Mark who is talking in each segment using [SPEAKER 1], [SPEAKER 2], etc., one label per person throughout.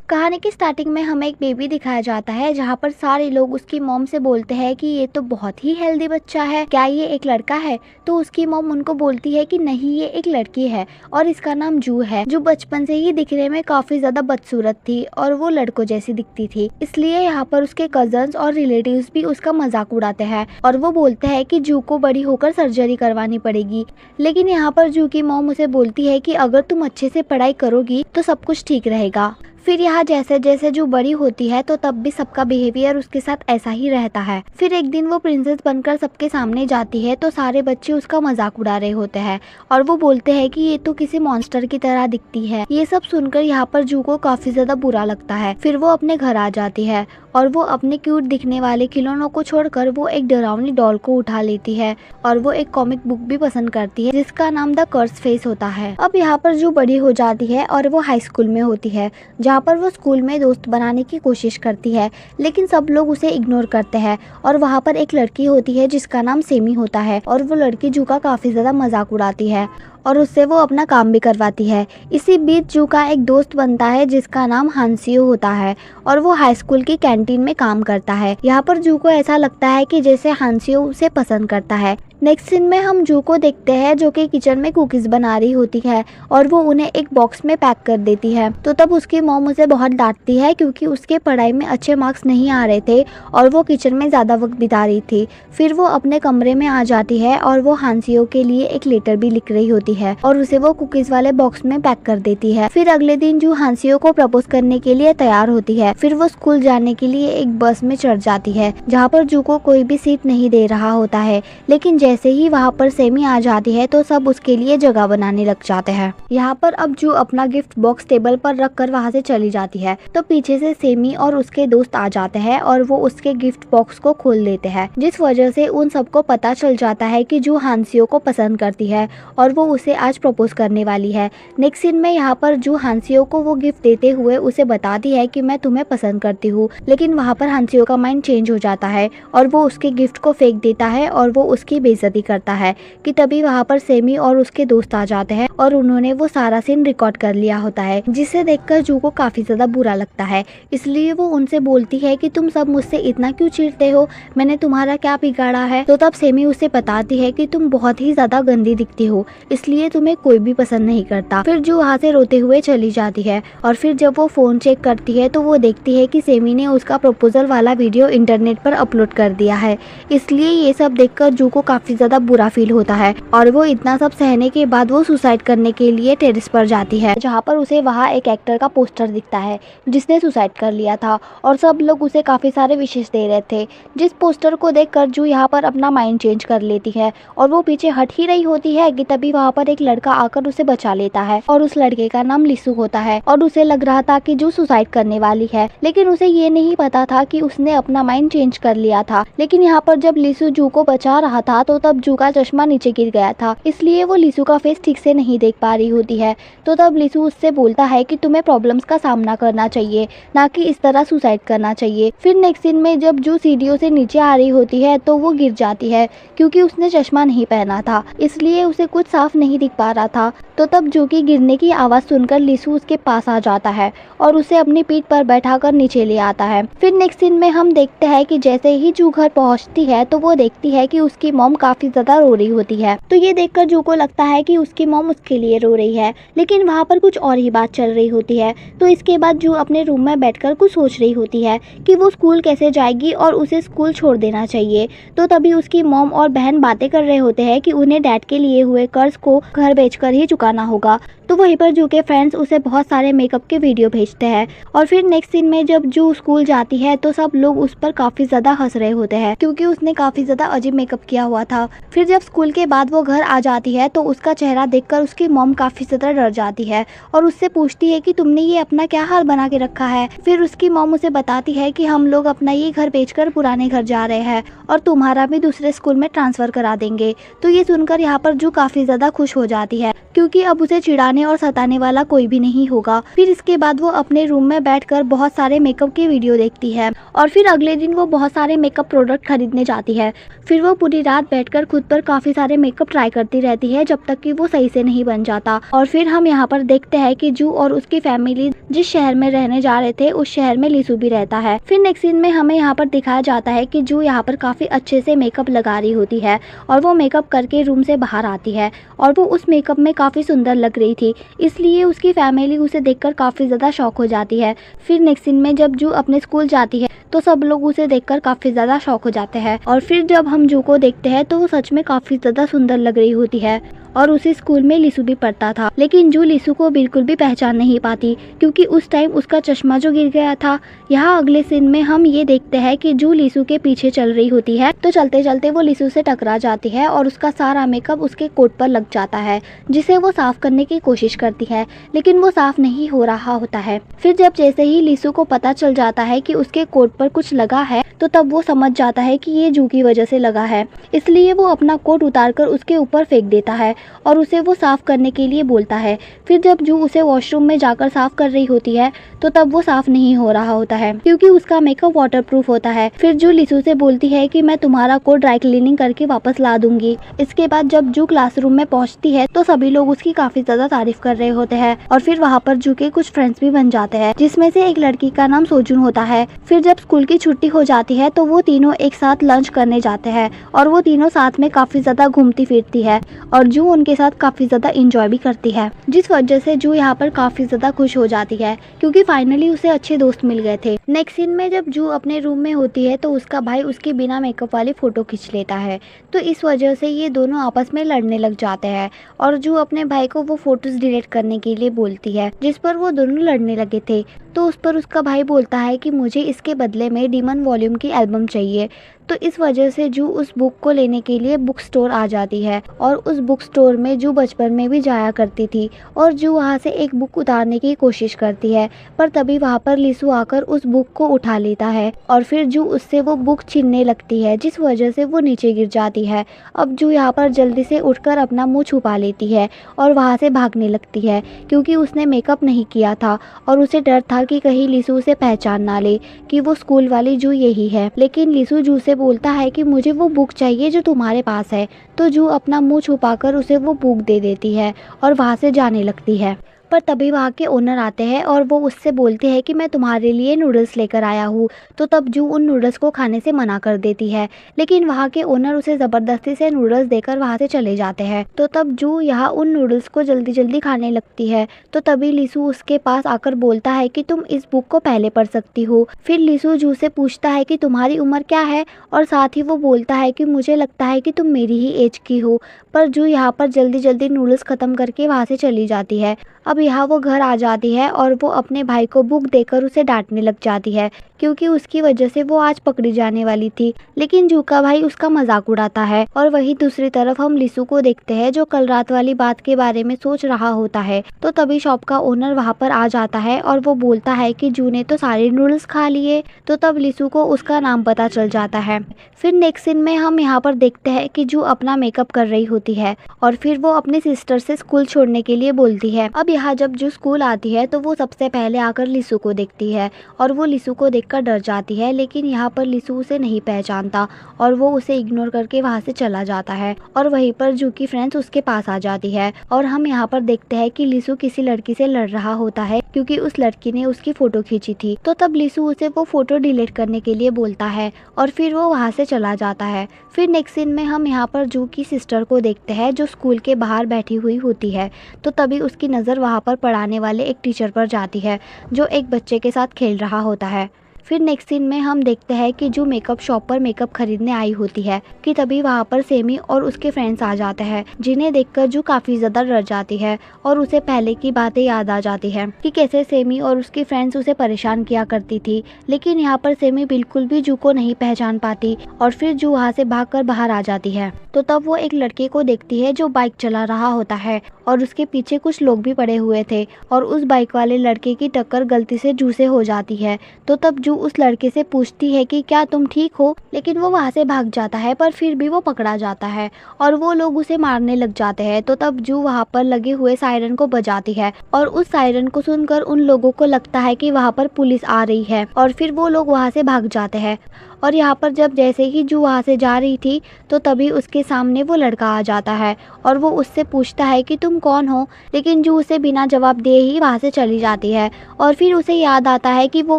[SPEAKER 1] कहानी की स्टार्टिंग में हमें एक बेबी दिखाया जाता है जहाँ पर सारे लोग उसकी मॉम से बोलते हैं कि ये तो बहुत ही हेल्दी बच्चा है, क्या ये एक लड़का है। तो उसकी मॉम उनको बोलती है कि नहीं, ये एक लड़की है और इसका नाम जू है, जो बचपन से ही दिखने में काफी ज्यादा बदसूरत थी और वो लड़कों जैसी दिखती थी। इसलिए यहाँ पर उसके कजन्स और रिलेटिव्स भी उसका मजाक उड़ाते हैं और वो बोलते हैं कि जू को बड़ी होकर सर्जरी करवानी पड़ेगी। लेकिन यहाँ पर जू की मॉम उसे बोलती है कि अगर तुम अच्छे से पढ़ाई करोगी तो सब कुछ ठीक रहेगा। फिर यहाँ जैसे जैसे जो बड़ी होती है तो तब भी सबका बिहेवियर उसके साथ ऐसा ही रहता है। फिर एक दिन वो प्रिंसेस बनकर सबके सामने जाती है तो सारे बच्चे उसका मजाक उड़ा रहे होते हैं और वो बोलते हैं कि ये तो किसी मॉन्स्टर की तरह दिखती है। ये सब सुनकर यहाँ पर जू को काफी ज्यादा बुरा लगता है। फिर वो अपने घर आ जाती है और वो अपने क्यूट दिखने वाले खिलौनों को छोड़कर वो एक डरावनी डॉल को उठा लेती है और वो एक कॉमिक बुक भी पसंद करती है जिसका नाम द कर्स फेस होता है। अब यहाँ पर जू बड़ी हो जाती है और वो हाई स्कूल में होती है जहाँ पर वो स्कूल में दोस्त बनाने की कोशिश करती है, लेकिन सब लोग उसे इग्नोर करते हैं। और वहाँ पर एक लड़की होती है जिसका नाम सेमी होता है और वो लड़की जू का काफी ज्यादा मजाक उड़ाती है और उससे वो अपना काम भी करवाती है। इसी बीच जू का एक दोस्त बनता है जिसका नाम हांसियो होता है और वो हाई स्कूल की कैंटीन में काम करता है। यहाँ पर जू को ऐसा लगता है कि जैसे हांसियो उसे पसंद करता है। नेक्स्ट सीन में हम जू को देखते हैं जो कि किचन में कुकीज बना रही होती है और वो उन्हें एक बॉक्स में पैक कर देती है। तो तब उसकी मॉम उसे बहुत डांटती है क्योंकि उसके पढ़ाई में अच्छे मार्क्स नहीं आ रहे थे और वो किचन में ज्यादा वक्त बिता रही थी। फिर वो अपने कमरे में आ जाती है और वो हांसियो के लिए एक लेटर भी लिख रही होती है और उसे वो कुकीज वाले बॉक्स में पैक कर देती है। फिर अगले दिन जू हांसियो को प्रपोज करने के लिए तैयार होती है। फिर वो स्कूल जाने के लिए एक बस में चढ़ जाती है जहाँ पर जू को कोई भी सीट नहीं दे रहा होता है, लेकिन जैसे ही वहाँ पर सेमी आ जाती है तो सब उसके लिए जगह बनाने लग जाते हैं। यहाँ पर अब जू अपना गिफ्ट बॉक्स टेबल पर रख कर वहाँ से चली जाती है तो पीछे से सेमी और उसके दोस्त आ जाते हैं और वो उसके गिफ्ट बॉक्स को खोल देते हैं, जिस वजह से उन सबको पता चल जाता है कि जू हांसियो को पसंद करती है और वो उसे आज प्रपोज करने वाली है। नेक्स्ट सीन में यहाँ पर जू हांसियो को वो गिफ्ट देते हुए उसे बताती है कि मैं तुम्हें पसंद करती हूँ, लेकिन वहाँ पर हांसियो का माइंड चेंज हो जाता है और वो उसके गिफ्ट को फेंक देता है और वो उसकी बेइज्जती करता है कि तभी वहाँ पर सेमी और उसके दोस्त आ जाते हैं और उन्होंने वो सारा सीन रिकॉर्ड कर लिया होता है, जिसे देखकर जू को काफी ज्यादा बुरा लगता है। इसलिए वो उनसे बोलती है कि तुम सब मुझसे इतना क्यों चिढ़ते हो, मैंने तुम्हारा क्या बिगाड़ा है। तो तब सेमी उसे बताती है कि तुम बहुत ही ज्यादा गंदी दिखती हो, इसलिए तुम्हें कोई भी पसंद नहीं करता। फिर जू वहाँ से रोते हुए चली जाती है और फिर जब वो फोन चेक करती है तो वो देखती है कि सेमी ने उसका प्रपोजल वाला वीडियो इंटरनेट पर अपलोड कर दिया है। इसलिए ये सब देखकर जू को काफी ज्यादा बुरा फील होता है और वो इतना सब सहने के बाद वो सुसाइड करने के लिए टेरेस पर जाती है, जहाँ पर उसे वहाँ एक एक्टर का पोस्टर दिखता है जिसने सुसाइड कर लिया था और सब लोग उसे काफी सारे विशेष दे रहे थे। जिस पोस्टर को देखकर जू यहाँ पर अपना माइंड चेंज कर लेती है और वो पीछे हट ही रही होती है कि तभी वहाँ पर एक लड़का आकर उसे बचा लेता है और उस लड़के का नाम लिसु होता है और उसे लग रहा था कि जू सुसाइड करने वाली है, लेकिन उसे ये नहीं पता था कि उसने अपना माइंड चेंज कर लिया था। लेकिन यहाँ पर जब लिसु जू को बचा रहा था तो तब जू का चश्मा नीचे गिर गया था, इसलिए वो लिसु का फेस ठीक से नहीं देख पा रही होती है। तो तब लिसु उससे बोलता है कि तुम्हें प्रॉब्लम्स का सामना करना चाहिए, ना कि इस तरह सुसाइड करना चाहिए। फिर नेक्स्ट सीन में जब जू सीढ़ियों से नीचे आ रही होती है तो वो गिर जाती है क्योंकि उसने चश्मा नहीं पहना था, इसलिए उसे कुछ साफ नहीं दिख पा रहा था। तो तब जू की गिरने की आवाज सुनकर लिसु उसके पास आ जाता है और उसे अपनी पीठ पर बैठाकर नीचे ले आता है। फिर नेक्स्ट सीन में हम देखते हैं कि जैसे ही जू घर पहुंचती है तो वो देखती है कि उसकी मॉम काफी ज्यादा रो रही होती है। तो ये देखकर जू को लगता है कि उसकी मॉम उसके लिए रो रही है, लेकिन वहाँ पर कुछ और ही बात चल रही होती है। तो इसके बाद जू अपने रूम में बैठकर कुछ सोच रही होती है कि वो स्कूल कैसे जाएगी और उसे स्कूल छोड़ देना चाहिए। तो तभी उसकी मॉम और बहन बातें कर रहे होते हैं कि उन्हें डैड के लिए हुए कर्ज को घर बेचकर ही चुकाना होगा। तो वहीं पर जू के फ्रेंड्स उसे बहुत सारे मेकअप के वीडियो भेजते हैं और फिर नेक्स्ट सीन में जब जू स्कूल जाती है तो सब लोग उस पर काफी ज्यादा हंस रहे होते हैं क्योंकि उसने काफी ज्यादा अजीब मेकअप किया हुआ था। फिर जब स्कूल के बाद वो घर आ जाती है तो उसका चेहरा देखकर उसकी मॉम काफी ज्यादा डर जाती है और उससे पूछती है कि तुमने ये अपना क्या हाल बना के रखा है। फिर उसकी मॉम उसे बताती है कि हम लोग अपना ये घर बेचकर पुराने घर जा रहे हैं और तुम्हारा भी दूसरे स्कूल में ट्रांसफर करा देंगे। तो ये सुनकर यहाँ पर जू काफी ज्यादा खुश हो जाती है क्योंकि अब उसे चिढ़ाने और सताने वाला कोई भी नहीं होगा। फिर इसके बाद वो अपने रूम में बैठकर बहुत सारे मेकअप के वीडियो देखती है और फिर अगले दिन वो बहुत सारे मेकअप प्रोडक्ट खरीदने जाती है। फिर वो पूरी रात बैठकर खुद पर काफी सारे मेकअप ट्राई करती रहती है जब तक कि वो सही से नहीं बन जाता। और फिर हम यहाँ पर देखते हैं कि जू और उसकी फैमिली जिस शहर में रहने जा रहे थे उस शहर में लिसु भी रहता है। फिर नेक्स्ट सीन में हमें यहाँ पर दिखाया जाता है कि जू यहाँ पर काफी अच्छे से मेकअप लगा रही होती है और वो मेकअप करके रूम से बाहर आती है और वो उस मेकअप में काफी सुंदर लग रही थी, इसलिए उसकी फैमिली उसे देखकर काफी ज्यादा शॉक हो जाती है। फिर नेक्स्ट सीन में जब जू अपने स्कूल जाती है तो सब लोग उसे देखकर काफी ज्यादा शॉक हो जाते हैं और फिर जब हम जू को देखते हैं तो वो सच में काफी ज्यादा सुंदर लग रही होती है और उसी स्कूल में लिसु भी पढ़ता था। लेकिन जू लिसु को बिल्कुल भी पहचान नहीं पाती क्योंकि उस टाइम उसका चश्मा जो गिर गया था। यहाँ अगले सीन में हम ये देखते हैं कि जू लिसु के पीछे चल रही होती है तो चलते चलते वो लिसु से टकरा जाती है और उसका सारा मेकअप उसके कोट पर लग जाता है, जिसे वो साफ करने की कोशिश करती है लेकिन वो साफ नहीं हो रहा होता है। फिर जब जैसे ही लिसु को पता चल जाता है कि उसके कोट पर कुछ लगा है तो तब वो समझ जाता है कि ये जू की वजह से लगा है, इसलिए वो अपना कोट उतारकर उसके ऊपर फेंक देता है और उसे वो साफ करने के लिए बोलता है। फिर जब जू उसे वॉशरूम में जाकर साफ कर रही होती है तो तब वो साफ नहीं हो रहा होता है क्योंकि उसका मेकअप वाटरप्रूफ होता है। फिर जू लिसु से बोलती है कि मैं तुम्हारा कोट ड्राई क्लीनिंग करके वापस ला दूंगी। इसके बाद जब जू क्लासरूम में पहुंचती है तो सभी लोग उसकी काफी ज्यादा तारीफ कर रहे होते हैं और फिर वहाँ पर जू के कुछ फ्रेंड्स भी बन जाते हैं जिसमें से एक लड़की का नाम सोजुन होता है। फिर जब स्कूल की छुट्टी हो जाती है तो वो तीनों एक साथ लंच करने जाते हैं और वो तीनों साथ में काफी ज्यादा घूमती फिरती है और जू उनके साथ काफी ज्यादा इंजॉय भी करती है, जिस वजह से जू यहाँ पर काफी ज्यादा खुश हो जाती है क्योंकि फाइनली उसे अच्छे दोस्त मिल गए थे। नेक्स्ट सीन में जब जू अपने रूम में होती है तो उसका भाई उसकी बिना मेकअप वाली फोटो खींच लेता है, तो इस वजह से ये दोनों आपस में लड़ने लग जाते हैं और जू अपने भाई को वो फोटोज डिलीट करने के लिए बोलती है जिस पर वो दोनों लड़ने लगे थे। तो उस पर उसका भाई बोलता है कि मुझे इसके बदले में डीमन वॉल्यूम की एल्बम चाहिए। तो इस वजह से जू उस बुक को लेने के लिए बुक स्टोर आ जाती है और उस बुक स्टोर में जू बचपन में भी जाया करती थी और जू वहाँ से एक बुक उतारने की कोशिश करती है, पर तभी वहाँ पर लिसु आकर उस बुक को उठा लेता है और फिर जू उससे वो बुक छीनने लगती है जिस वजह से वो नीचे गिर जाती है। अब जू यहाँ पर जल्दी से उठकर अपना मुँह छुपा लेती है और वहाँ से भागने लगती है क्योंकि उसने मेकअप नहीं किया था और उसे डर था कि कहीं लिसु उसे पहचान ना ले कि वो स्कूल वाली जू यही है। लेकिन लिसु जू से बोलता है कि मुझे वो बुक चाहिए जो तुम्हारे पास है, तो जू अपना मुंह छुपाकर उसे वो बुक दे देती है और वहाँ से जाने लगती है। पर तभी वहाँ के ओनर आते हैं और वो उससे बोलते हैं कि मैं तुम्हारे लिए नूडल्स लेकर आया हूँ। तो तब जू उन नूडल्स को खाने से मना कर देती है, लेकिन वहाँ के ओनर उसे ज़बरदस्ती से नूडल्स देकर वहाँ से चले जाते हैं। तो तब जू यहाँ उन नूडल्स को जल्दी जल्दी खाने लगती है। तो तभी लिसु उसके पास आकर बोलता है कि तुम इस बुक को पहले पढ़ सकती हो। फिर लिसु जू से पूछता है कि तुम्हारी उम्र क्या है और साथ ही वो बोलता है कि मुझे लगता है कि तुम मेरी ही एज की हो। पर जू यहाँ पर जल्दी जल्दी नूडल्स ख़त्म करके वहाँ से चली जाती है। अब यहाँ वो घर आ जाती है और वो अपने भाई को बुक देकर उसे डांटने लग जाती है क्योंकि उसकी वजह से वो आज पकड़ी जाने वाली थी। लेकिन जू का भाई उसका मजाक उड़ाता है और वहीं दूसरी तरफ हम लिसु को देखते हैं जो कल रात वाली बात के बारे में सोच रहा होता है। तो तभी शॉप का ओनर वहाँ पर आ जाता है और वो बोलता है कि जू ने तो सारे नूडल्स खा लिए। तो तब लिसु को उसका नाम पता चल जाता है। फिर नेक्स्ट सीन में हम यहाँ पर देखते हैं कि जू अपना मेकअप कर रही होती है और फिर वो अपनी सिस्टर से स्कूल छोड़ने के लिए बोलती है। अब यहाँ जब जू स्कूल आती है तो वो सबसे पहले आकर लिसु को देखती है और वो लिसु को देखकर डर जाती है, लेकिन यहाँ पर लिसु उसे नहीं पहचानता और वो उसे इग्नोर करके वहाँ से चला जाता है और वहीं पर जू की फ्रेंड्स उसके पास आ जाती है और हम यहाँ पर देखते हैं कि लिसु किसी लड़की से लड़ रहा होता है क्योंकि उस लड़की ने उसकी फोटो खींची थी। तो तब लिसु उसे वो फोटो डिलीट करने के लिए बोलता है और फिर वो वहाँ से चला जाता है। फिर नेक्स्ट सीन में हम यहाँ पर जू की सिस्टर को देखते हैं जो स्कूल के बाहर बैठी हुई होती है। तो तभी उसकी नज़र वहाँ पर पढ़ाने वाले एक टीचर पर जाती है जो एक बच्चे के साथ खेल रहा होता है। फिर नेक्स्ट सीन में हम देखते हैं कि जो मेकअप शॉप पर मेकअप खरीदने आई होती है कि तभी वहाँ पर सेमी और उसके फ्रेंड्स आ जाते हैं जिन्हें देखकर जो काफ़ी ज़्यादा डर जाती है और उसे पहले की बातें याद आ जाती है कि कैसे सेमी और उसकी फ्रेंड्स उसे परेशान किया करती थी। लेकिन यहाँ पर सेमी बिल्कुल भी जू को नहीं पहचान पाती और फिर जू वहाँ से भागकर बाहर आ जाती है। तो तब वो एक लड़के को देखती है जो बाइक चला रहा होता है और उसके पीछे कुछ लोग भी पड़े हुए थे और उस बाइक वाले लड़के की टक्कर गलती से जू से हो जाती है। तो तब जू उस लड़के से पूछती है कि क्या तुम ठीक हो, लेकिन वो वहाँ से भाग जाता है पर फिर भी वो पकड़ा जाता है और वो लोग उसे मारने लग जाते हैं। तो तब जू वहाँ पर लगे हुए सायरन को बजाती है और उस सायरन को सुनकर उन लोगों को लगता है कि वहाँ पर पुलिस आ रही है और फिर वो लोग वहाँ से भाग जाते हैं और यहाँ पर जब जैसे ही जू वहाँ से जा रही थी तो तभी उसके सामने वो लड़का आ जाता है और वो उससे पूछता है कि तुम कौन हो, लेकिन जू उसे बिना जवाब दिए ही वहाँ से चली जाती है। और फिर उसे याद आता है कि वो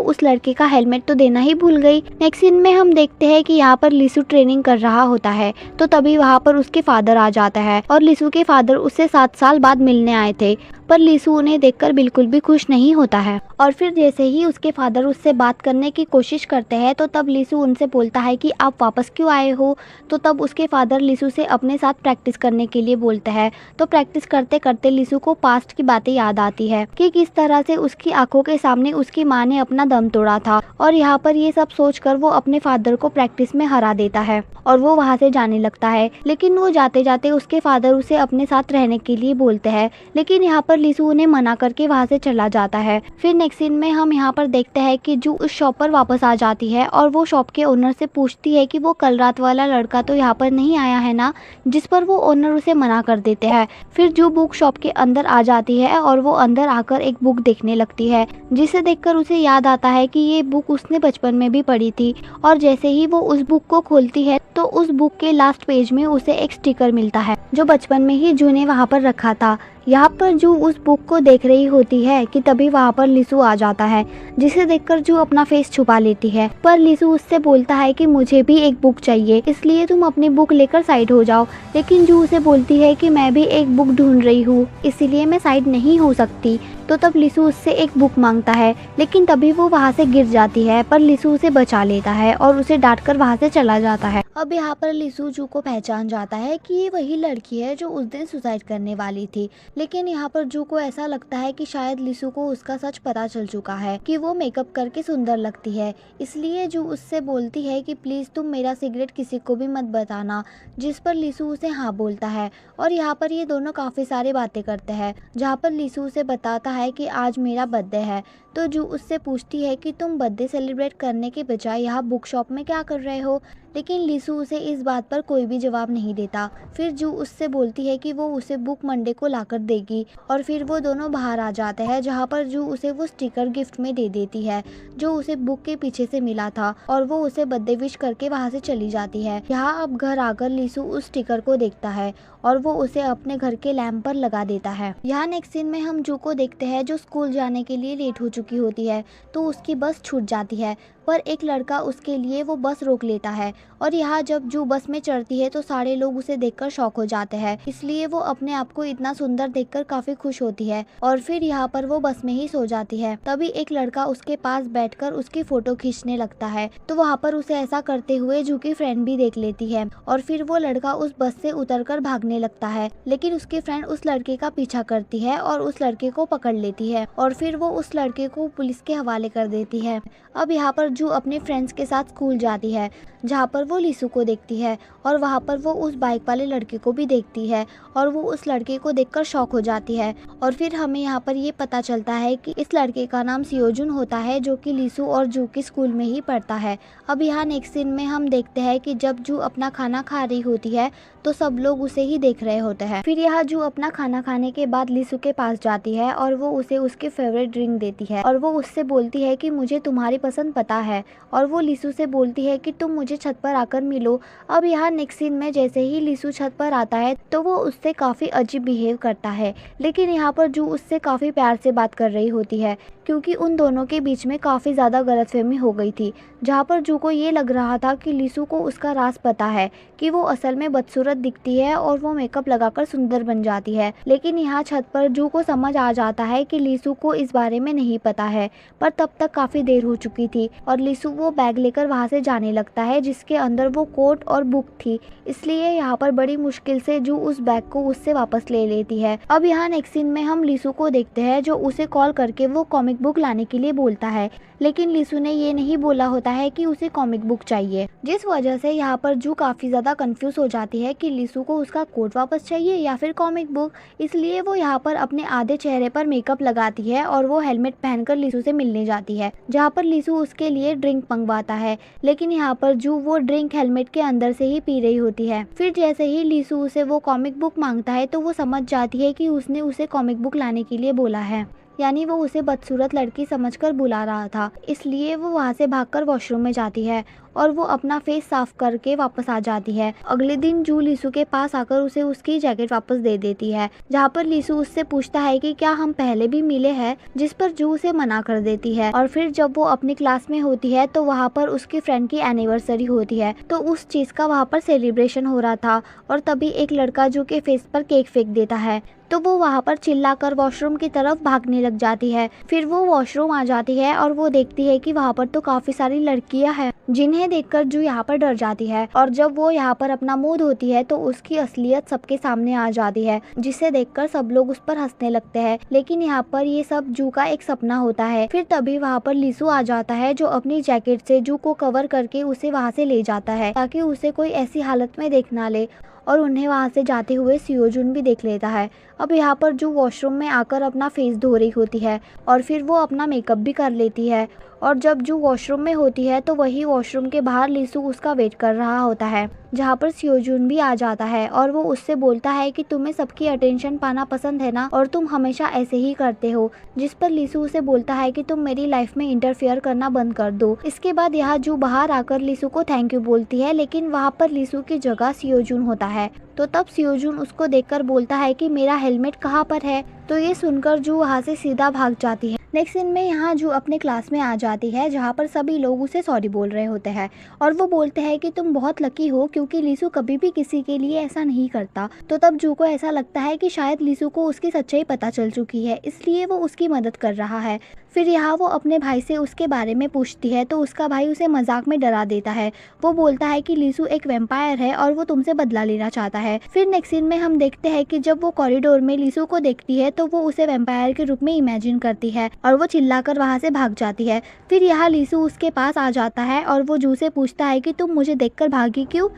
[SPEAKER 1] उस लड़के का हेलमेट तो देना ही भूल गई। नेक्स्ट सीन में हम देखते हैं कि यहाँ पर लिसु ट्रेनिंग कर रहा होता है तो तभी वहाँ पर उसके फादर आ जाता है और लिसु के फादर उससे 7 साल बाद मिलने आए थे, पर लिसु उन्हें देखकर बिल्कुल भी खुश नहीं होता है। और फिर जैसे ही उसके फादर उससे बात करने की कोशिश करते हैं तो तब लिसु उनसे बोलता है कि आप वापस क्यों आए हो। तो तब उसके फादर लिसु से अपने साथ प्रैक्टिस करने के लिए बोलते हैं। तो प्रैक्टिस करते करते लिसु को पास्ट की बातें याद आती है कि किस तरह से उसकी आंखों के सामने उसकी माँ ने अपना दम तोड़ा था, और यहाँ पर ये सब सोचकर वो अपने फादर को प्रैक्टिस में हरा देता है और वो वहाँ से जाने लगता है। लेकिन वो जाते जाते उसके फादर उसे अपने साथ रहने के लिए बोलते हैं, लेकिन यहाँ पर लिसु उन्हें मना करके वहाँ से चला जाता है। फिर नेक्स्ट सीन में हम यहाँ पर देखते हैं कि जू उस शॉप पर वापस आ जाती है और वो शॉप के ओनर से पूछती है कि वो कल रात वाला लड़का तो यहाँ पर नहीं आया है ना, जिस पर वो ओनर उसे मना कर देते हैं। फिर जू बुक शॉप के अंदर आ जाती है और वो अंदर आकर एक बुक देखने लगती है, जिसे देखकर उसे याद आता है कि ये बुक उसने बचपन में भी पढ़ी थी। और जैसे ही वो उस बुक को खोलती है तो उस बुक के लास्ट पेज में उसे एक स्टिकर मिलता है जो बचपन में ही जू ने वहाँ पर रखा था। यहाँ पर जू उस बुक को देख रही होती है कि तभी वहाँ पर लिसु आ जाता है, जिसे देखकर जू अपना फेस छुपा लेती है। पर लिसु उससे बोलता है कि मुझे भी एक बुक चाहिए, इसलिए तुम अपनी बुक लेकर साइड हो जाओ। लेकिन जू उसे बोलती है कि मैं भी एक बुक ढूंढ रही हूँ, इसीलिए मैं साइड नहीं हो सकती। तो तब लिसु उससे एक बुक मांगता है, लेकिन तभी वो वहाँ से गिर जाती है, पर लिसु उसे बचा लेता है और उसे डांटकर वहाँ से चला जाता है। अब यहाँ पर लिसु जू को पहचान जाता है कि ये वही लड़की है जो उस दिन सुसाइड करने वाली थी। लेकिन यहाँ पर जू को ऐसा लगता है कि शायद लिसु को उसका सच पता चल चुका है कि वो मेकअप करके सुंदर लगती है, इसलिए जू उससे बोलती है कि प्लीज़ तुम मेरा सिगरेट किसी को भी मत बताना, जिस पर लिसु उसे हाँ बोलता है। और यहाँ पर ये दोनों काफ़ी सारी बातें करते हैं, जहाँ पर लिसु उसे बताता है कि आज मेरा बर्थडे है। तो जू उससे पूछती है कि तुम बर्थडे सेलिब्रेट करने के बजाय यहाँ बुक शॉप में क्या कर रहे हो, लेकिन लिसु उसे इस बात पर कोई भी जवाब नहीं देता। फिर जू उससे बोलती है कि वो उसे बुक मंडे को लाकर देगी, और फिर वो दोनों बाहर आ जाते हैं, जहाँ पर जू उसे वो स्टिकर गिफ्ट में दे देती है जो उसे बुक के पीछे से मिला था, और वो उसे बर्थडे विश करके वहाँ से चली जाती है। यहाँ अब घर आकर लिसु उस स्टिकर को देखता है और वो उसे अपने घर के लैंप पर लगा देता है। यहाँ नेक्स्ट सीन में हम जू को देखते हैं जो स्कूल जाने के लिए लेट हो चुकी होती है, तो उसकी बस छूट जाती है, पर एक लड़का उसके लिए वो बस रोक लेता है। और यहाँ जब जू बस में चढ़ती है तो सारे लोग उसे देखकर शॉक हो जाते हैं, इसलिए वो अपने आप को इतना सुंदर देखकर काफी खुश होती है। और फिर यहाँ पर वो बस में ही सो जाती है। तभी एक लड़का उसके पास बैठकर उसकी फोटो खींचने लगता है, तो वहाँ पर उसे ऐसा करते हुए जू की फ्रेंड भी देख लेती है, और फिर वो लड़का उस बस से उतरकर भागने लगता है। लेकिन उसकी फ्रेंड उस लड़के का पीछा करती है और उस लड़के को पकड़ लेती है, और फिर वो उस लड़के को पुलिस के हवाले कर देती है। अब यहाँ पर जू अपने फ्रेंड्स के साथ स्कूल जाती है, जहाँ पर वो लिसु को देखती है, और वहाँ पर वो उस बाइक वाले लड़के को भी देखती है, और वो उस लड़के को देखकर शॉक हो जाती है। और फिर हमें यहाँ पर ये पता चलता है कि इस लड़के का नाम सियोजुन होता है, जो कि लिसु और जू की स्कूल में ही पढ़ता है। अब यहाँ नेक्स्ट सीन में हम देखते हैं कि जब जू अपना खाना खा रही होती है तो सब लोग उसे ही देख रहे होते हैं। फिर यहाँ जू अपना खाना खाने के बाद लिसु के पास जाती है और वो उसे उसके फेवरेट ड्रिंक देती है, और वो उससे बोलती है कि मुझे तुम्हारी पसंद पता है, और वो लिसु से बोलती है कि तुम मुझे छत पर आकर मिलो। अब यहाँ नेक्स्ट सीन में जैसे ही लिसु छत पर आता है तो वो उससे काफ़ी अजीब बिहेव करता है, लेकिन यहाँ पर जू उससे काफ़ी प्यार से बात कर रही होती है, क्योंकि उन दोनों के बीच में काफ़ी ज़्यादा गलतफहमी हो गई थी, जहाँ पर जू को ये लग रहा था कि लिसु को उसका राज पता है कि वो असल में बदसूरत दिखती है और वो मेकअप लगाकर सुंदर बन जाती है। लेकिन यहाँ छत पर जू को समझ आ जाता है कि लिसु को इस बारे में नहीं पता है, पर तब तक काफ़ी देर हो चुकी थी, और लिसु वो बैग लेकर वहाँ से जाने लगता है जिसके अंदर वो कोट और बुक थी, इसलिए यहाँ पर बड़ी मुश्किल से जू उस बैग को उससे वापस ले लेती है। अब यहाँ नेक्स्ट सीन में हम लिसु को देखते हैं जो उसे कॉल करके वो कॉमिक बुक लाने के लिए बोलता है, लेकिन लिसु ने ये नहीं बोला होता है कि उसे कॉमिक बुक चाहिए, जिस वजह से यहाँ पर जू काफ़ी ज़्यादा कंफ्यूज हो जाती है कि लिसु को उसका कोट वापस चाहिए या फिर कॉमिक बुक। इसलिए वो यहाँ पर अपने आधे चेहरे पर मेकअप लगाती है और वो हेलमेट पहनकर लिसु से मिलने जाती है, जहाँ पर लिसु उसके लिए ड्रिंक मंगवाता है, लेकिन यहाँ पर जू वो ड्रिंक हेलमेट के अंदर से ही पी रही होती है। फिर जैसे ही लिसु उसे वो कॉमिक बुक मांगता है तो वो समझ जाती है कि उसने उसे कॉमिक बुक लाने के लिए बोला है, यानी वो उसे बदसूरत लड़की समझकर बुला रहा था, इसलिए वो वहाँ से भागकर वॉशरूम में जाती है। और वो अपना फेस साफ करके वापस आ जाती है। अगले दिन जू लीसू के पास आकर उसे उसकी जैकेट वापस दे देती है, जहाँ पर लीसू उससे पूछता है कि क्या हम पहले भी मिले हैं, जिस पर जू उसे मना कर देती है। और फिर जब वो अपनी क्लास में होती है तो वहाँ पर उसकी फ्रेंड की एनिवर्सरी होती है, तो उस चीज का वहाँ पर सेलिब्रेशन हो रहा था और तभी एक लड़का जू के फेस पर केक फेंक देता है, तो वो वहाँ पर चिल्लाकर वॉशरूम की तरफ भागने लग जाती है। फिर वो वॉशरूम आ जाती है और वो देखती है कि वहाँ पर तो काफी सारी लड़कियां हैं, जिन्हें देखकर जू यहाँ पर डर जाती है। और जब वो यहाँ पर अपना मुंह धोती है तो उसकी असलियत सबके सामने आ जाती है, जिसे देखकर सब लोग उस पर हंसने लगते हैं। लेकिन यहाँ पर ये सब जू का एक सपना होता है। फिर तभी वहाँ पर लीसू आ जाता है, जो अपनी जैकेट से जू को कवर करके उसे वहाँ से ले जाता है, ताकि उसे कोई ऐसी हालत में देख ना ले। और उन्हें वहाँ से जाते हुए सियोजुन भी देख लेता है। अब यहाँ पर जू वॉशरूम में आकर अपना फेस धो रही होती है और फिर वो अपना मेकअप भी कर लेती है। और जब जू वॉशरूम में होती है तो वही वॉशरूम के बाहर लीसू उसका वेट कर रहा होता है, जहाँ पर सियोजुन भी आ जाता है और वो उससे बोलता है कि तुम्हें सबकी अटेंशन पाना पसंद है ना, और तुम हमेशा ऐसे ही करते हो। जिस पर लीसू उसे बोलता है कि तुम मेरी लाइफ में इंटरफेयर करना बंद कर दो। इसके बाद यहाँ जू बाहर आकर लीसू को थैंक यू बोलती है, लेकिन वहाँ पर लीसू की जगह सियोजुन होता है। तो तब सियोजुन उसको देखकर बोलता है कि मेरा हेलमेट कहाँ पर है। तो ये सुनकर जू वहाँ से सीधा भाग जाती है। नेक्स्ट सीन में यहाँ जू अपने क्लास में आ जाती है, जहाँ पर सभी लोग उसे सॉरी बोल रहे होते हैं और वो बोलते हैं कि तुम बहुत लकी हो, क्योंकि लीसू कभी भी किसी के लिए ऐसा नहीं करता। तो तब जू को ऐसा लगता है कि शायद लीसू को उसकी सच्चाई पता चल चुकी है, इसलिए वो उसकी मदद कर रहा है। फिर यहाँ वो अपने भाई से उसके बारे में पूछती है, तो उसका भाई उसे मजाक में डरा देता है। वो बोलता है कि लीसू एक वैम्पायर है और वो तुमसे बदला लेना चाहता है। फिर नेक्स्ट सीन में हम देखते हैं कि जब वो कॉरिडोर में लीसू को देखती है तो वो उसे वैम्पायर के रूप में इमेजिन करती है और वो चिल्लाकर वहाँ से भाग जाती है। फिर यहाँ लीसू उसके पास आ जाता है और वो जू से पूछता है कि तुम मुझे देखकर भागी क्यों।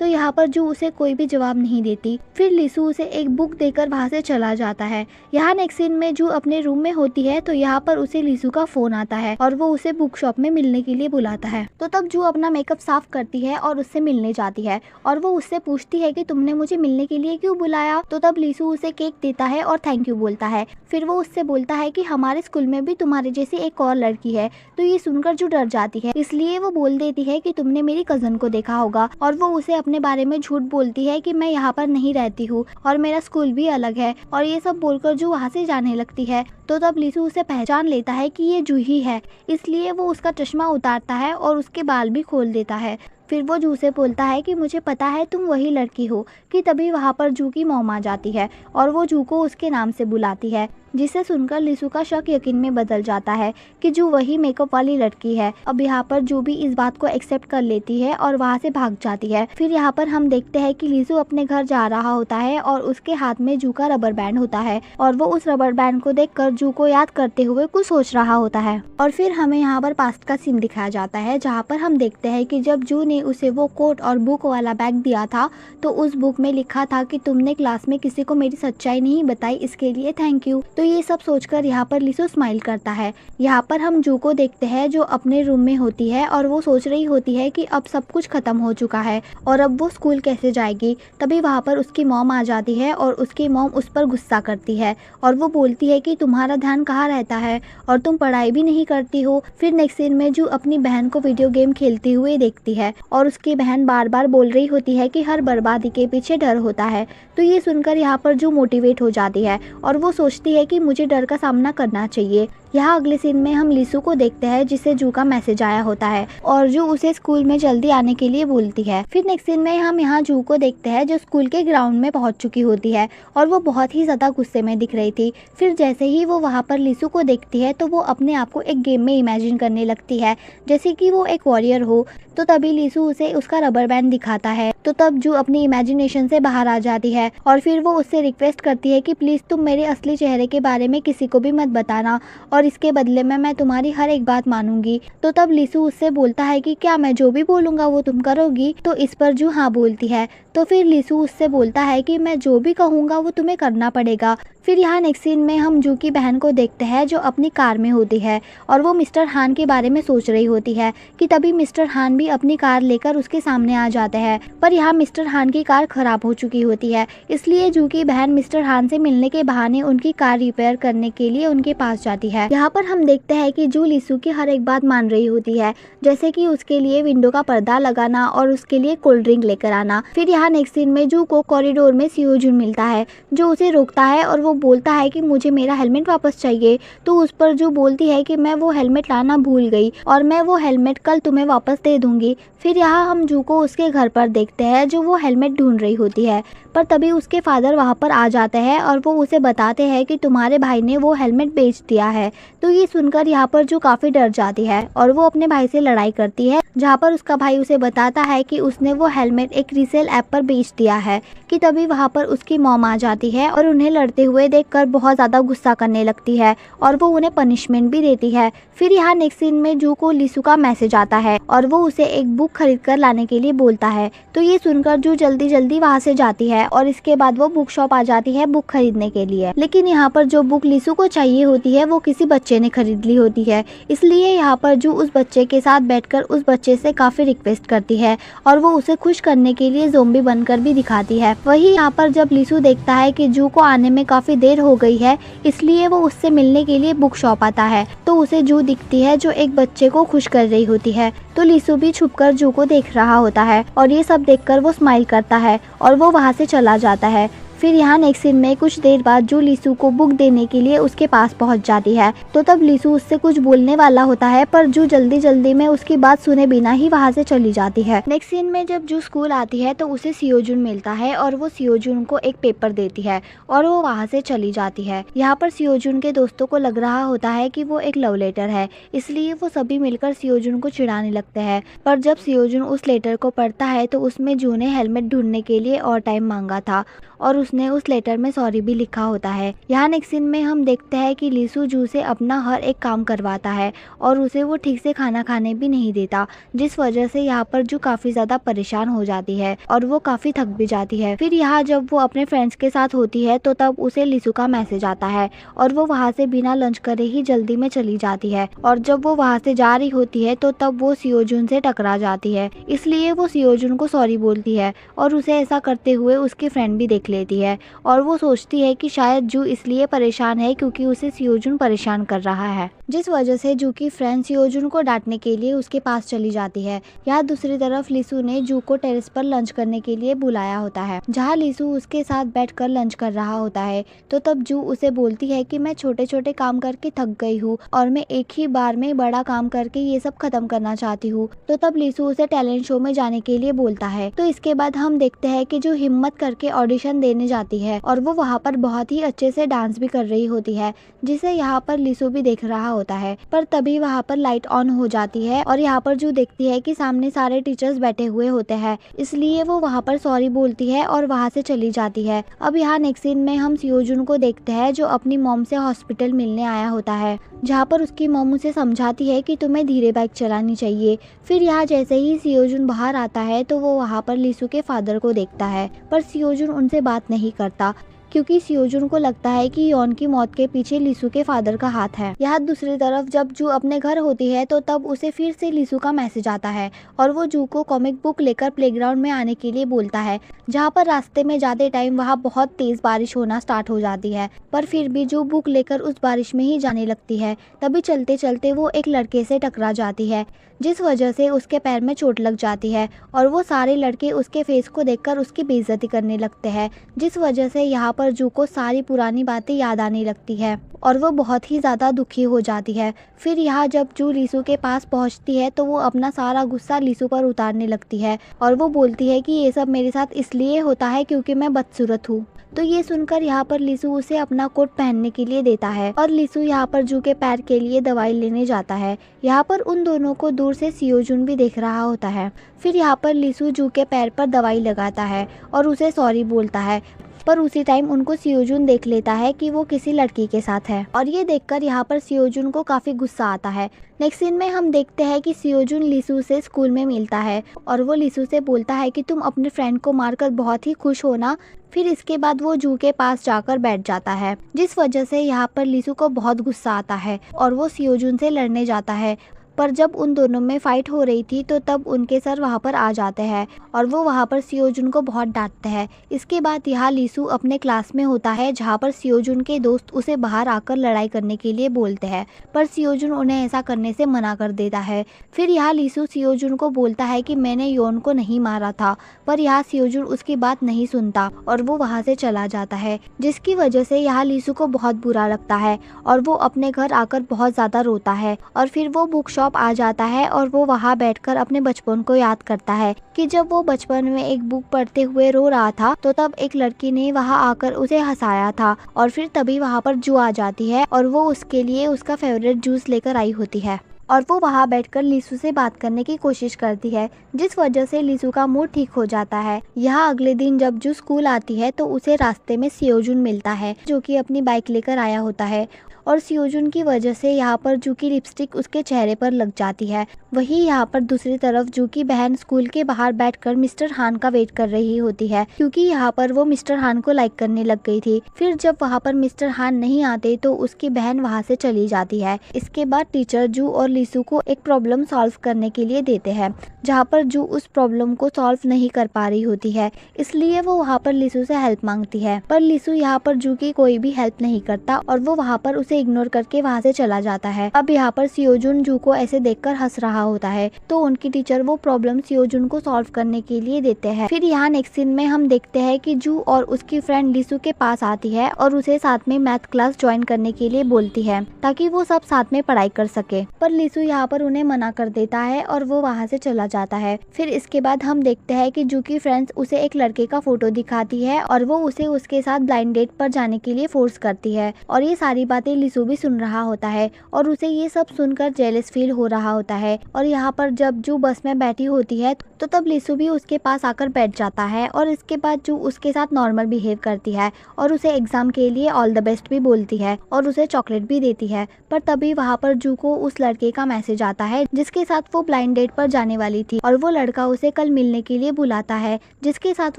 [SPEAKER 1] तो यहाँ पर जू उसे कोई भी जवाब नहीं देती। फिर लीसू उसे एक बुक देकर वहाँ से चला जाता है। यहाँ नेक्स्ट सीन में जू अपने रूम में होती है, तो यहाँ पर उसे लीसू का फोन आता है और वो उसे बुक शॉप में मिलने के लिए बुलाता है। तो तब जू अपना मेकअप साफ करती है और उससे मिलने जाती है और वो उससे पूछती है कि तुमने मुझे मिलने के लिए क्यों बुलाया। तो तब लीसू उसे केक देता है और थैंक यू बोलता है। फिर वो उससे बोलता है कि हमारे स्कूल में भी तुम्हारे जैसी एक और लड़की है। तो ये सुनकर जू डर जाती है, इसलिए वो बोल देती है कि तुमने मेरी कजन को देखा होगा, और वो उसे अपने बारे में झूठ बोलती है कि मैं यहाँ पर नहीं रहती हूँ और मेरा स्कूल भी अलग है। और ये सब बोलकर जू वहाँ से जाने लगती है। तो तब लीसू उसे पहचान लेता है कि ये जू ही है, इसलिए वो उसका चश्मा उतारता है और उसके बाल भी खोल देता है। फिर वो जू से बोलता है कि मुझे पता है तुम वही लड़की हो। कि तभी वहाँ पर जू की मॉम आ जाती है और वो जू को उसके नाम से बुलाती है, जिसे सुनकर लीसू का शक यकीन में बदल जाता है कि जू वही मेकअप वाली लड़की है। अब यहाँ पर जू भी इस बात को एक्सेप्ट कर लेती है और वहाँ से भाग जाती है। फिर यहाँ पर हम देखते हैं कि लीसू अपने घर जा रहा होता है और उसके हाथ में जू का रबर बैंड होता है और वो उस रबर बैंड को देखकर जू को याद करते हुए कुछ सोच रहा होता है। और फिर हमें यहाँ पर पास्ट का सीन दिखाया जाता है, जहाँ पर हम देखते हैं कि जब जू ने उसे वो कोट और बुक वाला बैग दिया था, तो उस बुक में लिखा था कि तुमने क्लास में किसी को मेरी सच्चाई नहीं बताई, इसके लिए थैंक यू। तो ये सब सोचकर यहाँ पर लीसू स्माइल करता है। यहाँ पर हम जू को देखते हैं, जो अपने रूम में होती है और वो सोच रही होती है कि अब सब कुछ खत्म हो चुका है और अब वो स्कूल कैसे जाएगी। तभी वहाँ पर उसकी मॉम आ जाती है और उसकी मॉम उस पर गुस्सा करती है और वो बोलती है कि तुम्हारा ध्यान कहाँ रहता है और तुम पढ़ाई भी नहीं करती हो। फिर नेक्स्ट सीन में जू अपनी बहन को वीडियो गेम खेलते हुए देखती है और उसकी बहन बार बार बोल रही होती है कि हर बर्बादी के पीछे डर होता है। तो ये सुनकर यहाँ पर जू मोटिवेट हो जाती है और वो सोचती है कि मुझे डर का सामना करना चाहिए। यहाँ अगले सीन में हम लीसू को देखते हैं, जिसे जू का मैसेज आया होता है और जू उसे स्कूल में जल्दी आने के लिए बोलती है। फिर नेक्स्ट सीन में हम यहाँ जू को देखते हैं, जो स्कूल के ग्राउंड में पहुंच चुकी होती है और वो बहुत ही ज्यादा गुस्से में दिख रही थी। फिर जैसे ही वो वहाँ पर लीसू को देखती है तो वो अपने आप को एक गेम में इमेजिन करने लगती है, जैसे कि वो एक वॉरियर हो। तो तभी लीसू उसे उसका रबर बैंड दिखाता है। तो तब जू अपनी इमेजिनेशन से बाहर आ जाती है और फिर वो उससे रिक्वेस्ट करती है कि प्लीज तुम मेरे असली चेहरे के बारे में किसी को भी मत बताना और इसके बदले में मैं तुम्हारी हर एक बात मानूंगी। तो तब लीसू उससे बोलता है कि क्या मैं जो भी बोलूंगा वो तुम करोगी। तो इस पर जू हाँ बोलती है। तो फिर लीसू उससे बोलता है कि मैं जो भी कहूँगा वो तुम्हें करना पड़ेगा। फिर यहाँ नेक्स्ट सीन में हम जू की बहन को देखते हैं, जो अपनी कार में होती है और वो मिस्टर हान के बारे में सोच रही होती है कि तभी मिस्टर हान भी अपनी कार लेकर उसके सामने आ जाते हैं। पर यहाँ मिस्टर हान की कार खराब हो चुकी होती है, इसलिए जू की बहन मिस्टर हान से मिलने के बहाने उनकी कार रिपेयर करने के लिए उनके पास जाती है। यहाँ पर हम देखते हैं कि जू लीसू की हर एक बात मान रही होती है, जैसे कि उसके लिए विंडो का पर्दा लगाना और उसके लिए कोल्ड ड्रिंक लेकर आना। फिर यहाँ नेक्स्ट सीन में जू को कॉरिडोर में सियोजुन मिलता है, जो उसे रोकता है और वो बोलता है कि मुझे मेरा हेलमेट वापस चाहिए। तो उस पर जू बोलती है कि मैं वो हेलमेट लाना भूल गई और मैं वो हेलमेट कल तुम्हें वापस दे दूंगी। फिर यहाँ हम जू को उसके घर पर देखते हैं, जो वो हेलमेट ढूंढ रही होती है, पर तभी उसके फादर वहाँ पर आ जाते हैं और वो उसे बताते हैं कि तुम्हारे भाई ने वो हेलमेट बेच दिया है। तो ये सुनकर यहाँ पर जू काफ़ी डर जाती है और वो अपने भाई से लड़ाई करती है, जहाँ पर उसका भाई उसे बताता है कि उसने वो हेलमेट एक रीसेल ऐप पर बेच दिया है। कि तभी वहाँ पर उसकी मॉम आ जाती है और उन्हें लड़ते हुए देखकर बहुत ज़्यादा गुस्सा करने लगती है और वो उन्हें पनिशमेंट भी देती है। फिर यहाँ नेक्स्ट सीन में जू को लीसू का मैसेज आता है और वो उसे एक बुक खरीद कर लाने के लिए बोलता है। तो ये सुनकर जू जल्दी जल्दी वहाँ से जाती है और इसके बाद वो बुक शॉप आ जाती है बुक खरीदने के लिए। लेकिन यहाँ पर जो बुक लीसू को चाहिए होती है वो किसी बच्चे ने खरीद ली होती है, इसलिए यहाँ पर जू उस बच्चे के साथ बैठकर उस बच्चे से काफ़ी रिक्वेस्ट करती है और वो उसे खुश करने के लिए ज़ोंबी बनकर भी दिखाती है। वही यहाँ पर जब लीसू देखता है कि जू को आने में काफ़ी देर हो गई है, इसलिए वो उससे मिलने के लिए बुक शॉप आता है। तो उसे जू दिखती है जो एक बच्चे को खुश कर रही होती है। तो लीसू भी छुपकर जू को देख रहा होता है और ये सब देखकर वो स्माइल करता है और वो वहाँ से चला जाता है। फिर यहाँ नेक्स्ट सीन में कुछ देर बाद जू लीसू को बुक देने के लिए उसके पास पहुँच जाती है। तो तब लीसू उससे कुछ बोलने वाला होता है, पर जू जल्दी जल्दी में उसकी बात सुने बिना ही वहाँ से चली जाती है। नेक्स्ट सीन में जब जू स्कूल आती है तो उसे सियोजुन मिलता है और वो सियोजुन को एक पेपर देती है और वो वहाँ से चली जाती है। यहाँ पर सियोजुन के दोस्तों को लग रहा होता है कि वो एक लव लेटर है, इसलिए वो सभी मिलकर सियोजुन को चिढ़ाने लगते हैं। पर जब सियोजुन उस लेटर को पढ़ता है तो उसमें जू ने हेलमेट ढूंढने के लिए और टाइम मांगा था और उसने उस लेटर में सॉरी भी लिखा होता है। यहाँ नेक्स्ट सीन में हम देखते हैं कि लीसू जू से अपना हर एक काम करवाता है और उसे वो ठीक से खाना खाने भी नहीं देता, जिस वजह से यहाँ पर जू काफ़ी ज़्यादा परेशान हो जाती है और वो काफ़ी थक भी जाती है। फिर यहाँ जब वो अपने फ्रेंड्स के साथ होती है तो तब उसे लीसू का मैसेज आता है और वो वहाँ से बिना लंच करे ही जल्दी में चली जाती है। और जब वो वहाँ से जा रही होती है तो तब वो सियोजुन से टकरा जाती है, इसलिए वो सियोजुन को सॉरी बोलती है और उसे ऐसा करते हुए उसकी फ्रेंड भी देख लेती है और वो सोचती है कि शायद जू इसलिए परेशान है क्योंकि उसे सियोजुन परेशान कर रहा है, जिस वजह से जू की फ्रेंड सियोजुन को डांटने के लिए उसके पास चली जाती है। यहाँ दूसरी तरफ लीसू ने जू को टेरेस पर लंच करने के लिए बुलाया होता है, जहाँ लीसू उसके साथ बैठकर लंच कर रहा होता है। तो तब जू उसे बोलती है कि मैं छोटे छोटे काम करके थक गई हूँ और मैं एक ही बार में बड़ा काम करके ये सब खत्म करना चाहती हूँ। तो तब लीसू उसे टैलेंट शो में जाने के लिए बोलता है। तो इसके बाद हम देखते हैं कि जो हिम्मत करके ऑडिशन देने जाती है और वो वहाँ पर बहुत ही अच्छे से डांस भी कर रही होती है, जिसे यहाँ पर लीसू भी देख रहा होता है। पर तभी वहाँ पर लाइट ऑन हो जाती है और यहाँ पर जो देखती है कि सामने सारे टीचर्स बैठे हुए होते हैं, इसलिए वो वहाँ पर सॉरी बोलती है और वहाँ से चली जाती है। अब यहाँ नेक्स्ट सीन में हम सियोजुन को देखते हैं जो अपनी मॉम से हॉस्पिटल मिलने आया होता है, जहाँ पर उसकी मॉम उसे समझाती है कि तुम्हें धीरे बाइक चलानी चाहिए। फिर यहाँ जैसे ही सियोजुन बाहर आता है तो वो वहाँ पर लीसू के फादर को देखता है, पर सियोजुन उनसे बात नहीं करता क्योंकि सियोजुन को लगता है कि यॉन की मौत के पीछे लीसू के फादर का हाथ है। यहाँ दूसरी तरफ जब जू अपने घर होती है तो तब उसे फिर से लीसू का मैसेज आता है और वो जू को कॉमिक बुक लेकर प्लेग्राउंड में आने के लिए बोलता है, जहाँ पर रास्ते में जाते टाइम वहाँ बहुत तेज बारिश होना स्टार्ट हो जाती है। पर फिर भी जू बुक लेकर उस बारिश में ही जाने लगती है। तभी चलते चलते वो एक लड़के से टकरा जाती है, जिस वजह से उसके पैर में चोट लग जाती है और वो सारे लड़के उसके फेस को देखकर उसकी बेइज्जती करने लगते हैं, जिस वजह से यहाँ पर जू को सारी पुरानी बातें याद आने लगती है और वो बहुत ही ज़्यादा दुखी हो जाती है। फिर यहाँ जब जू लीसू के पास पहुँचती है तो वो अपना सारा गुस्सा लीसू पर उतारने लगती है और वो बोलती है कि ये सब मेरे साथ इसलिए होता है क्योंकि मैं बदसूरत हूँ। तो ये सुनकर यहाँ पर लीसू उसे अपना कोट पहनने के लिए देता है और लीसू यहाँ पर जू के पैर के लिए दवाई लेने जाता है। यहाँ पर उन दोनों को दूर से सियोजुन भी देख रहा होता है। फिर यहाँ पर लीसू जू के पैर पर दवाई लगाता है और उसे सॉरी बोलता है, पर उसी टाइम उनको सियोजुन देख लेता है कि वो किसी लड़की के साथ है और ये देखकर यहाँ पर सियोजुन को काफ़ी गुस्सा आता है। नेक्स्ट सीन में हम देखते हैं कि सियोजुन लीसू से स्कूल में मिलता है और वो लीसू से बोलता है कि तुम अपने फ्रेंड को मारकर बहुत ही खुश हो ना। फिर इसके बाद वो जू के पास जाकर बैठ जाता है, जिस वजह से यहाँ पर लीसू को बहुत गुस्सा आता है और वो सियोजुन से लड़ने जाता है। पर जब उन दोनों में फाइट हो रही थी तो तब उनके सर वहाँ पर आ जाते हैं और वो वहाँ पर सियोजुन को बहुत डांटते हैं। इसके बाद यहाँ लीसू अपने क्लास में होता है जहाँ पर सियोजुन के दोस्त उसे बाहर आकर लड़ाई करने के लिए बोलते हैं, पर सियोजुन उन्हें ऐसा करने से मना कर देता है। फिर यहाँ लीसू सियोजुन को बोलता है कि मैंने योन को नहीं मारा था, पर यहाँ सियोजुन उसकी बात नहीं सुनता और वो वहाँ से चला जाता है, जिसकी वजह से यहाँ लीसू को बहुत बुरा लगता है और वो अपने घर आकर बहुत ज़्यादा रोता है। और फिर वो बुक शॉप आ जाता है और वो वहाँ बैठकर अपने बचपन को याद करता है कि जब वो बचपन में एक बुक पढ़ते हुए रो रहा था तो तब एक लड़की ने वहाँ आकर उसे हंसाया था और फिर तभी वहाँ पर जू आ जाती है और वो उसके लिए उसका फेवरेट जूस लेकर आई होती है और वो वहाँ बैठकर लीसू से बात करने की कोशिश करती है, जिस वजह से लीसू का मूड ठीक हो जाता है। यहाँ अगले दिन जब जू स्कूल आती है तो उसे रास्ते में सियोजुन मिलता है जो कि अपनी बाइक लेकर आया होता है और सियोजुन की वजह से यहाँ पर जू की लिपस्टिक उसके चेहरे पर लग जाती है। वहीं यहाँ पर दूसरी तरफ जू की बहन स्कूल के बाहर बैठकर मिस्टर हान का वेट कर रही होती है, क्योंकि यहाँ पर वो मिस्टर हान को लाइक करने लग गई थी। फिर जब वहाँ पर मिस्टर हान नहीं आते तो उसकी बहन वहाँ से चली जाती है। इसके बाद टीचर जू और लीसू को एक प्रॉब्लम सॉल्व करने के लिए देते हैं, जहाँ पर जू उस प्रॉब्लम को सॉल्व नहीं कर पा रही होती है, इसलिए वो वहाँ पर लीसू से हेल्प मांगती है। पर लीसू यहाँ पर जू की कोई भी हेल्प नहीं करता और वो वहाँ पर उसे इग्नोर करके वहाँ से चला जाता है। अब यहाँ पर सियोजुन जू को ऐसे देखकर हंस रहा होता है तो उनकी टीचर वो प्रॉब्लम सियोजुन को सॉल्व करने के लिए देते हैं। फिर यहाँ नेक्स्ट सीन में हम देखते हैं कि जू और उसकी फ्रेंड लीसू के पास आती है और उसे साथ में मैथ क्लास ज्वाइन करने के लिए बोलती है ताकि वो सब साथ में पढ़ाई कर सके, पर लीसू यहाँ पर उन्हें मना कर देता है और वो वहाँ से चला जाता है। फिर इसके बाद हम देखते हैं कि जू की फ्रेंड्स उसे एक लड़के का फोटो दिखाती है और वो उसे उसके साथ ब्लाइंड डेट पर जाने के लिए फोर्स करती है और ये सारी बातें लीसू भी सुन रहा होता है और उसे ये सब सुनकर जेलस फील हो रहा होता है। और यहाँ पर जब जू बस में बैठी होती है तो तब लीसू भी उसके पास आकर बैठ जाता है और इसके बाद जू उसके साथ नॉर्मल बिहेव करती है और उसे एग्जाम के लिए ऑल द बेस्ट भी बोलती है और उसे चॉकलेट भी देती है। पर तभी वहाँ पर जू को उस लड़के का मैसेज आता है जिसके साथ वो ब्लाइंड डेट पर जाने वाली थी और वो लड़का उसे कल मिलने के लिए बुलाता है जिसके साथ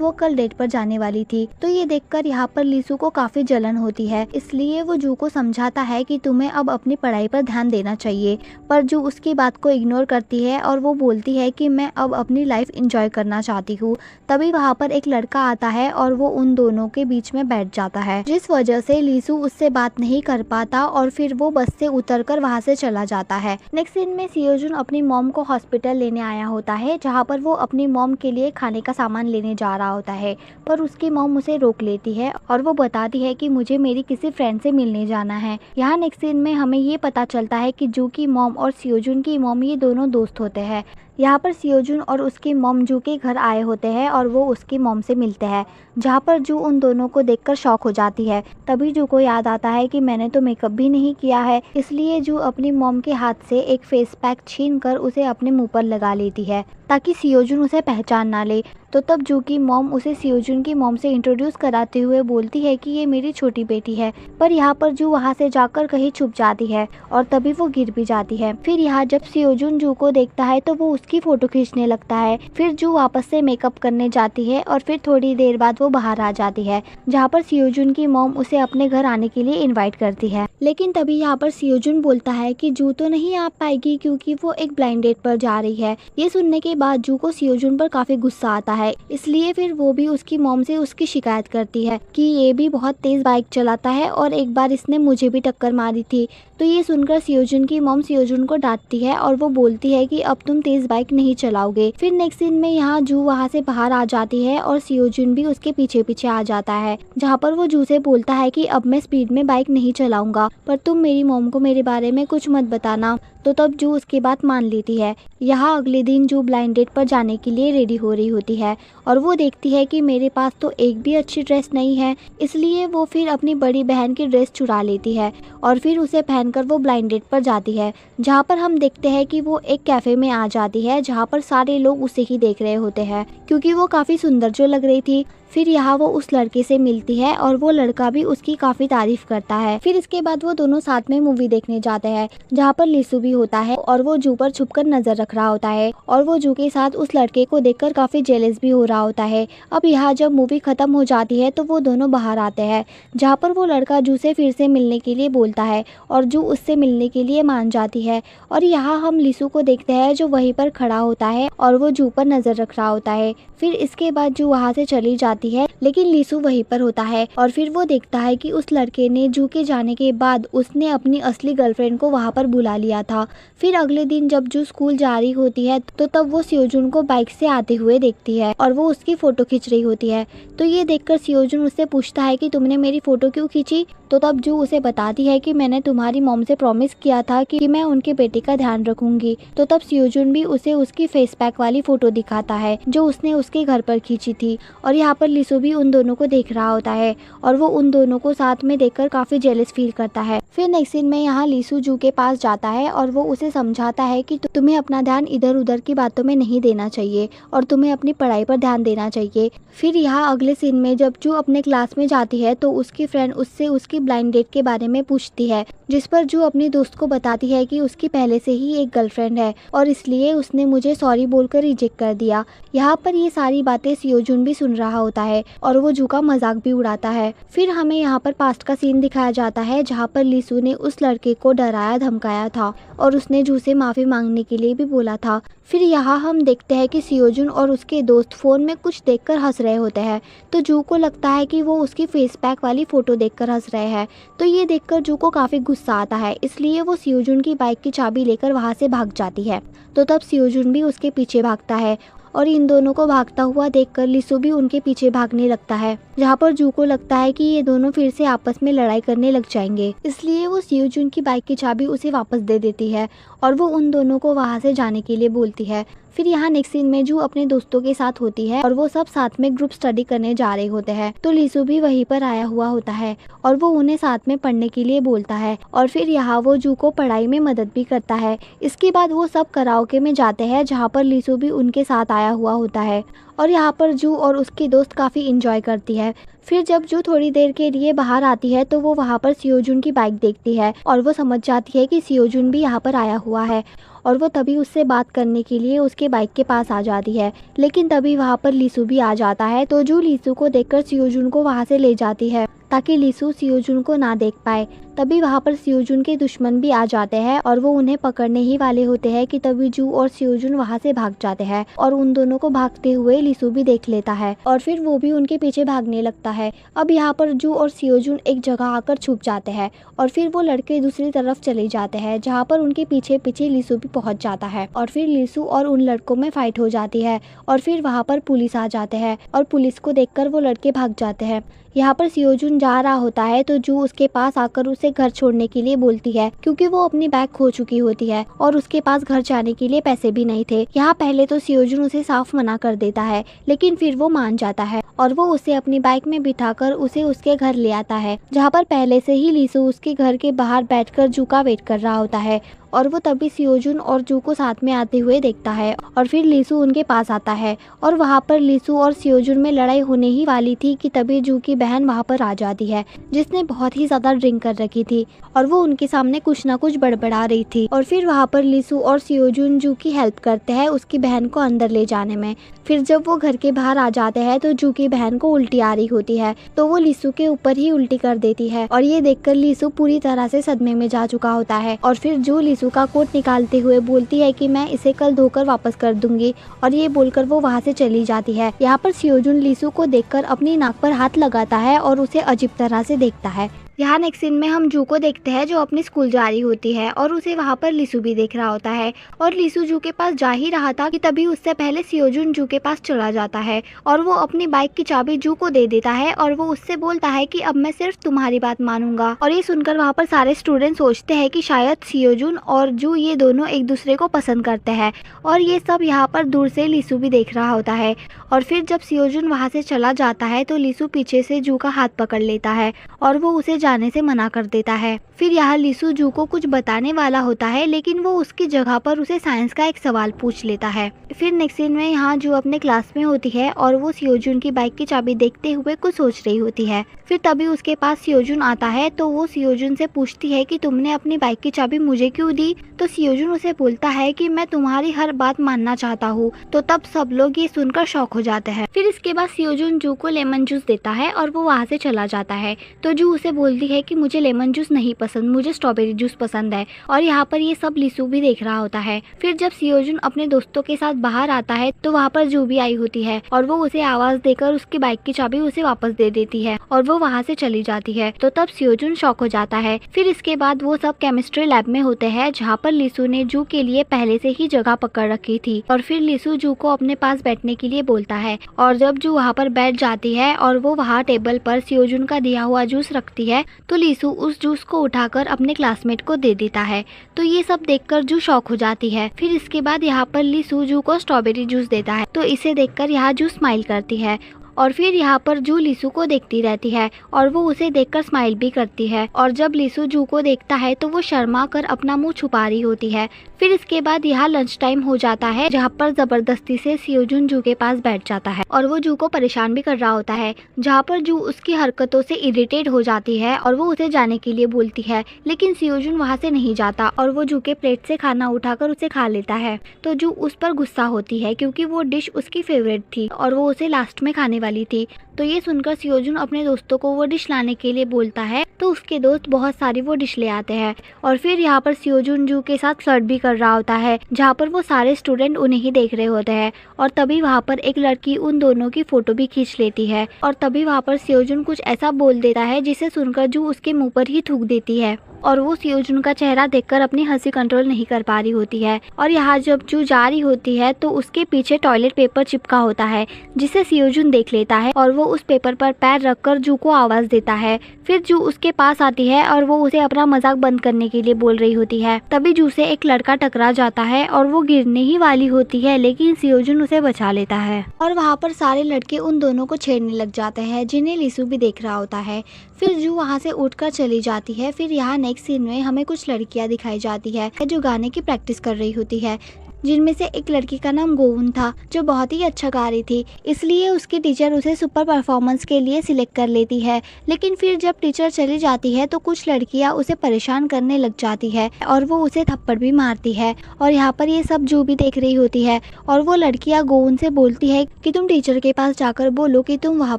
[SPEAKER 1] वो कल डेट पर जाने वाली थी। तो ये देखकर यहाँ पर लीसू को काफी जलन होती है, इसलिए वो जू को समझाता है कि तुम्हें अब अपनी पढ़ाई पर ध्यान देना चाहिए, पर जू उसकी बात को इग्नोर करती है और वो बोलती है कि मैं अब अपनी लाइफ एंजॉय करना चाहती हूँ। तभी वहाँ पर एक लड़का आता है और वो उन दोनों के बीच में बैठ जाता है, जिस वजह से लीसू उससे बात नहीं कर पाता और फिर वो बस से उतरकर वहाँ से चला जाता है। नेक्स्ट सीन में सियोजुन अपनी मॉम को हॉस्पिटल लेने आया होता है, जहाँ पर वो अपनी मॉम के लिए खाने का सामान लेने जा रहा होता है, पर उसकी मॉम उसे रोक लेती है और वो बताती है कि मुझे मेरी किसी फ्रेंड से मिलने जाना है। यहाँ नेक्स्ट सीन में हमें ये पता चलता है कि जू की मॉम और सियोजुन की मॉम ये दोनों दोस्त होते हैं। यहाँ पर सियोजुन और उसकी मॉम जू के घर आए होते हैं और वो उसकी मॉम से मिलते हैं, जहाँ पर जू उन दोनों को देखकर शॉक हो जाती है। तभी जू को याद आता है कि मैंने तो मेकअप भी नहीं किया है, इसलिए जू अपनी मॉम के हाथ से एक फेस पैक छीनकर उसे अपने मुंह पर लगा लेती है ताकि सियोजुन उसे पहचान ना ले। तो तब जू की मॉम उसे सियोजुन की मॉम से इंट्रोड्यूस कराते हुए बोलती है कि ये मेरी छोटी बेटी है, पर यहाँ पर जू वहाँ से जाकर कहीं छुप जाती है और तभी वो गिर भी जाती है। फिर यहाँ जब सियोजुन जू को देखता है तो वो उसकी फोटो खींचने लगता है। फिर जू वापस से मेकअप करने जाती है और फिर थोड़ी देर बाद वो बाहर आ जाती है, जहाँ पर सियोजुन की मॉम उसे अपने घर आने के लिए इन्वाइट करती है। लेकिन तभी यहाँ पर सियोजुन बोलता है कि जू तो नहीं आ पाएगी क्योंकि वो एक ब्लाइंड डेट पर जा रही है। ये सुनने के बाद जू को सियोजुन पर काफी गुस्सा आता है, इसलिए फिर वो भी उसकी मॉम से उसकी शिकायत करती है कि ये भी बहुत तेज बाइक चलाता है और एक बार इसने मुझे भी टक्कर मारी थी। तो ये सुनकर सियोजुन की मॉम सियोजुन को डांटती है और वो बोलती है कि अब तुम तेज बाइक नहीं चलाओगे। फिर नेक्स्ट सीन में यहाँ जू वहाँ से बाहर आ जाती है और सियोजुन भी उसके पीछे पीछे आ जाता है, जहाँ पर वो जू से बोलता है कि अब मैं स्पीड में बाइक नहीं चलाऊंगा, पर तुम मेरी मॉम को मेरे बारे में कुछ मत बताना। तो तब जू उसकी बात मान लेती है। यहाँ अगले दिन जू ब्लाइंड डेट पर जाने के लिए रेडी हो रही होती है और वो देखती है कि मेरे पास तो एक भी अच्छी ड्रेस नहीं है, इसलिए वो फिर अपनी बड़ी बहन की ड्रेस चुरा लेती है और फिर उसे पहनकर वो ब्लाइंड डेट पर जाती है, जहाँ पर हम देखते हैं कि वो एक कैफे में आ जाती है, जहाँ पर सारे लोग उसे ही देख रहे होते हैं क्योंकि वो काफी सुंदर जो लग रही थी। फिर यहाँ वो उस लड़के से मिलती है और वो लड़का भी उसकी काफी तारीफ करता है। फिर इसके बाद वो दोनों साथ में मूवी देखने जाते हैं जहाँ पर लीसू भी होता है और वो जू पर छुपकर नजर रख रहा होता है और वो जू के साथ उस लड़के को देखकर काफी जेलस भी हो रहा होता है। अब यहाँ जब मूवी खत्म हो जाती है तो वो दोनों बाहर आते हैं जहाँ पर वो लड़का जू से फिर से मिलने के लिए बोलता है और जू उससे मिलने के लिए मान जाती है। और यहाँ हम लीसू को देखते हैं जो वहीं पर खड़ा होता है और वो जू पर नजर रख रहा होता है। फिर इसके बाद जू वहाँ से चली जाती है लेकिन लीसू वहीं पर होता है और फिर वो देखता है कि उस लड़के ने जू के जाने के बाद उसने अपनी असली गर्लफ्रेंड को वहाँ पर बुला लिया था। फिर अगले दिन जब जू स्कूल जा रही होती है तो तब वो सियोजुन को बाइक से आते हुए देखती है और वो उसकी फोटो खींच रही होती है। तो ये देखकर सियोजुन उससे पूछता है कि तुमने मेरी फोटो क्यों खींची। तो तब जू उसे बताती है कि मैंने तुम्हारी मॉम से प्रॉमिस किया था कि मैं उनके बेटे का ध्यान रखूंगी। तो तब सियोजुन भी उसे उसकी फेस पैक वाली फोटो दिखाता है जो उसने उसके घर पर खींची थी। और यहाँ पर लीसू भी उन दोनों को देख रहा होता है और वो उन दोनों को साथ में देखकर काफी जेलस फील करता है। फिर नेक्स्ट सीन में यहाँ लीसू जू के पास जाता है और वो उसे समझाता है कि तुम्हें अपना ध्यान इधर उधर की बातों में नहीं देना चाहिए और तुम्हें अपनी पढ़ाई पर ध्यान देना चाहिए। फिर यहाँ अगले सीन में जब जू अपने क्लास में जाती है तो उसकी फ्रेंड उससे उसकी ब्लाइंड डेट के बारे में पूछती है जिस पर जू अपनी दोस्त को बताती है कि उसकी पहले से ही एक गर्लफ्रेंड है और इसलिए उसने मुझे सॉरी बोलकर रिजेक्ट कर दिया। यहाँ पर ये सारी बातें सियोजुन भी सुन रहा होता है और वो जू का मजाक भी उड़ाता है। फिर हमें यहाँ पर पास्ट का सीन दिखाया जाता है जहाँ पर लीसू ने उस लड़के को डराया धमकाया था और उसने जू से माफी मांगने के लिए भी बोला था। फिर यहाँ हम देखते हैं कि सियोजुन और उसके दोस्त फोन में कुछ देखकर हंस रहे होते हैं तो जू को लगता है कि वो उसकी फेस पैक वाली फोटो देखकर हंस रहे हैं। तो ये देखकर जू को काफी गुस्सा आता है इसलिए वो सियोजुन की बाइक की चाबी लेकर वहाँ से भाग जाती है। तो तब सियोजुन भी उसके पीछे भागता है और इन दोनों को भागता हुआ देखकर लीसू भी उनके पीछे भागने लगता है जहाँ पर जू को लगता है कि ये दोनों फिर से आपस में लड़ाई करने लग जाएंगे। इसलिए वो सियोजुन की बाइक की चाबी उसे वापस दे देती है और वो उन दोनों को वहाँ से जाने के लिए बोलती है। फिर यहाँ नेक्स्ट सीन में जू अपने दोस्तों के साथ होती है और वो सब साथ में ग्रुप स्टडी करने जा रहे होते हैं। तो लीसू भी वहीं पर आया हुआ होता है और वो उन्हें साथ में पढ़ने के लिए बोलता है और फिर यहाँ वो जू को पढ़ाई में मदद भी करता है। इसके बाद वो सब कराओके में जाते हैं जहाँ पर लीसू भी उनके साथ आया हुआ होता है और यहाँ पर जू और उसकी दोस्त काफ़ी इंजॉय करती है। फिर जब जू थोड़ी देर के लिए बाहर आती है तो वो वहाँ पर सियोजुन की बाइक देखती है और वो समझ जाती है कि सियोजुन भी यहाँ पर आया हुआ है और वो तभी उससे बात करने के लिए उसके बाइक के पास आ जाती है। लेकिन तभी वहाँ पर लीसू भी आ जाता है तो जू लीसू को देखकर सियोजुन को वहाँ से ले जाती है ताकि लीसू सियोजुन को ना देख पाए। तभी वहाँ पर सियोजुन के दुश्मन भी आ जाते हैं और वो उन्हें पकड़ने ही वाले होते हैं कि तभी जू और सियोजुन वहाँ से भाग जाते हैं और उन दोनों को भागते हुए लीसू भी देख लेता है और फिर वो भी उनके पीछे भागने लगता है। अब यहाँ पर जू और सियोजुन एक जगह आकर छुप जाते हैं और फिर वो लड़के दूसरी तरफ चले जाते हैं जहाँ पर उनके पीछे पीछे लीसू भी पहुँच जाता है और फिर लीसू और उन लड़कों में फाइट हो जाती है और फिर वहाँ पर पुलिस आ जाते हैं और पुलिस को देखकर वो लड़के भाग जाते हैं। यहाँ पर सियोजुन जा रहा होता है तो जू उसके पास आकर उसे घर छोड़ने के लिए बोलती है क्योंकि वो अपनी बैग खो चुकी होती है और उसके पास घर जाने के लिए पैसे भी नहीं थे। यहाँ पहले तो सियोजुन उसे साफ मना कर देता है लेकिन फिर वो मान जाता है और वो उसे अपनी बाइक में बिठाकर उसे उसके घर ले आता है जहाँ पर पहले से ही लीसू उसके घर के बाहर बैठकर जू का वेट कर रहा होता है और वो तभी सियोजुन और जू को साथ में आते हुए देखता है और फिर लीसू उनके पास आता है और वहाँ पर लीसू और सियोजुन में लड़ाई होने ही वाली थी कि तभी जू की बहन वहाँ पर आ जाती है जिसने बहुत ही ज्यादा ड्रिंक कर रखी थी और वो उनके सामने कुछ ना कुछ बड़बड़ा रही थी और फिर वहाँ पर लीसू और सियोजुन जू की हेल्प करते हैं उसकी बहन को अंदर ले जाने में। फिर जब वो घर के बाहर आ जाते हैं तो जू की बहन को उल्टी आ रही होती है तो वो लीसू के ऊपर ही उल्टी कर देती है और ये देखकर लीसू पूरी तरह से सदमे में जा चुका होता है और फिर जू लीसू का कोट निकालते हुए बोलती है कि मैं इसे कल धोकर वापस कर दूंगी और ये बोलकर वो वहाँ से चली जाती है। यहाँ पर सियोजुन लीसू को देखकर अपनी नाक पर हाथ लगाता है और उसे अजीब तरह से देखता है। यहाँ नेक्स्ट सीन में हम जू को देखते हैं जो अपनी स्कूल जा रही होती है और उसे वहाँ पर लीसू भी देख रहा होता है और लीसू जू के पास जा ही रहा था कि तभी उससे पहले सियोजुन जू के पास चला जाता है और वो अपनी बाइक की चाबी जू को दे देता है और वो उससे बोलता है कि अब मैं सिर्फ तुम्हारी बात मानूंगा। और ये सुनकर वहाँ पर सारे स्टूडेंट सोचते हैं कि शायद सियोजुन और जू ये दोनों एक दूसरे को पसंद करते हैं और ये सब यहाँ पर दूर से लीसू भी देख रहा होता है। और फिर जब सियोजुन वहाँ से चला जाता है तो लीसू पीछे से जू का हाथ पकड़ लेता है और वो उसे जाने से मना कर देता है। फिर यहाँ लीसू जू को कुछ बताने वाला होता है, लेकिन वो उसकी जगह पर उसे साइंस का एक सवाल पूछ लेता है। फिर नेक्स्ट सीन में यहाँ जू अपने क्लास में होती है और वो सियोजुन की बाइक की चाबी देखते हुए कुछ सोच रही होती है। फिर तभी उसके पास सियोजुन आता है, तो वो सियोजुन से पूछती है कि तुमने अपनी बाइक की चाबी मुझे क्यों दी। तो सियोजुन उसे बोलता है कि मैं तुम्हारी हर बात मानना चाहता हूँ। तो तब सब लोग ये सुनकर शॉक हो जाते हैं। फिर इसके बाद सियोजुन जू को लेमन जूस देता है और वो वहाँ से चला जाता है। तो जू उसे बोलती है कि मुझे लेमन जूस नहीं पसंद, मुझे स्ट्रॉबेरी जूस पसंद है। और यहाँ पर ये सब लीसू भी देख रहा होता है। फिर जब सियोजुन अपने दोस्तों के साथ बाहर आता है तो वहाँ पर जू भी आई होती है और वो उसे आवाज देकर उसकी बाइक की चाबी उसे वापस दे देती है और वो वहाँ से चली जाती है। तो तब सियोजुन शॉक हो जाता है। फिर इसके बाद वो सब केमिस्ट्री लैब में होते हैं, जहाँ पर लीसू ने जू के लिए पहले से ही जगह पकड़ रखी थी। और फिर लीसू जू को अपने पास बैठने के लिए बोलता है और जब जू वहाँ पर बैठ जाती है और वो वहाँ टेबल पर सियोजुन का दिया हुआ जूस रखती है, तो लीसू उस जूस को उठाकर अपने क्लासमेट को दे देता है। तो ये सब देखकर जू शॉक हो जाती है। फिर इसके बाद यहाँ पर लीसू जू को स्ट्रॉबेरी जूस देता है, तो इसे देखकर यहाँ जू स्माइल करती है। और फिर यहाँ पर जू लीसू को देखती रहती है और वो उसे देखकर स्माइल भी करती है। और जब लीसू जू को देखता है तो वो शर्मा कर अपना मुंह छुपा रही होती है। फिर इसके बाद यहाँ लंच टाइम हो जाता है, जहाँ पर जबरदस्ती से सियोजुन जू के पास बैठ जाता है और वो जू को परेशान भी कर रहा होता है, जहाँ पर जू उसकी हरकतों से इरिटेट हो जाती है और वो उसे जाने के लिए बोलती है, लेकिन सियोजुन वहाँ से नहीं जाता और वो जू के प्लेट से खाना उठाकर उसे खा लेता है। तो जू उस पर गुस्सा होती है क्योंकि वो डिश उसकी फेवरेट थी और वो उसे लास्ट में खाने वाली थी। तो ये सुनकर सियोजुन अपने दोस्तों को वो डिश लाने के लिए बोलता है, तो उसके दोस्त बहुत सारी वो डिश ले आते हैं। और फिर यहाँ पर सियोजुन जू के साथ फ्लर्ट भी कर रहा होता है, जहाँ पर वो सारे स्टूडेंट उन्हें ही देख रहे होते हैं। और तभी वहाँ पर एक लड़की उन दोनों की फोटो भी खींच लेती है और तभी वहाँ पर सियोजुन कुछ ऐसा बोल देता है जिसे सुनकर जू उसके मुंह पर ही थूक देती है और वो सियोजुन का चेहरा देखकर अपनी हंसी कंट्रोल नहीं कर पा रही होती है। और यहाँ जब जू जा रही होती है तो उसके पीछे टॉयलेट पेपर चिपका होता है, जिसे सियोजुन देख लेता है और वो उस पेपर पर पैर रखकर जू को आवाज देता है। फिर जू उसके पास आती है और वो उसे अपना मजाक बंद करने के लिए बोल रही होती है। तभी जू से एक लड़का टकरा जाता है और वो गिरने ही वाली होती है, लेकिन सियोजुन उसे बचा लेता है। और वहाँ पर सारे लड़के उन दोनों को छेड़ने लग जाते हैं, जिन्हें लीसू भी देख रहा होता है। फिर जू वहाँ से उठकर चली जाती है। फिर यहाँ नेक्स्ट सीन में हमें कुछ लड़कियां दिखाई जाती है जो गाने की प्रैक्टिस कर रही होती है, जिनमें से एक लड़की का नाम गोवुन था, जो बहुत ही अच्छा गा रही थी। इसलिए उसकी टीचर उसे सुपर परफॉर्मेंस के लिए सिलेक्ट कर लेती है। लेकिन फिर जब टीचर चली जाती है तो कुछ लड़कियां उसे परेशान करने लग जाती है और वो उसे थप्पड़ भी मारती है। और यहाँ पर ये सब जू भी देख रही होती है और वो लड़कियां गोवुन से बोलती है कि तुम टीचर के पास जाकर बोलो कि तुम वहाँ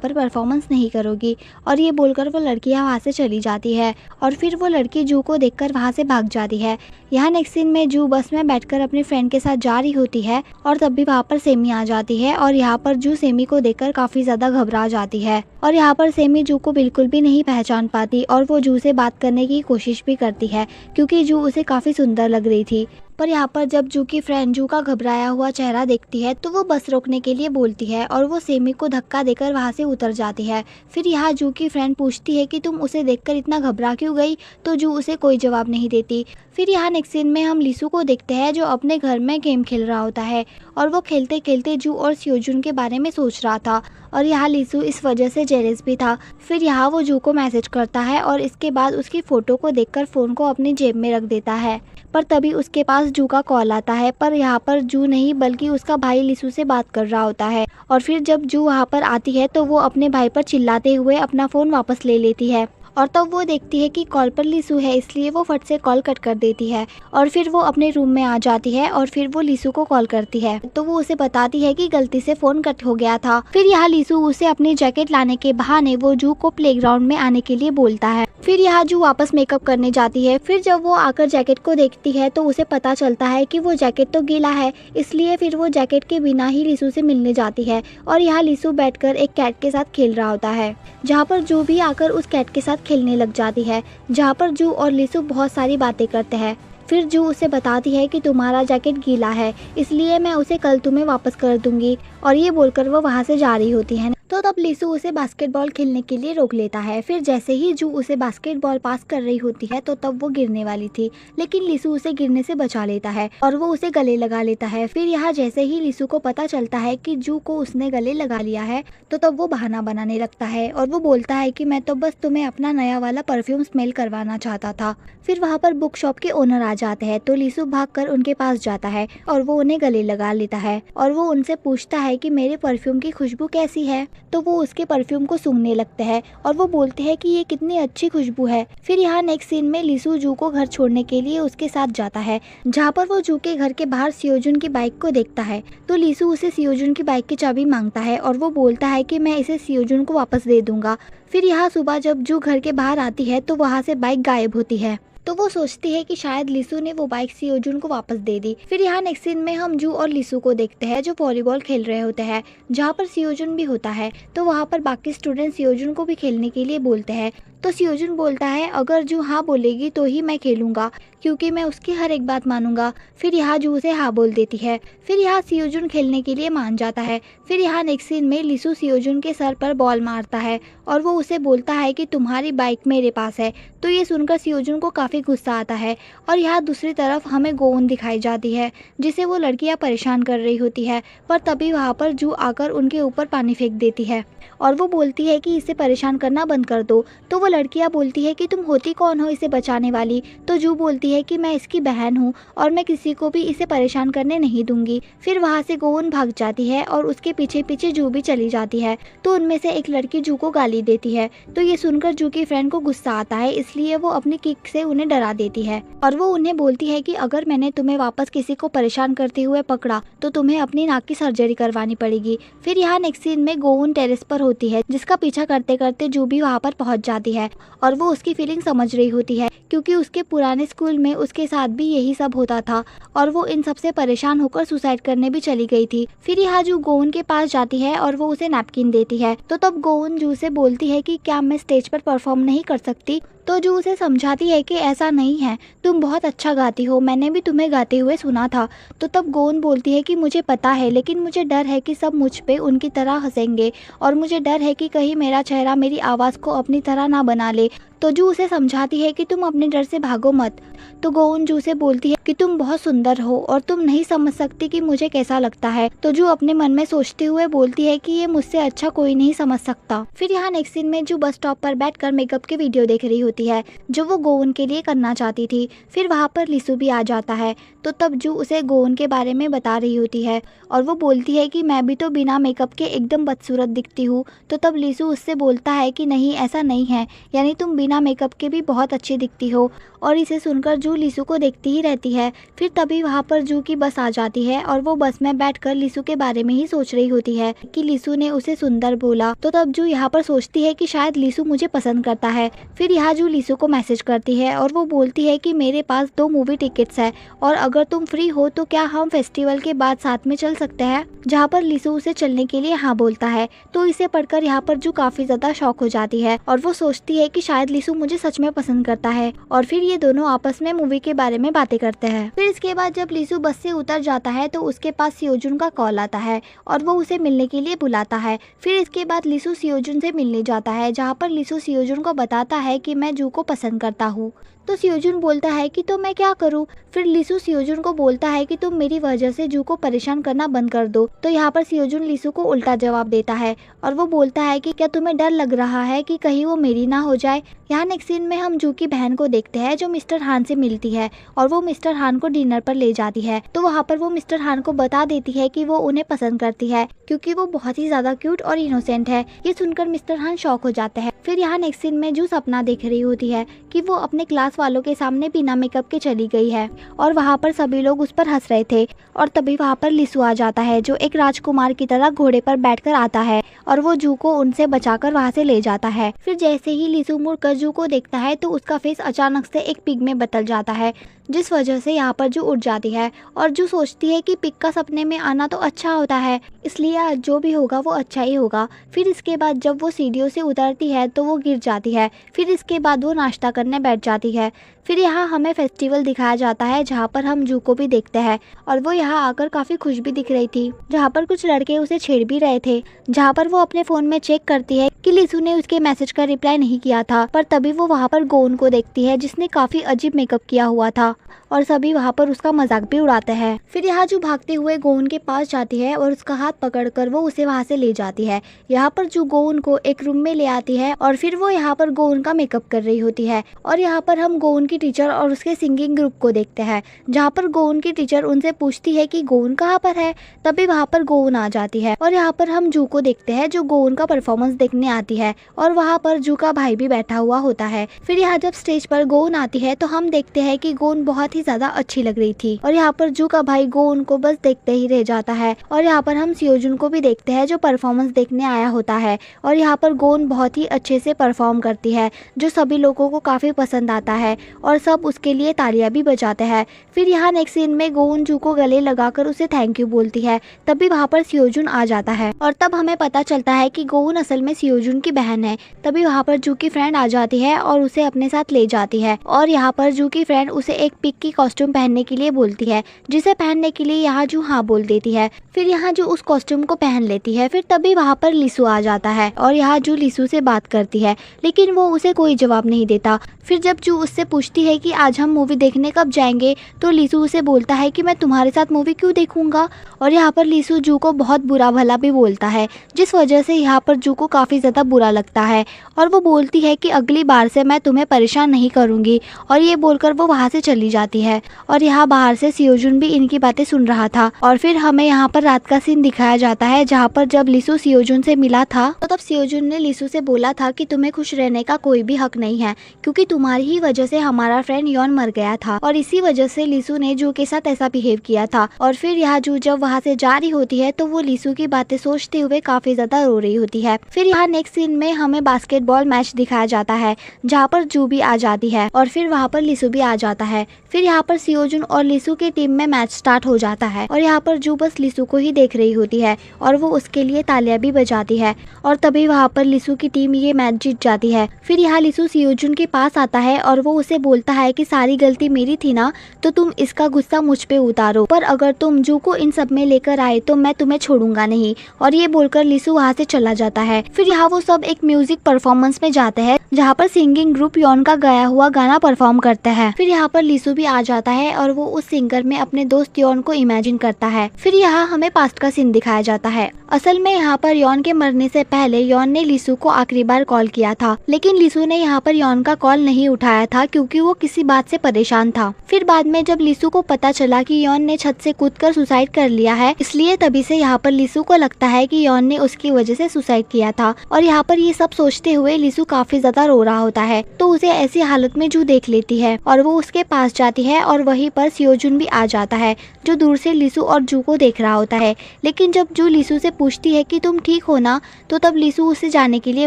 [SPEAKER 1] पर परफॉर्मेंस नहीं करोगी। और ये बोलकर वो लड़कियाँ वहाँ से चली जाती है और फिर वो लड़की जू को देखकर वहाँ से भाग जाती है। यहाँ नेक्स्ट सीन में जू बस में बैठकर अपने फ्रेंड के साथ जा रही होती है और तब भी वहाँ पर सेमी आ जाती है और यहाँ पर जू सेमी को देखकर काफी ज्यादा घबरा जाती है। और यहाँ पर सेमी जू को बिल्कुल भी नहीं पहचान पाती और वो जू से बात करने की कोशिश भी करती है, क्योंकि जू उसे काफी सुंदर लग रही थी। पर यहाँ पर जब जू की फ्रेंड जू का घबराया हुआ चेहरा देखती है तो वो बस रोकने के लिए बोलती है और वो सेमी को धक्का देकर वहाँ से उतर जाती है। फिर यहाँ जू की फ्रेंड पूछती है कि तुम उसे देखकर इतना घबरा क्यों गई, तो जू उसे कोई जवाब नहीं देती। फिर यहाँ नेक्स्ट सीन में हम लीसू को देखते हैं, जो अपने घर में गेम खेल रहा होता है और वो खेलते खेलते जू और सियोजुन के बारे में सोच रहा था और यहाँ लीसू इस वजह से जेलस भी था। फिर यहाँ वो जू को मैसेज करता है और इसके बाद उसकी फोटो को देखकर फोन को अपनी जेब में रख देता है। पर तभी उसके पास जू का कॉल आता है, पर यहाँ पर जू नहीं बल्कि उसका भाई लीसू से बात कर रहा होता है। और फिर जब जू वहाँ पर आती है तो वो अपने भाई पर चिल्लाते हुए अपना फ़ोन वापस ले लेती है और तब वो देखती है कि कॉल पर लीसू है, इसलिए वो फट से कॉल कट कर देती है और फिर वो अपने रूम में आ जाती है और फिर वो लीसू को कॉल करती है तो वो उसे बताती है कि गलती से फोन कट हो गया था। फिर यहाँ लीसू उसे अपनी जैकेट लाने के बहाने वो जू को प्लेग्राउंड में आने के लिए बोलता है। फिर यहाँ जू वापस मेकअप करने जाती है। फिर जब वो आकर जैकेट को देखती है तो उसे पता चलता है कि वो जैकेट तो गीला है, इसलिए फिर वो जैकेट के बिना ही लीसू से मिलने जाती है और यहाँ लीसू बैठकर एक कैट के साथ खेल रहा होता है, जहाँ पर जू भी आकर उस कैट के साथ खेलने लग जाती है, जहाँ पर जू और लीसू बहुत सारी बातें करते हैं। फिर जू उसे बताती है कि तुम्हारा जैकेट गीला है, इसलिए मैं उसे कल तुम्हें वापस कर दूंगी और ये बोलकर वो वहाँ से जा रही होती है। तो तब लिसु उसे बास्केटबॉल खेलने के लिए रोक लेता है। फिर जैसे ही जू उसे बास्केटबॉल पास कर रही होती है तो तब वो गिरने वाली थी, लेकिन लिसु उसे गिरने से बचा लेता है और वो उसे गले लगा लेता है। फिर यहाँ जैसे ही लिसु को पता चलता है कि जू को उसने गले लगा लिया है तो तब वो बहाना बनाने लगता है और वो बोलता है कि मैं तो बस तुम्हें अपना नया वाला परफ्यूम स्मेल करवाना चाहता था। फिर वहाँ पर बुक शॉप के ओनर आ जाते हैं तो लिसु भागकर उनके पास जाता है और वो उन्हें गले लगा लेता है और वो उनसे पूछता है कि मेरे परफ्यूम की खुशबू कैसी है। तो वो उसके परफ्यूम को सूंघने लगते हैं और वो बोलते हैं कि ये कितनी अच्छी खुशबू है। फिर यहाँ नेक्स्ट सीन में लिसु जू को घर छोड़ने के लिए उसके साथ जाता है, जहाँ पर वो जू के घर के बाहर सियोजुन की बाइक को देखता है। तो लिसु उसे सियोजुन की बाइक की चाबी मांगता है और वो बोलता है कि मैं इसे सियोजुन को वापस दे दूंगा। फिर यहाँ सुबह जब जू घर के बाहर आती है तो वहाँ से बाइक गायब होती है। तो वो सोचती है कि शायद लिसु ने वो बाइक सियोजुन को वापस दे दी। फिर यहाँ नेक्स्ट सीन में हम जू और लिसु को देखते हैं जो वॉलीबॉल खेल रहे होते हैं, जहाँ पर सियोजुन भी होता है। तो वहाँ पर बाकी स्टूडेंट सियोजुन को भी खेलने के लिए बोलते हैं। तो सियोजुन बोलता है अगर जू हाँ बोलेगी तो ही मैं खेलूंगा, क्योंकि मैं उसकी हर एक बात मानूंगा। फिर यहाँ जू से हाँ बोल देती है। फिर यहाँ सियोजुन खेलने के लिए मान जाता है। फिर यहाँ नेक्स्ट सीन में लिसु सियोजुन के सर पर बॉल मारता है और वो उसे बोलता है कि तुम्हारी बाइक मेरे पास है। तो ये सुनकर सियोजुन को काफ़ी गुस्सा आता है। और यहाँ दूसरी तरफ हमें गोवन दिखाई जाती है जिसे वो लड़कियाँ परेशान कर रही होती है, पर तभी वहाँ पर जू आकर उनके ऊपर पानी फेंक देती है और वो बोलती है कि इसे परेशान करना बंद कर दो। तो वो लड़कियाँ बोलती है कि तुम होती कौन हो इसे बचाने वाली। तो जू बोलती है कि मैं इसकी बहन हूँ और मैं किसी को भी इसे परेशान करने नहीं दूंगी। फिर वहाँ से गोवन भाग जाती है और उसके पीछे पीछे जू भी चली जाती है। तो उनमें से एक लड़की जू को गाली देती है। तो ये सुनकर जू की फ्रेंड को गुस्सा आता है, इसलिए वो अपनी किक से उन्हें डरा देती है और वो उन्हें बोलती है कि अगर मैंने तुम्हें वापस किसी को परेशान करते हुए पकड़ा तो तुम्हें अपनी नाक की सर्जरी करवानी पड़ेगी। फिर यहाँ नेक्स्ट सीन में गोवन टेरेस पर होती है, जिसका पीछा करते करते जू भी वहाँ पर पहुँच जाती है और वो उसकी फीलिंग समझ रही होती है, क्योंकि उसके पुराने स्कूल में उसके साथ भी यही सब होता था और वो इन सब से परेशान होकर सुसाइड करने भी चली गई थी। फिर यहाँ जू गोवन के पास जाती है और वो उसे नैपकिन देती है। तो तब गोवन जू से बोलती है कि क्या मैं स्टेज पर परफॉर्म नहीं कर सकती। तो जू उसे समझाती है कि ऐसा नहीं है, तुम बहुत अच्छा गाती हो, मैंने भी तुम्हें गाते हुए सुना था। तो तब गोवन बोलती है कि मुझे पता है, लेकिन मुझे डर है कि सब मुझ पे उनकी तरह हंसेंगे और मुझे डर है कि कहीं मेरा चेहरा मेरी आवाज़ को अपनी तरह ना बना ले। तो जू उसे समझाती है कि तुम अपने डर से भागो मत। तो गोवन जू से बोलती है कि तुम बहुत सुंदर हो और तुम नहीं समझ सकती कि मुझे कैसा लगता है। तो जू अपने मन में सोचते हुए बोलती है कि ये मुझसे अच्छा कोई नहीं समझ सकता। फिर यहाँ नेक्स्ट सीन में जू बस स्टॉप पर बैठकर मेकअप की वीडियो देख रही होती है जो वो गोवन के लिए करना चाहती थी। फिर वहाँ पर लिसु भी आ जाता है। तो तब जू उसे गोवन के बारे में बता रही होती है और वो बोलती है कि मैं भी तो बिना मेकअप के एकदम बदसूरत दिखती हूँ। तो तब लिसु उससे बोलता है कि नहीं, ऐसा नहीं है, यानी तुम बिना मेकअप के भी बहुत अच्छी दिखती हो। और इसे सुनकर जू लिसु को देखती ही रहती है। फिर तभी वहाँ पर जू की बस आ जाती है और वो बस में बैठकर लिसु के बारे में ही सोच रही होती है कि लिसु ने उसे सुंदर बोला। तो तब जू यहाँ पर सोचती है कि शायद लिसु मुझे पसंद करता है। फिर यहाँ जू लिसु को मैसेज करती है और वो बोलती है कि मेरे पास 2 मूवी टिकट्स है और अगर तुम फ्री हो तो क्या हम फेस्टिवल के बाद साथ में चल सकते हैं, जहाँ पर लिसु उसे चलने के लिए हाँ बोलता है। तो इसे पढ़कर यहाँ पर जू काफी ज्यादा शॉक हो जाती है और वो सोचती है कि शायद लिसु मुझे सच में पसंद करता है और फिर ये दोनों आपस में मूवी के बारे में बातें करते हैं। फिर इसके बाद जब लिसु बस से उतर जाता है तो उसके पास सियोजुन का कॉल आता है और वो उसे मिलने के लिए बुलाता है। फिर इसके बाद लिसु सियोजुन से मिलने जाता है, जहाँ पर लिसु सियोजुन को बताता है कि मैं जू को पसंद करता हूँ। तो सियोजुन बोलता है कि तो मैं क्या करूँ। फिर लिसु सियोजुन को बोलता है कि तुम मेरी वजह से जू को परेशान करना बंद कर दो। तो यहाँ पर सियोजुन लिसु को उल्टा जवाब देता है और वो बोलता है कि क्या तुम्हें डर लग रहा है कि कहीं वो मेरी ना हो जाए। यहाँ नेक्स्ट सीन में हम जू की बहन को देखते हैं जो मिस्टर हान से मिलती है और वो मिस्टर हान को डिनर पर ले जाती है। तो वहाँ पर वो मिस्टर हान को बता देती है कि वो उन्हें पसंद करती है क्योंकि वो बहुत ही ज्यादा क्यूट और इनोसेंट है। ये सुनकर मिस्टर हान शॉक हो जाते हैं। फिर यहाँ नेक्स्ट सीन में जू सपना देख रही होती है कि वो अपने क्लास वालों के सामने बिना मेकअप के चली गई है और वहाँ पर सभी लोग उस पर हंस रहे थे। और तभी वहाँ पर लिसु आ जाता है जो एक राजकुमार की तरह घोड़े पर बैठकर आता है और वो जू को उनसे बचाकर वहाँ से ले जाता है। फिर जैसे ही लिसु मुड़कर जू को देखता है तो उसका फेस अचानक से एक पिग में बदल जाता है, जिस वजह से यहाँ पर जू उठ जाती है और जू सोचती है कि पिग का सपने में आना तो अच्छा होता है, इसलिए आज जो भी होगा वो अच्छा ही होगा। फिर इसके बाद जब वो सीढ़ियों से उतरती है तो वो गिर जाती है। फिर इसके बाद वो नाश्ता करने बैठ जाती है। फिर यहाँ हमें फेस्टिवल दिखाया जाता है जहाँ पर हम जू को भी देखते हैं और वो यहाँ आकर काफ़ी खुश भी दिख रही थी, जहाँ पर कुछ लड़के उसे छेड़ भी रहे थे। जहाँ पर वो अपने फ़ोन में चेक करती है कि लिसू ने उसके मैसेज का रिप्लाई नहीं किया था, पर तभी वो वहाँ पर गोन को देखती है जिसने काफ़ी अजीब मेकअप किया हुआ था और सभी वहाँ पर उसका मजाक भी उड़ाते हैं। फिर यहाँ जो भागते हुए गोन के पास जाती है और उसका हाथ पकड़कर वो उसे वहाँ से ले जाती है। यहाँ पर जो गोन को एक रूम में ले आती है और फिर वो यहाँ पर गोन का मेकअप कर रही होती है और यहाँ पर हम गोन की टीचर और उसके सिंगिंग ग्रुप को देखते हैं, जहाँ पर गोन की टीचर उनसे पूछती है कि गोन कहाँ पर है। तभी वहाँ पर गोन आ जाती है और यहाँ पर हम जू को देखते हैं जो गोन का परफॉर्मेंस देखने आती है और वहाँ पर जू का भाई भी बैठा हुआ होता है। फिर यहाँ जब स्टेज पर गोन आती है तो हम देखते हैं कि गोन बहुत ही ज्यादा अच्छी लग रही थी और यहाँ पर जू का भाई गोन को बस देखते ही रह जाता है। और यहाँ पर हम सियोजुन को भी देखते हैं जो परफॉर्मेंस देखने आया होता है और यहाँ पर गोन बहुत ही अच्छे से परफॉर्म करती है जो सभी लोगों को काफी पसंद आता है और सब उसके लिए तालियां भी बजाते हैं। फिर यहाँ नेक्स्ट सीन में गोन जू को गले लगाकर उसे थैंक यू बोलती है। तभी वहाँ पर सियोजुन आ जाता है और तब हमें पता चलता है कि गोन असल में सियोजुन की बहन है। तभी वहाँ पर जू की फ्रेंड आ जाती है और उसे अपने साथ ले जाती है और यहाँ पर जू की फ्रेंड उसे एक पिग की कॉस्ट्यूम पहनने के लिए बोलती है, जिसे पहनने के लिए यहाँ जू हाँ बोल देती है। फिर यहाँ जू उस कॉस्ट्यूम को पहन लेती है। फिर तभी वहाँ पर लिसू आ जाता है और यहाँ जू लिसू से बात करती है, लेकिन वो उसे कोई जवाब नहीं देता। फिर जब जू उससे पूछती है कि आज हम मूवी देखने कब जाएंगे, तो लिसू उसे बोलता है कि मैं तुम्हारे साथ मूवी क्यों देखूंगा। और यहाँ पर लिसू जू को बहुत बुरा भला भी बोलता है, जिस वजह से यहाँ पर जू को काफ़ी ज़्यादा बुरा लगता है और वो बोलती है कि अगली बार से मैं तुम्हें परेशान नहीं करूँगी। और ये बोलकर वो वहाँ से चली जाती है और यहाँ बाहर से सियोजुन भी इनकी बातें सुन रहा था। और फिर हमें यहाँ पर रात का सीन दिखाया जाता है जहाँ पर जब लिसू सियोजुन से मिला था तो तब सियोजुन ने लिसू से बोला था कि तुम्हें खुश रहने का कोई भी हक नहीं है, क्योंकि तुम्हारी ही वजह से हमारा फ्रेंड यॉन मर गया था और इसी वजह से लिसू ने जू के साथ ऐसा बिहेव किया था। और फिर यहाँ जू जब वहाँ से जा रही होती है तो वो लिसू की बातें सोचते हुए काफी ज्यादा रो रही होती है। फिर यहाँ नेक्स्ट सीन में हमें बास्केटबॉल मैच दिखाया जाता है जहाँ पर जू भी आ जाती है और फिर वहाँ पर लिसू भी आ जाता है। फिर यहाँ पर सियोजुन और लिसू की टीम में मैच स्टार्ट हो जाता है और यहाँ पर जू बस लिसू को ही देख रही होती है और वो उसके लिए तालियां भी बजाती है और तभी वहाँ पर लिसू की टीम ये मैच जीत जाती है। फिर यहाँ लिसू सियोजुन के पास आता है और वो उसे बोलता है कि सारी गलती मेरी थी ना, तो तुम इसका गुस्सा मुझ पे उतारो, पर अगर तुम जू को इन सब में लेकर आए तो मैं तुम्हें छोड़ूंगा नहीं। और ये बोलकर लिसू वहाँ से चला जाता है। फिर यहाँ वो सब एक म्यूजिक परफॉर्मेंस में जाते हैं जहाँ पर सिंगिंग ग्रुप यॉन का गाया हुआ गाना परफॉर्म करता है। फिर यहाँ पर लिसू भी आ जाता है और वो उस सिंगर में अपने दोस्त यॉन को इमेजिन करता है। फिर यहाँ हमें पास्ट का सीन दिखाया जाता है। असल में यहाँ पर यॉन के मरने से पहले यॉन ने लिसू को आखिरी बार कॉल किया था, लेकिन लिसू ने यहाँ पर यॉन का कॉल नहीं उठाया था क्योंकि वो किसी बात से परेशान था। फिर बाद में जब लिसू को पता चला कि यॉन ने छत से कूदकर सुसाइड कर लिया है, इसलिए तभी से यहाँ पर लिसू को लगता है कि यॉन ने उसकी वजह से सुसाइड किया था। और यहाँ पर ये सब सोचते हुए लिसू काफी ज्यादा रो रहा होता है, तो उसे ऐसी हालत में जू देख लेती है और वो उसके पास जाती है और वहीं पर सियोजुन भी आ जाता है जो दूर से लिसू और जू को देख रहा होता है। लेकिन जब जू लिसू से पूछती है कि तुम ठीक हो ना, तो तब लिसू उसे जाने के लिए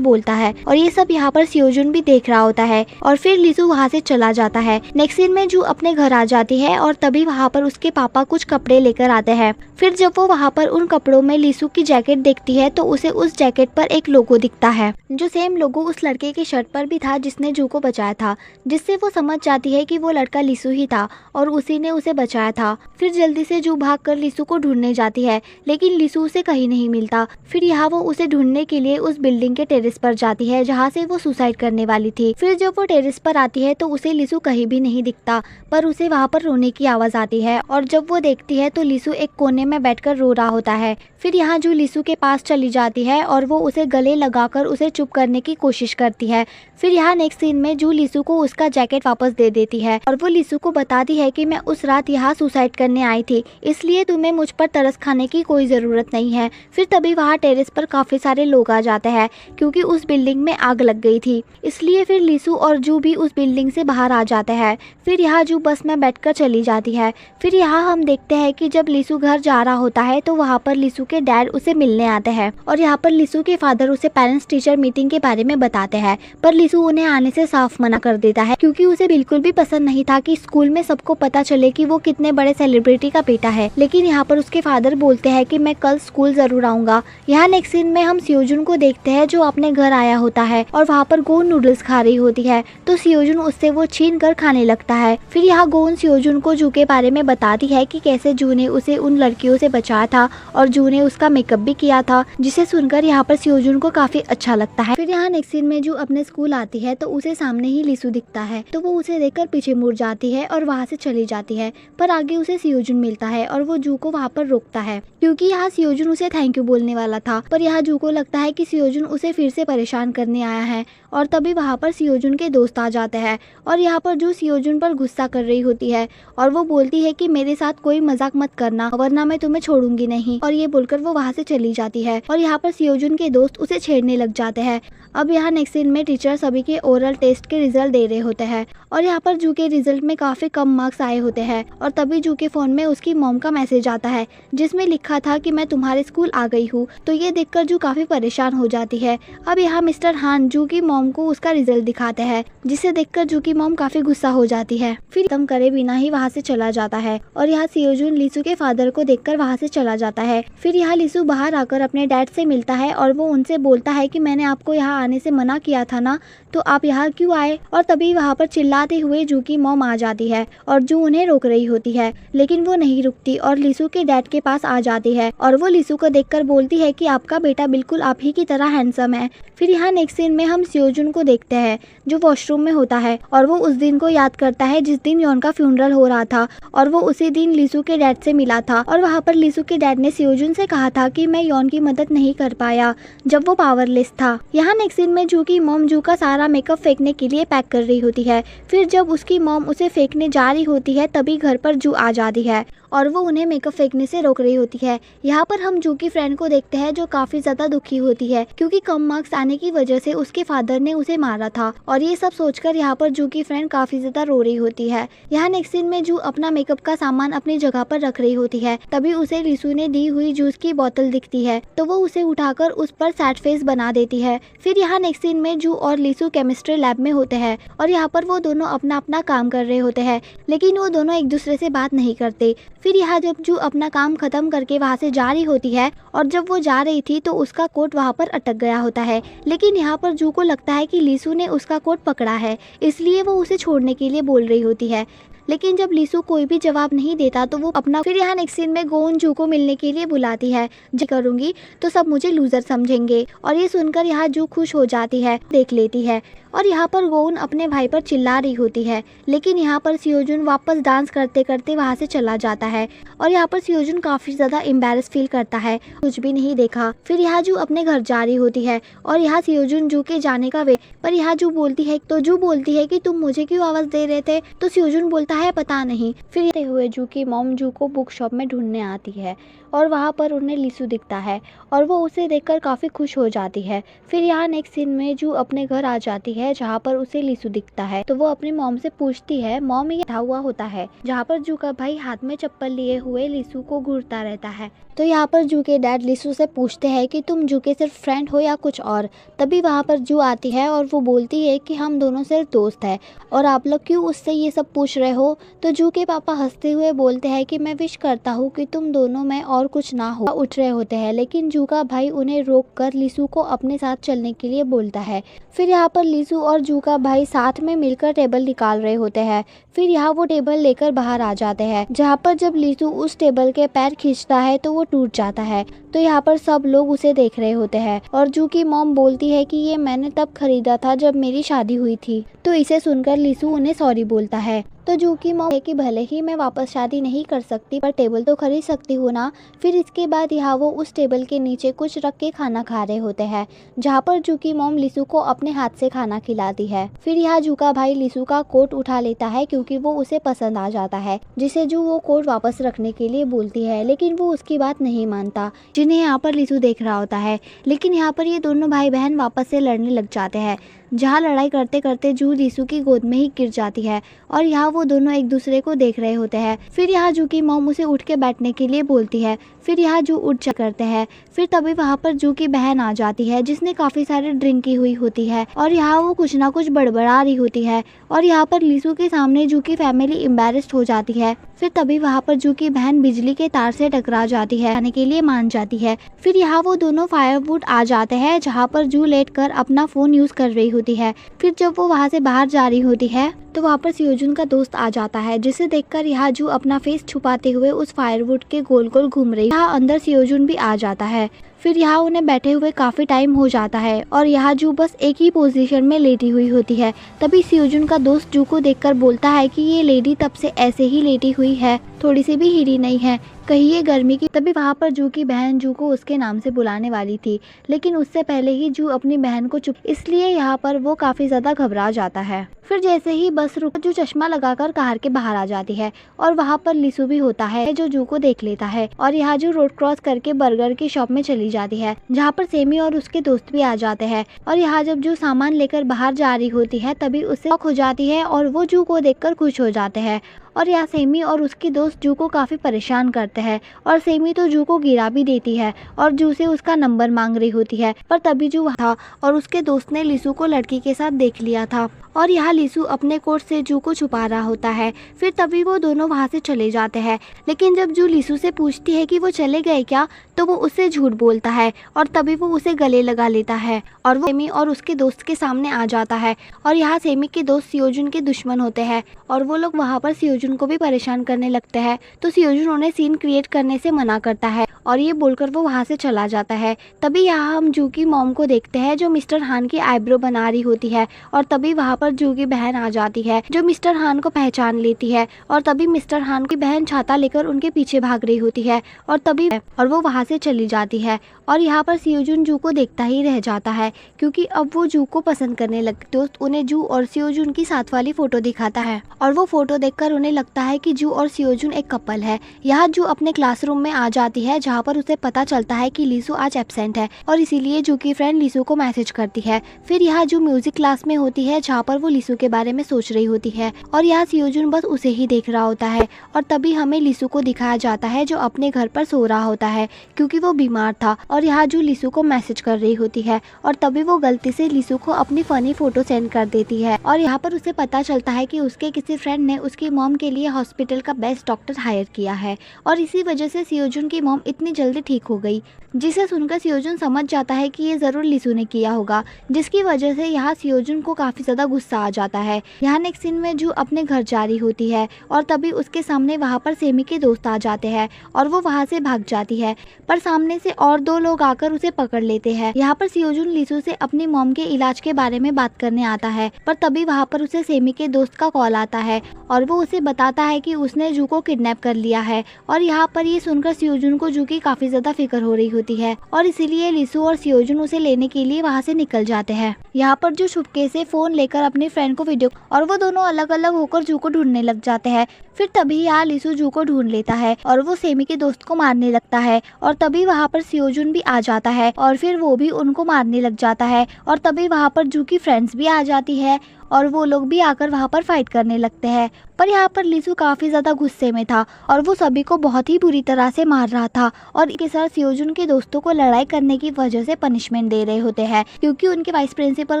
[SPEAKER 1] बोलता है और ये सब यहाँ पर सियोजुन भी देख रहा होता है और फिर लिसू वहाँ से चला जाता है। नेक्स्ट सीन में जू अपने घर आ जाती है और तभी वहाँ पर उसके पापा कुछ कपड़े लेकर आते हैं। फिर जब वो वहाँ पर उन कपड़ों में लिसू की जैकेट देखती है तो उसे उस जैकेट पर एक लोगो दिखता है, जो सेम लोगो उस लड़के की शर्ट पर भी था जिसने जू को बचाया था, जिससे वो समझ जाती है कि वो लड़का लिसू ही था और उसी ने उसे बचाया था। फिर जल्दी से जू भागकर लिसू को ढूंढने जाती है, लेकिन लिसू उसे कहीं नहीं मिलता। फिर यहाँ वो उसे ढूंढने के लिए उस बिल्डिंग के टेरेस पर जाती है जहाँ से वो सुसाइड करने वाली थी। फिर जब वो टेरेस पर आती है तो उसे लिसू कहीं भी नहीं दिखता, पर उसे वहाँ पर रोने की आवाज आती है और जब वो देखती है तो लिसू एक कोने में बैठकर रो रहा होता है। फिर यहाँ जू लिसू के पास चली जाती है और वो उसे गले लगाकर उसे चुप करने की कोशिश करती है। फिर यहाँ नेक्स्ट सीन में जू लिसू को उसका जैकेट वापस दे देती है और वो लिसू को बताती है कि मैं उस रात यहाँ सुसाइड करने आई थी, इसलिए तुम्हें मुझ पर तरस खाने की कोई ज़रूरत नहीं है। फिर तभी वहाँ टेरेस पर काफ़ी सारे लोग आ जाते हैं क्योंकि उस बिल्डिंग में आग लग गई थी, इसलिए फिर लिसू और जू भी उस बिल्डिंग से बाहर आ जाते हैं। फिर यहाँ जू बस में बैठकर चली जाती है। फिर यहाँ हम देखते हैं कि जब लिसू घर जा रहा होता है तो वहाँ पर लिसू के डैड उसे मिलने आते हैं और यहाँ पर लिसू के फादर उसे पेरेंट्स टीचर मीटिंग के बारे में बताते हैं, पर लिसु उन्हें आने से साफ मना कर देता है क्योंकि उसे बिल्कुल भी पसंद नहीं था कि स्कूल में सबको पता चले कि वो कितने बड़े सेलिब्रिटी का बेटा है। लेकिन यहाँ पर उसके फादर बोलते हैं कि मैं कल स्कूल जरूर आऊंगा। यहाँ नेक्स्ट सीन में हम सियोजुन को देखते हैं जो अपने घर आया होता है और वहाँ पर गोन नूडल्स खा रही होती है, तो सियोजुन उससे वो छीन कर खाने लगता है। फिर यहाँ गोन सियोजुन को जू के बारे में बताती है कि कैसे जू ने उसे उन लड़कियों से बचाया था और जू ने उसका मेकअप भी किया था, जिसे सुनकर यहाँ पर सियोजुन को काफी अच्छा लगता है। फिर यहाँ नेक्स्ट सीन में जू अपने स्कूल आती है तो उसे सामने ही लिसु दिखता है, तो वो उसे देखकर पीछे मुड़ जाती है और वहाँ से चली जाती है। पर आगे उसे सियोजुन मिलता है और वो जू को वहाँ पर रोकता है क्योंकि यहाँ सियोजुन उसे थैंक यू बोलने वाला था। पर यहाँ जू को लगता है कि सियोजुन उसे फिर से परेशान करने आया है और तभी वहाँ पर सियोजुन के दोस्त आ जाते हैं और यहाँ पर जू सियोजुन पर गुस्सा कर रही होती है और वो बोलती है कि मेरे साथ कोई मजाक मत करना वरना मैं तुम्हें छोड़ूंगी नहीं, और ये बोलकर वो वहाँ से चली जाती है। और यहाँ पर सियोजुन के दोस्त उसे छेड़ने लग जाते हैं। अब यहाँ नेक्स्ट सीन में टीचर सभी के ओरल टेस्ट के रिजल्ट दे रहे होते हैं और यहाँ पर जू के रिजल्ट में काफी कम मार्क्स आए होते हैं और तभी जू के फोन में उसकी मॉम का मैसेज आता है जिसमें लिखा था कि मैं तुम्हारे स्कूल आ गई हूँ। तो ये देखकर जू काफी परेशान हो जाती है। अब यहाँ मिस्टर हान जू की मॉम को उसका रिजल्ट दिखाते हैं जिसे देखकर जू की मॉम काफी गुस्सा हो जाती है। फिर खत्म करे बिना ही वहाँ से चला जाता है और यहाँ सियोजुन लिसु के फादर को देखकर वहाँ से चला जाता है। फिर यहाँ लिसु बाहर आकर अपने डैड से मिलता है और वो उनसे बोलता है कि मैंने आपको यहाँ आने से मना किया था ना, तो आप यहाँ क्यों आए। और तभी वहाँ पर चिल्लाते हुए जू की मॉम आ जाती है और जू उन्हें रोक रही होती है, लेकिन वो नहीं रुकती और लिसु के डैड के पास आ जाती है और वो लिसु को देखकर बोलती है कि आपका बेटा बिल्कुल आप ही की तरह हैंडसम है। फिर यहाँ नेक्स्ट सीन में हम सियोजुन को देखते हैं जो वॉशरूम में होता है और वो उस दिन को याद करता है जिस दिन यॉन का फ्यूनरल हो रहा था और वो उसी दिन लिसु के डैड से मिला था और वहाँ पर लिसु के डैड ने सियोजुन से कहा था कि मैं यॉन की मदद नहीं कर पाया जब वो पावरलेस था। यहाँ नेक्स्ट सीन में जू की मॉम जू का सारा मेकअप फेंकने के लिए पैक कर रही होती है। फिर जब उसकी मॉम उसे फेंकने जा रही होती है तभी घर पर जू आ जाती है और वो उन्हें मेकअप फेंकने से रोक रही होती है। यहाँ पर हम जू की फ्रेंड को देखते हैं जो काफी ज्यादा दुखी होती है क्योंकि कम मार्क्स आने की वजह से उसके फादर ने उसे मारा था और ये सब सोचकर यहाँ पर जू की फ्रेंड काफी ज्यादा रो रही होती है। यहाँ नेक्स्ट सीन में जू अपना मेकअप का सामान अपनी जगह पर रख रही होती है तभी उसे लिसु ने दी हुई जूस की बोतल दिखती है, तो वो उसे उठाकर उस पर सैड फेस बना देती है। फिर यहाँ नेक्स्ट सीन में जू और लिसु केमिस्ट्री लैब में होते हैं और यहाँ पर वो दोनों अपना अपना काम कर रहे होते हैं, लेकिन वो दोनों एक दूसरे से बात नहीं करते। फिर यहाँ जब जू अपना काम खत्म करके वहाँ से जा रही होती है और जब वो जा रही थी तो उसका कोट वहाँ पर अटक गया होता है, लेकिन यहाँ पर जू को लगता है कि लिसु ने उसका कोट पकड़ा है इसलिए वो उसे छोड़ने के लिए बोल रही होती है, लेकिन जब लिसु कोई भी जवाब नहीं देता तो वो अपना। फिर यहाँ नेक्स्ट सीन में गोन जू को मिलने के लिए बुलाती है, जो करूंगी तो सब मुझे लूजर समझेंगे और ये सुनकर यहाँ जू खुश हो जाती है, देख लेती है और यहाँ पर गोन अपने भाई पर चिल्ला रही होती है, लेकिन यहाँ पर सियोजुन वापस डांस करते करते वहाँ से चला जाता है और यहाँ पर सियोजुन काफी ज्यादा एम्बैरेस फील करता है, कुछ भी नहीं देखा। फिर यहाँ जू अपने घर जा रही होती है और यहाँ सियोजुन जू के जाने का वे, पर यहाँ जू बोलती है कि तुम मुझे क्यों आवाज दे रहे थे, तो सियोजुन बोलता है पता नहीं। फिर हुए जू की मॉम जू को बुक शॉप में ढूंढने आती है और वहाँ पर उन्हें लिसु दिखता है और वो उसे देखकर काफी खुश हो जाती है। फिर यहाँ नेक्स्ट सीन में जू अपने घर आ जाती है जहाँ पर उसे लिसु दिखता है, तो वो अपनी मॉम से पूछती है। मॉम ये था हुआ होता है जहाँ पर जू का भाई हाथ में चप्पल लिए हुए लिसु को घूरता रहता है, तो यहाँ पर जू के डैड लिसु से पूछते हैं कि तुम जू के सिर्फ फ्रेंड हो या कुछ और। तभी वहाँ पर जू आती है और वो बोलती है कि हम दोनों सिर्फ दोस्त हैं और आप लोग क्यों उससे ये सब पूछ रहे हो। तो जू के पापा हंसते हुए बोलते हैं कि मैं विश करता हूँ कि तुम दोनों में और कुछ ना हो। उठ रहे होते हैं, लेकिन जू का भाई उन्हें रोक कर लिसु को अपने साथ चलने के लिए बोलता है। फिर यहाँ पर लिसु और जू का भाई साथ में मिलकर टेबल निकाल रहे होते हैं। फिर यहाँ वो टेबल लेकर बाहर आ जाते हैं, जहाँ पर जब लिसु उस टेबल के पैर खींचता है तो वो टूट जाता है। तो यहाँ पर सब लोग उसे देख रहे होते हैं और जू की मॉम बोलती है कि ये मैंने तब खरीदा था जब मेरी शादी हुई थी। तो इसे सुनकर लिसु उन्हें सॉरी बोलता है। तो जू की मॉम है कि भले ही मैं वापस शादी नहीं कर सकती पर टेबल तो खरीद सकती हूँ ना। फिर इसके बाद यहाँ वो उस टेबल के नीचे कुछ रख के खाना खा रहे होते हैं, जहाँ पर जू की मॉम लिसु को अपने हाथ से खाना खिलाती है। फिर यहाँ जू का भाई लिसु का कोट उठा लेता है क्योंकि वो उसे पसंद आ जाता है, जिसे जू वो कोट वापस रखने के लिए बोलती है, लेकिन वो उसकी बात नहीं मानता, जिन्हें यहाँ पर लिसु देख रहा होता है। लेकिन यहाँ पर ये दोनों भाई बहन वापस से लड़ने लग जाते हैं, जहाँ लड़ाई करते करते जू लिसु की गोद में ही गिर जाती है और यहाँ वो दोनों एक दूसरे को देख रहे होते हैं। फिर यहाँ जू की मॉम उसे उठ के बैठने के लिए बोलती है। फिर यहाँ जू उठ जा करते हैं। फिर तभी वहाँ पर जू की बहन आ जाती है जिसने काफी सारी ड्रिंक की हुई होती है और यहाँ वो कुछ ना कुछ बड़बड़ा रही होती है और यहाँ पर लीसू के सामने जू की फैमिली एम्बैरेस्ड हो जाती है। फिर तभी वहाँ पर जू की बहन बिजली के तार से टकरा जाती है, आने के लिए मान जाती है। फिर यहाँ वो दोनों फायरवुड आ जाते हैं जहाँ पर जू लेटकर अपना फोन यूज कर रही होती है। फिर जब वो वहाँ से बाहर जा रही होती है तो वहाँ पर सियोजुन का दोस्त आ जाता है जिसे देखकर यहाँ जू अपना फेस छुपाते हुए उस फायरवुड के गोल गोल घूम रही। यहाँ अंदर सियोजुन भी आ जाता है। फिर यहाँ उन्हें बैठे हुए काफी टाइम हो जाता है और यहाँ जू बस एक ही पोजीशन में लेटी हुई होती है। तभी सियोजुन का दोस्त जू को देखकर बोलता है कि ये लेडी तब से ऐसे ही लेटी हुई है, थोड़ी सी भी हिली नहीं है, कहीं ये गर्मी की। तभी वहाँ पर जू की बहन जू को उसके नाम से बुलाने वाली थी, लेकिन उससे पहले ही जू अपनी बहन को चुप, इसलिए यहाँ पर वो काफी ज्यादा घबरा जाता है। फिर जैसे ही बस रुक जू चश्मा लगाकर कार के बाहर आ जाती है और वहाँ पर लिसू भी होता है जो जू को देख लेता है और यहाँ जू रोड क्रॉस करके बर्गर की शॉप में चली जाती है जहाँ पर सेमी और उसके दोस्त भी आ जाते हैं। और यहाँ जब जू सामान लेकर बाहर जा रही होती है तभी उसे शॉक हो जाती है और वो जू को देखकर खुश हो जाते हैं। और यहाँ सेमी और उसकी दोस्त जू को काफी परेशान करते हैं और सेमी तो जू को गिरा भी देती है और जू से उसका नंबर मांग रही होती है। पर तभी जू था और उसके दोस्त ने लिसू को लड़की के साथ देख लिया था और यहाँ लिसू अपने कोट से जू को छुपा रहा होता है। फिर तभी वो दोनों वहाँ से चले जाते हैं, लेकिन जब जू लिसू से पूछती है कि वो चले गए क्या, तो वो उससे झूठ बोलता है और तभी वो उसे गले लगा लेता है और वो सेमी और उसके दोस्त के सामने आ जाता है। और यहाँ सेमी के दोस्त सियोजुन के दुश्मन होते हैं और वो लोग वहाँ पर सियोजुन को भी परेशान करने लगते हैं। तो सियोजुन उन्हें सीन क्रिएट करने से मना करता है और ये बोलकर वो वहाँ से चला जाता है। तभी यहाँ हम जू की मॉम को देखते हैं जो मिस्टर हान की आईब्रो बना रही होती है और तभी वहाँ पर जू की बहन आ जाती है जो मिस्टर हान को पहचान लेती है और तभी मिस्टर हान की बहन छाता लेकर उनके पीछे भाग रही होती है और वो वहाँ से चली जाती है। और यहाँ पर सियोजुन जू को देखता ही रह जाता है क्योंकि अब वो जू को पसंद करने लगते। दोस्त उन्हें जू और सियोजुन की साथ वाली फोटो दिखाता है और वो फोटो देखकर उन्हें लगता है कि जू और सियोजुन एक कपल है। यहाँ जू अपने क्लासरूम में आ जाती है जहाँ पर उसे पता चलता है कि लीसू आज एब्सेंट है और इसीलिए जू की फ्रेंड लीसू को मैसेज करती है। फिर यहाँ जू म्यूजिक क्लास में होती है जहाँ पर वो लीसू के बारे में सोच रही होती है और यहाँ सियोजुन बस उसे ही देख रहा होता है। और तभी हमें लीसू को दिखाया जाता है जो अपने घर पर सो रहा होता है क्योंकि वो बीमार था। और यहाँ जू लीसू को मैसेज कर रही होती है और तभी वो गलती से लीसू को अपनी फनी फोटो सेंड कर देती है और यहाँ पर उसे पता चलता है कि उसके किसी फ्रेंड ने उसकी मॉम के लिए हॉस्पिटल का बेस्ट डॉक्टर हायर किया है और इसी वजह से सियोजुन की मॉम इतनी जल्दी ठीक हो गई, जिसे सुनकर सियोजुन समझ जाता है कि ये जरूर लीसू ने किया होगा, जिसकी वजह से यहाँ सियोजुन को काफी ज्यादा गुस्सा आ जाता है। यहाँ नेक्स्ट सीन में जू अपने घर जा रही होती है और तभी उसके सामने वहाँ पर सेमी के दोस्त आ जाते हैं और वो वहाँ से भाग जाती है, पर सामने से और दो लोग आकर उसे पकड़ लेते हैं। यहाँ पर सियोजुन लीसू से अपनी मॉम के इलाज के बारे में बात करने आता है, पर तभी वहाँ पर उसे सेमी के दोस्त का कॉल आता है और वो उसे बताता है कि उसने जू को किडनैप कर लिया है। और यहाँ पर ये सुनकर सियोजुन को जू की काफी ज्यादा फिक्र हो रही होती है और इसीलिए लीसू और सियोजुन उसे लेने के लिए वहाँ से निकल जाते हैं। यहाँ पर जू छुपके से फोन लेकर अपनी फ्रेंड को वीडियो और वो दोनों अलग अलग होकर जू को ढूंढने लग जाते हैं। फिर तभी यहाँ लीसू जू को ढूंढ लेता है और वो सेमी के दोस्त को मारने लगता है और तभी वहाँ पर सियोजुन भी आ जाता है और फिर वो भी उनको मारने लग जाता है और तभी वहाँ पर जू की फ्रेंड्स भी आ जाती है और वो लोग भी आकर वहाँ पर फाइट करने लगते हैं। पर यहाँ पर लीसू काफी ज्यादा गुस्से में था और वो सभी को बहुत ही बुरी तरह से मार रहा था और इसके साथ सियोजुन के दोस्तों को लड़ाई करने की वजह से पनिशमेंट दे रहे होते हैं क्योंकि उनके वाइस प्रिंसिपल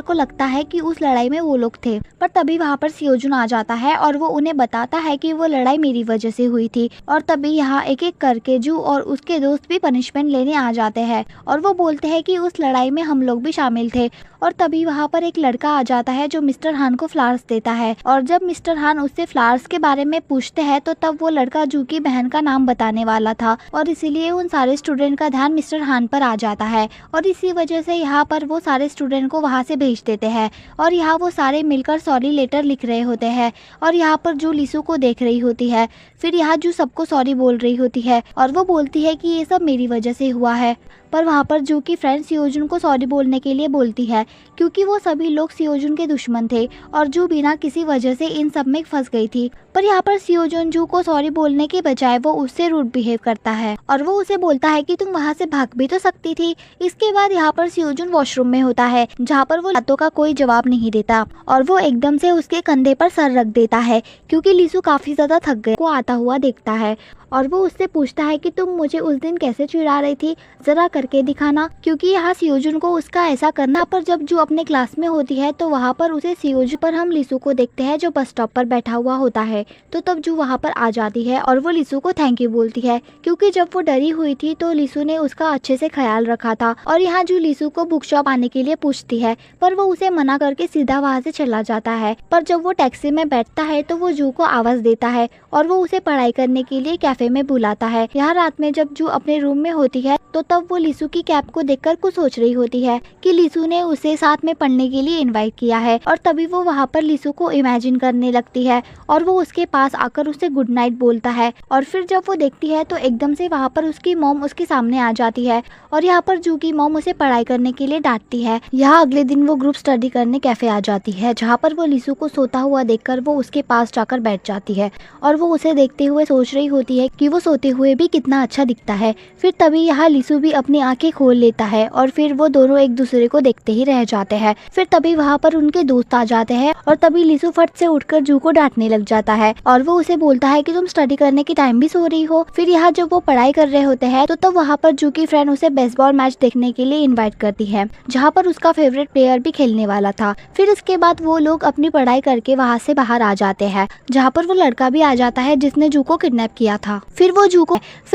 [SPEAKER 1] को लगता है कि उस लड़ाई में वो लोग थे। पर तभी वहाँ पर सियोजुन आ जाता है और वो उन्हें बताता है कि वो लड़ाई मेरी वजह से हुई थी। और तभी यहाँ एक एक करके जू और उसके दोस्त भी पनिशमेंट लेने आ जाते हैं और वो बोलते हैं कि उस लड़ाई में हम लोग भी शामिल थे। और तभी वहाँ पर एक लड़का आ जाता है जो मिस्टर हान को फ्लावर्स देता है और जब मिस्टर हान उससे फ्लावर्स के बारे में पूछते हैं तो तब वो लड़का जू की बहन का नाम बताने वाला था और इसीलिए उन सारे स्टूडेंट का ध्यान मिस्टर हान पर आ जाता है और इसी वजह से यहाँ पर वो सारे स्टूडेंट को वहाँ से भेज देते हैं और यहाँ वो सारे मिलकर सॉरी लेटर लिख रहे होते हैं और यहाँ पर जू लीसू को देख रही होती है। फिर यहाँ जू सबको सॉरी बोल रही होती है और वो बोलती है कि ये सब मेरी वजह से हुआ है। पर वहाँ पर जू की फ्रेंड सियोजुन को सॉरी बोलने के लिए बोलती है, क्योंकि वो सभी लोग सियोजुन के दुश्मन थे और जू बिना किसी वजह से इन सब में फंस गई थी। पर यहाँ पर सियोजुन जू को सॉरी बोलने के बजाय वो उससे रूड बिहेव करता है और वो उसे बोलता है कि तुम वहाँ से भाग भी तो सकती थी। इसके बाद यहाँ पर सियोजुन वॉशरूम में होता है, जहाँ पर वो बातों का कोई जवाब नहीं देता और वो एकदम से उसके कंधे पर सर रख देता है, क्योंकि लीसू काफी ज्यादा थक गए को आता हुआ देखता है और वो उससे पूछता है कि तुम मुझे उस दिन कैसे चिढ़ा रही थी, जरा करके दिखाना। क्योंकि यहाँ सियोजुन को उसका ऐसा करना पर जब जू अपने क्लास में होती है तो वहाँ पर उसे सियोजुन पर हम लीसू को देखते हैं जो बस स्टॉप पर बैठा हुआ होता है। तो तब जू वहाँ पर आ जाती है और वो लीसू को थैंक यू बोलती है, क्योंकि जब वो डरी हुई थी तो लीसू ने उसका अच्छे से ख्याल रखा था। और यहाँ जू लीसू को बुक शॉप आने के लिए पूछती है, पर वो उसे मना करके सीधा वहाँ से चला जाता है। पर जब वो टैक्सी में बैठता है तो वो जू को आवाज देता है और वो उसे पढ़ाई करने के लिए कैफे में बुलाता है। यहाँ रात में जब जू अपने रूम में होती है तो तब वो लीसू की कैप को देखकर कुछ सोच रही होती है कि लीसू ने उसे साथ में पढ़ने के लिए इनवाइट किया है। और तभी वो वहाँ पर लीसू को इमेजिन करने लगती है और वो उसके पास आकर उसे गुड नाइट बोलता है। और फिर जब वो देखती है तो एकदम से वहाँ पर उसकी मॉम उसके सामने आ जाती है और यहाँ पर जू की मॉम उसे पढ़ाई करने के लिए डांटती है। यहाँ अगले दिन वो ग्रुप स्टडी करने कैफे आ जाती है, जहाँ पर वो लीसू को सोता हुआ देखकर वो उसके पास जाकर बैठ जाती है और वो उसे देखते हुए सोच रही होती है कि वो सोते हुए भी कितना अच्छा दिखता है। फिर तभी यहाँ लीसू भी अपनी आंखें खोल लेता है और फिर वो दोनों एक दूसरे को देखते ही रह जाते हैं। फिर तभी वहाँ पर उनके दोस्त आ जाते हैं और तभी लीसू फट से उठकर जू को डांटने लग जाता है और वो उसे बोलता है कि तुम स्टडी करने के टाइम भी सो रही हो। फिर यहाँ जब वो पढ़ाई कर रहे होते हैं तो तब वहाँ पर जू की फ्रेंड उसे बेसबॉल मैच देखने के लिए इन्वाइट करती है, जहाँ पर उसका फेवरेट प्लेयर भी खेलने वाला था। फिर इसके बाद वो लोग अपनी पढ़ाई करके वहाँ से बाहर आ जाते हैं, जहाँ पर वो लड़का भी आ जाता है जिसने जू को किडनैप किया था। फिर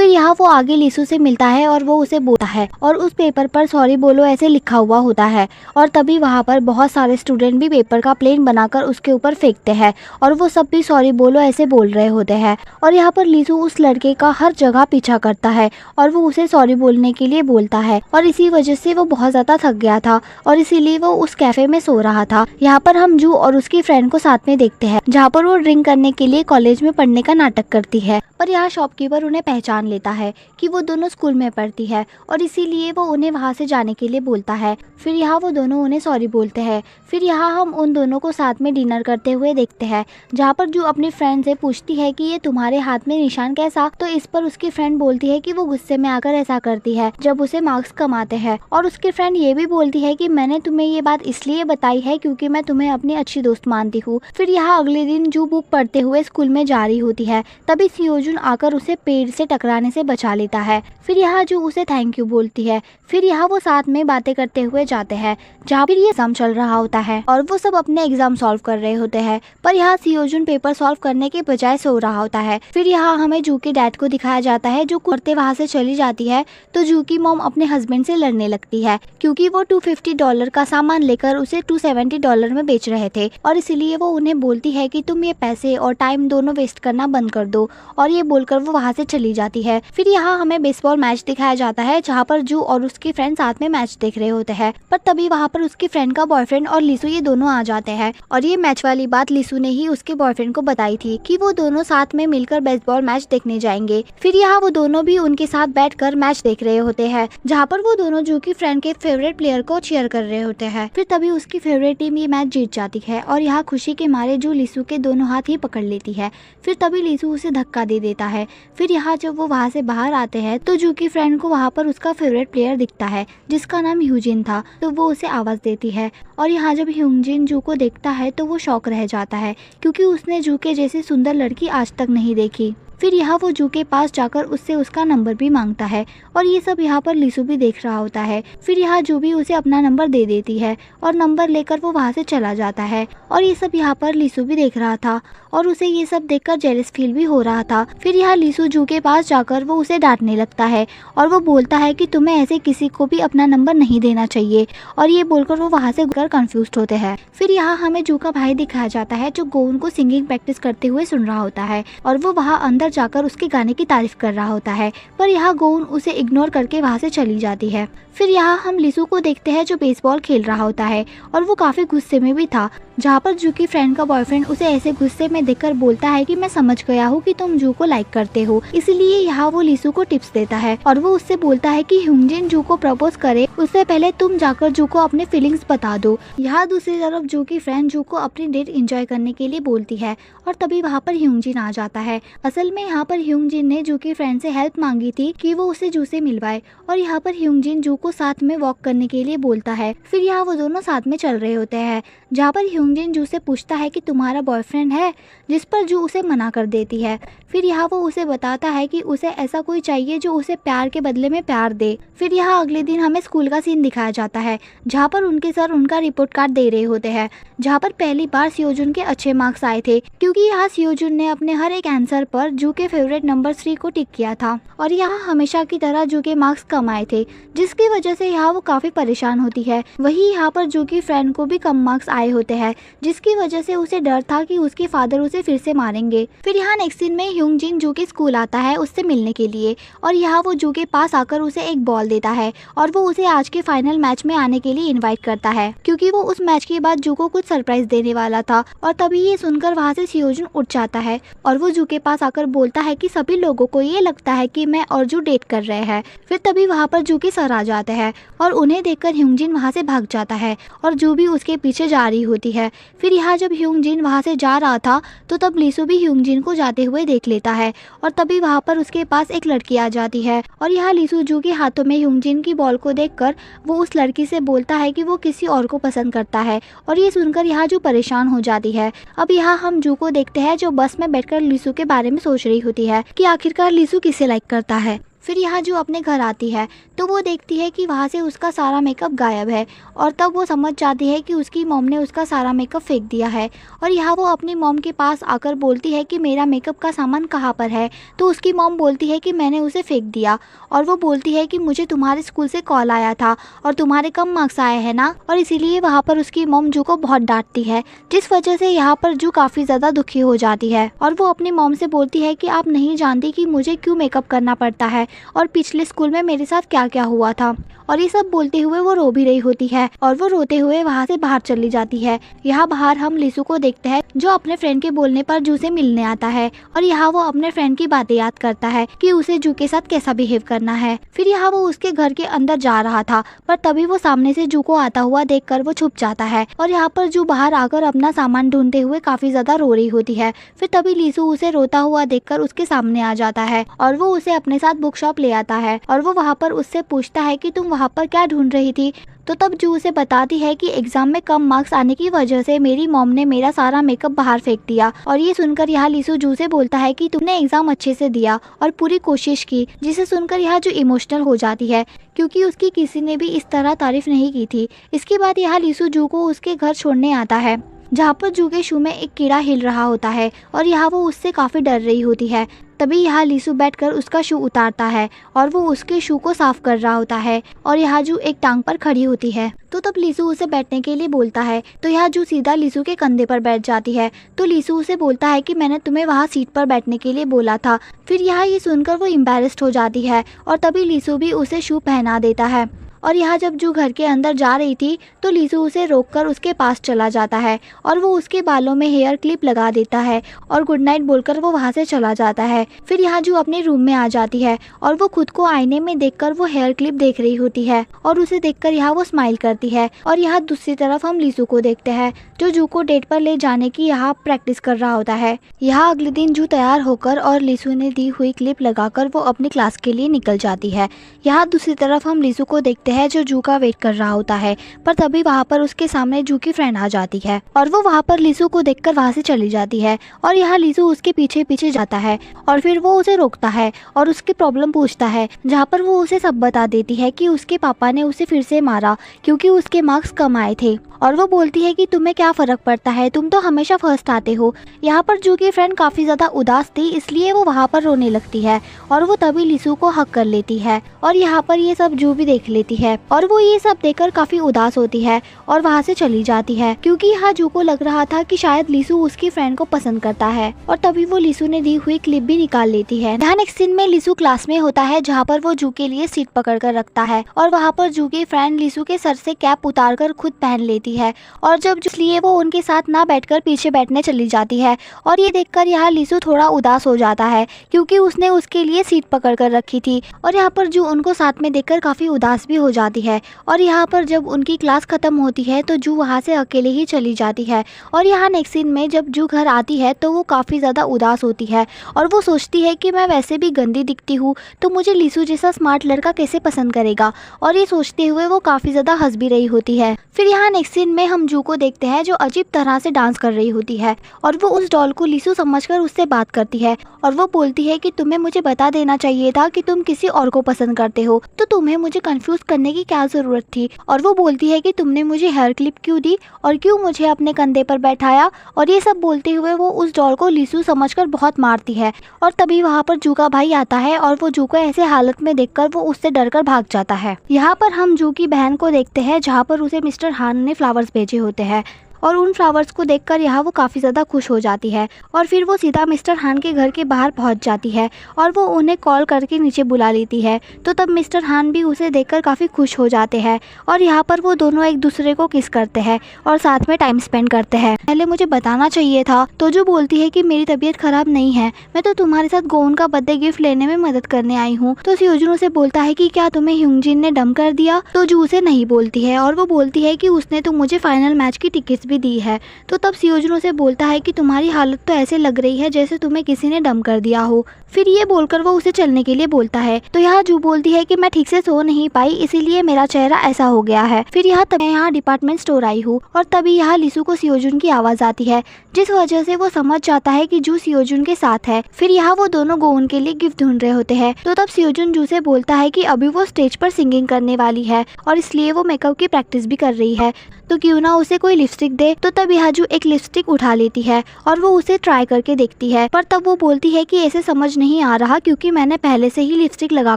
[SPEAKER 1] यहाँ वो आगे लीसू से मिलता है और वो उसे बोलता है और उस पेपर पर सॉरी बोलो ऐसे लिखा हुआ होता है। और तभी वहाँ पर बहुत सारे स्टूडेंट भी पेपर का प्लेन बनाकर उसके ऊपर फेंकते हैं और वो सब भी सॉरी बोलो ऐसे बोल रहे होते हैं। और यहाँ पर लीसू उस लड़के का हर जगह पीछा करता है और वो उसे सॉरी बोलने के लिए बोलता है और इसी वजह से वो बहुत ज्यादा थक गया था और इसीलिए वो उस कैफे में सो रहा था। यहाँ पर हम जू और उसकी फ्रेंड को साथ में देखते हैं, जहाँ पर वो ड्रिंक करने के लिए कॉलेज में पढ़ने का नाटक करती है। पर यहाँ शॉपकीपर उन्हें पहचान लेता है कि वो दोनों स्कूल में पढ़ती है और इसीलिए वो उन्हें वहाँ से जाने के लिए बोलता है। फिर यहाँ वो दोनों उन्हें सॉरी बोलते हैं। फिर यहाँ हम उन दोनों को साथ में डिनर करते हुए देखते हैं, जहाँ पर जो अपनी फ्रेंड से पूछती है कि ये तुम्हारे हाथ में निशान कैसा। तो इस पर उसकी फ्रेंड बोलती है कि वो गुस्से में आकर ऐसा करती है जब उसे मार्क्स कम आते हैं। और उसकी फ्रेंड ये भी बोलती है कि मैंने तुम्हें ये बात इसलिए बताई है क्योंकि मैं तुम्हें अपनी अच्छी दोस्त मानती हूँ। फिर यहाँ अगले दिन जू बुक पढ़ते हुए स्कूल में जा रही होती है, तभी सियोजुन आकर उसे पेड़ से टकराने से बचा लेता है। फिर यहाँ जू उसे थैंक यू बोलती है। फिर यहाँ वो साथ में बातें करते हुए जाते हैं, जहाँ पर ये एग्जाम चल रहा होता है और वो सब अपने एग्जाम सॉल्व कर रहे होते हैं। पर यहाँ सियोजुन पेपर सॉल्व करने के बजाय सो रहा होता है। फिर यहाँ हमें जू के डैड को दिखाया जाता है, जो करते वहाँ से चली जाती है तो जू की मॉम अपने हस्बैंड से लड़ने लगती है, क्योंकि वो $250 का सामान लेकर उसे $270 में बेच रहे थे और इसीलिए वो उन्हें बोलती है कि तुम ये पैसे और टाइम दोनों वेस्ट करना बंद कर दो। और ये बोलकर वो वहाँ से चली जाती है। फिर यहाँ हमें बेसबॉल मैच दिखाया जाता है, जहाँ पर जू और उसकी फ्रेंड साथ में मैच देख रहे होते हैं। पर तभी वहाँ पर उसकी फ्रेंड का बॉयफ्रेंड और लीसू ये दोनों आ जाते हैं और ये मैच वाली बात लीसू ने ही उसके बॉयफ्रेंड को बताई थी कि वो दोनों साथ में मिलकर बेसबॉल मैच देखने जाएंगे। फिर यहाँ वो दोनों भी उनके साथ बैठकर मैच देख रहे होते हैं, जहाँ पर वो दोनों जू की फ्रेंड के फेवरेट प्लेयर को चीयर कर रहे होते हैं। फिर तभी उसकी फेवरेट टीम ये मैच जीत जाती है और यहाँ खुशी के मारे जू लीसू के दोनों हाथ ही पकड़ लेती है। फिर तभी लीसू उसे धक्का दे देता है। फिर यहाँ जब वो वहाँ से बाहर आते हैं तो जू की फ्रेंड को वहाँ पर उसका फेवरेट प्लेयर दिखता है, जिसका नाम ह्यूजिन था। तो वो उसे आवाज देती है और यहाँ जब ह्यूजिन जू को देखता है तो वो शॉक रह जाता है, क्योंकि उसने जू के जैसी सुंदर लड़की आज तक नहीं देखी। फिर यहाँ वो जू के पास जाकर उससे उसका नंबर भी मांगता है और ये सब यहाँ पर लीसू भी देख रहा होता है। फिर यहाँ जू भी उसे अपना नंबर दे देती है और नंबर लेकर वो वहाँ से चला जाता है और ये सब यहाँ पर लीसू भी देख रहा था और उसे ये सब देखकर जेलस फील भी हो रहा था। फिर यहाँ लीसू जू के पास जाकर वो उसे डांटने लगता है और वो बोलता है कि तुम्हें ऐसे किसी को भी अपना नंबर नहीं देना चाहिए और ये बोलकर वो वहाँ से कंफ्यूज होते हैं। फिर यहाँ हमें जू का भाई दिखाया जाता है, जो गोउन को सिंगिंग प्रैक्टिस करते हुए सुन रहा होता है और वो वहाँ अंदर जाकर उसके गाने की तारीफ कर रहा होता है। पर यहाँ गोउन उसे इग्नोर करके वहाँ से चली जाती है। फिर यहाँ हम लीसू को देखते हैं, जो बेसबॉल खेल रहा होता है और वो काफी गुस्से में भी था, जहाँ पर जू की फ्रेंड का बॉयफ्रेंड उसे ऐसे गुस्से में देखकर बोलता है कि मैं समझ गया हूँ कि तुम जू को लाइक करते हो, इसलिए यहाँ वो लीसू को टिप्स देता है और वो उससे बोलता है कि ह्यूंजिन जू को प्रपोज करे उससे पहले तुम जाकर जू को अपने फीलिंग्स बता दो। यहाँ दूसरी तरफ जू की फ्रेंड जू को अपनी डेट एंजॉय करने के लिए बोलती है और तभी वहाँ पर ह्यूंजिन आ जाता है। असल में यहाँ पर ह्यूंजिन ने जू की फ्रेंड से हेल्प मांगी थी कि वो उसे जू से मिलवाए और यहाँ पर ह्यूंजिन जू को साथ में वॉक करने के लिए बोलता है। फिर यहाँ वो दोनों साथ में चल रहे होते हैं, जहाँ पर ह्यूंजिन जू से पूछता है कि तुम्हारा बॉयफ्रेंड है, जिस पर जू उसे मना कर देती है। फिर यहाँ वो उसे बताता है कि उसे ऐसा कोई चाहिए जो उसे प्यार के बदले में प्यार दे। फिर यहाँ अगले दिन हमें स्कूल का सीन दिखाया जाता है, जहाँ पर उनके सर उनका रिपोर्ट कार्ड दे रहे होते हैं, जहाँ पर पहली बार सियोजुन के अच्छे मार्क्स आए थे क्योंकि यहाँ सियोजुन ने अपने हर एक आंसर पर जू के फेवरेट नंबर 3 को टिक किया था और यहाँ हमेशा की तरह जू के मार्क्स कम आए थे, जिसकी वजह से यहाँ वो काफी परेशान होती है। वही यहाँ पर जू की फ्रेंड को भी कम मार्क्स आए होते हैं, जिसकी वजह से उसे डर था कि उसके फादर उसे फिर से मारेंगे। फिर यहाँ नेक्स्ट सीन में ह्यूंजिन जू के स्कूल आता है उससे मिलने के लिए और यहाँ वो जू के पास आकर उसे एक बॉल देता है और वो उसे आज के फाइनल मैच में आने के लिए इनवाइट करता है क्योंकि वो उस मैच के बाद जू को कुछ सरप्राइज देने वाला था। और तभी ये सुनकर वहाँ से सियोजुन उठ जाता है और वो जू के पास आकर बोलता है कि सभी लोगों को ये लगता है कि मैं और जू डेट कर रहे हैं। फिर तभी वहाँ पर जू के सर आ जाते हैं और उन्हें देखकर ह्यूंजिन वहाँ से भाग जाता है और जू भी उसके पीछे जा रही होती है। फिर यहाँ जब ह्यूंजिन वहाँ से जा रहा था तो तब लीसू भी ह्यूंजिन को जाते हुए देख लेता है और तभी वहाँ पर उसके पास एक लड़की आ जाती है और यहाँ लीसू जू के हाथों में ह्यूंजिन की बॉल को देखकर वो उस लड़की से बोलता है कि वो किसी और को पसंद करता है और ये सुनकर यहाँ जू परेशान हो जाती है। अब यहाँ हम जू को देखते हैं जो बस में बैठकर लीसू के बारे में सोच रही होती है कि आखिरकार लीसू किसे लाइक करता है। फिर यहाँ जो अपने घर आती है तो वो देखती है कि वहाँ से उसका सारा मेकअप गायब है और तब वो समझ जाती है कि उसकी मॉम ने उसका सारा मेकअप फेंक दिया है और यहाँ वो अपनी मॉम के पास आकर बोलती है कि मेरा मेकअप का सामान कहाँ पर है। तो उसकी मॉम बोलती है कि मैंने उसे फेंक दिया और वो बोलती है कि मुझे तुम्हारे स्कूल से कॉल आया था और तुम्हारे कम मार्क्स आए हैं ना, और इसीलिए वहाँ पर उसकी मॉम जू को बहुत डांटती है, जिस वजह से यहाँ पर जू काफ़ी ज़्यादा दुखी हो जाती है और वो अपनी मॉम से बोलती है कि आप नहीं जानती कि मुझे क्यों मेकअप करना पड़ता है और पिछले स्कूल में मेरे साथ क्या क्या हुआ था। और ये सब बोलते हुए वो रो भी रही होती है और वो रोते हुए वहाँ से बाहर चली जाती है। यहाँ बाहर हम लीसू को देखते हैं जो अपने फ्रेंड के बोलने पर जू से मिलने आता है और यहाँ वो अपने फ्रेंड की बातें याद करता है कि उसे जू के साथ कैसा बिहेव करना है। फिर यहाँ वो उसके घर के अंदर जा रहा था पर तभी वो सामने से जू को आता हुआ देखकर वो छुप जाता है और यहाँ पर जू बाहर आकर अपना सामान ढूंढते हुए काफी ज्यादा रो रही होती है। फिर तभी लीसू उसे रोता हुआ देखकर उसके सामने आ जाता है और वो उसे अपने साथ बुक शॉप ले आता है और वो वहाँ पर उससे पूछता है कि तुम वहाँ पर क्या ढूंढ रही थी। तो तब जू उसे बताती है कि एग्जाम में कम मार्क्स आने की वजह से मेरी मॉम ने मेरा सारा मेकअप बाहर फेंक दिया। और ये सुनकर यहाँ लीसू जू से बोलता है कि तुमने एग्जाम अच्छे से दिया और पूरी कोशिश की, जिसे सुनकर यहाँ जो इमोशनल हो जाती है क्योंकि उसकी किसी ने भी इस तरह तारीफ नहीं की थी। इसके बाद यहाँ लीसू जू को उसके घर छोड़ने आता है जहाँ पर जू के शू में एक कीड़ा हिल रहा होता है और यहाँ वो उससे काफ़ी डर रही होती है। तभी यहाँ लीसू बैठकर उसका शू उतारता है और वो उसके शू को साफ कर रहा होता है और यहाँ जू एक टांग पर खड़ी होती है। तो तब लीसू उसे बैठने के लिए बोलता है तो यहाँ जू सीधा लीसू के कंधे पर बैठ जाती है। तो लीसू उसे बोलता है कि मैंने तुम्हें वहाँ सीट पर बैठने के लिए बोला था। फिर यहाँ ये सुनकर वो एम्बैरेस्ड हो जाती है और तभी लीसू भी उसे शू पहना देता है। और यहाँ जब जू घर के अंदर जा रही थी तो लीसू उसे रोककर उसके पास चला जाता है और वो उसके बालों में हेयर क्लिप लगा देता है और गुड नाइट बोलकर वो वहाँ से चला जाता है। फिर यहाँ जू अपने रूम में आ जाती है और वो खुद को आईने में देखकर वो हेयर क्लिप देख रही होती है और उसे देखकर यहाँ वो स्माइल करती है। और यहाँ दूसरी तरफ हम लीसू को देखते हैं जो जू को डेट पर ले जाने की यहाँ प्रैक्टिस कर रहा होता है। यहाँ अगले दिन जू तैयार होकर और लीसू ने दी हुई क्लिप लगाकर वो अपनी क्लास के लिए निकल जाती है। यहाँ दूसरी तरफ हम लीसू को देखते हैं जो जू का वेट कर रहा होता है, पर तभी वहाँ पर उसके सामने जू की फ्रेंड आ जाती है और वो वहाँ पर लीसू को देखकर वहाँ से चली जाती है। और यहाँ लीसू उसके पीछे पीछे जाता है और फिर वो उसे रोकता है और उसकी प्रॉब्लम पूछता है, जहाँ पर वो उसे सब बता देती है कि उसके पापा ने उसे फिर से मारा क्योंकि उसके मार्क्स कम आए थे। और वो बोलती है कि तुम्हें क्या फर्क पड़ता है, तुम तो हमेशा फर्स्ट आते हो। यहाँ पर जू की फ्रेंड काफी ज्यादा उदास थी इसलिए वो वहाँ पर रोने लगती है और वो तभी लीसू को हक कर लेती है और यहाँ पर ये सब जू भी देख लेती है और वो ये सब देखकर काफी उदास होती है और वहाँ से चली जाती है, क्योंकि यहाँ जू को लग रहा था कि शायद लीसू उसकी फ्रेंड को पसंद करता है। और तभी वो लीसू ने दी हुई क्लिप भी निकाल लेती है। यहाँ नेक्स्ट सीन में लीसू क्लास में होता है, जहाँ पर वो जू के लिए सीट पकड़ कर रखता है और वहाँ पर जू की फ्रेंड लीसू के सर से कैप उतार कर खुद पहन लेती है और जब इसलिए वो उनके साथ ना बैठकर पीछे बैठने चली जाती है। और ये देखकर यहाँ लीसू थोड़ा उदास हो जाता है, क्योंकि उसने उसके लिए सीट पकड़ कर रखी थी। और यहाँ पर जू उनको साथ में देखकर काफी उदास भी हो जाती है। और यहाँ पर जब उनकी क्लास खत्म होती है तो जू वहाँ से अकेले ही चली जाती है। और यहाँ नेक्स्ट सीन में जब जू घर आती है तो वो काफी ज्यादा उदास होती है और वो सोचती है कि मैं वैसे भी गंदी दिखती हूँ तो मुझे लीसू जैसा स्मार्ट लड़का कैसे पसंद करेगा। और ये सोचते हुए वो काफी ज्यादा हंस भी रही होती है। फिर यहाँ नेक्स्ट सीन में हम जू को देखते हैं, जो अजीब तरह से डांस कर रही होती है और वो उस डॉल को लीसू समझकर उससे बात करती है और वो बोलती है कि तुम्हें मुझे बता देना चाहिए था कि तुम किसी और को पसंद करते हो, तो तुम्हें मुझे कंफ्यूज करने की क्या जरूरत थी। और वो बोलती है कि तुमने मुझे हेयर क्लिप क्यों दी और क्यों मुझे अपने कंधे पर बैठाया। और ये सब बोलते हुए वो उस डॉल को लीसू समझकर बहुत मारती है। और तभी वहाँ पर जू का भाई आता है और वो जू को ऐसे हालत में देखकर वो उससे डरकर भाग जाता है। यहाँ पर हम जू की बहन को देखते हैं, जहाँ पर उसे मिस्टर हान ने फ्लावर्स भेजे होते हैं और उन फ्लावर्स को देखकर यहाँ वो काफ़ी ज़्यादा खुश हो जाती है। और फिर वो सीधा मिस्टर हान के घर के बाहर पहुँच जाती है और वो उन्हें कॉल करके नीचे बुला लेती है। तो तब मिस्टर हान भी उसे देखकर काफ़ी खुश हो जाते हैं और यहाँ पर वो दोनों एक दूसरे को किस करते हैं और साथ में टाइम स्पेंड करते हैं। पहले मुझे बताना चाहिए था। तो जो बोलती है कि मेरी तबीयत खराब नहीं है, मैं तो तुम्हारे साथ गोन का बर्थडे गिफ्ट लेने में मदद करने आई हूँ। तो सियोजुन उसे बोलता है कि क्या तुम्हें ह्यूंगजिन ने डम कर दिया। तो जू उसे नहीं बोलती है और वो बोलती है कि उसने तो मुझे फाइनल मैच की टिकट्स भी दी है। तो तब सियोजुन उसे बोलता है कि तुम्हारी हालत तो ऐसे लग रही है जैसे तुम्हें किसी ने डम कर दिया हो। फिर ये बोलकर वो उसे चलने के लिए बोलता है। तो यहाँ जू बोलती है कि मैं ठीक से सो नहीं पाई, इसीलिए मेरा चेहरा ऐसा हो गया है। फिर यहाँ डिपार्टमेंट स्टोर आई हूँ और तभी यहाँ लीसू को सियोजुन की आवाज आती है, जिस वजह से वो समझ जाता है कि जू सियोजुन के साथ है। फिर यहाँ वो दोनों गोउन के लिए गिफ्ट ढूंढ रहे होते हैं। तो तब सियोजुन जू से बोलता है कि अभी वो स्टेज पर सिंगिंग करने वाली है और इसलिए वो मेकअप की प्रैक्टिस भी कर रही है, तो क्यों ना उसे कोई लिपस्टिक दे। तो तब यहाँ जू एक लिपस्टिक उठा लेती है और वो उसे ट्राई करके देखती है, पर तब वो बोलती है कि ऐसे समझ नहीं आ रहा क्योंकि मैंने पहले से ही लिपस्टिक लगा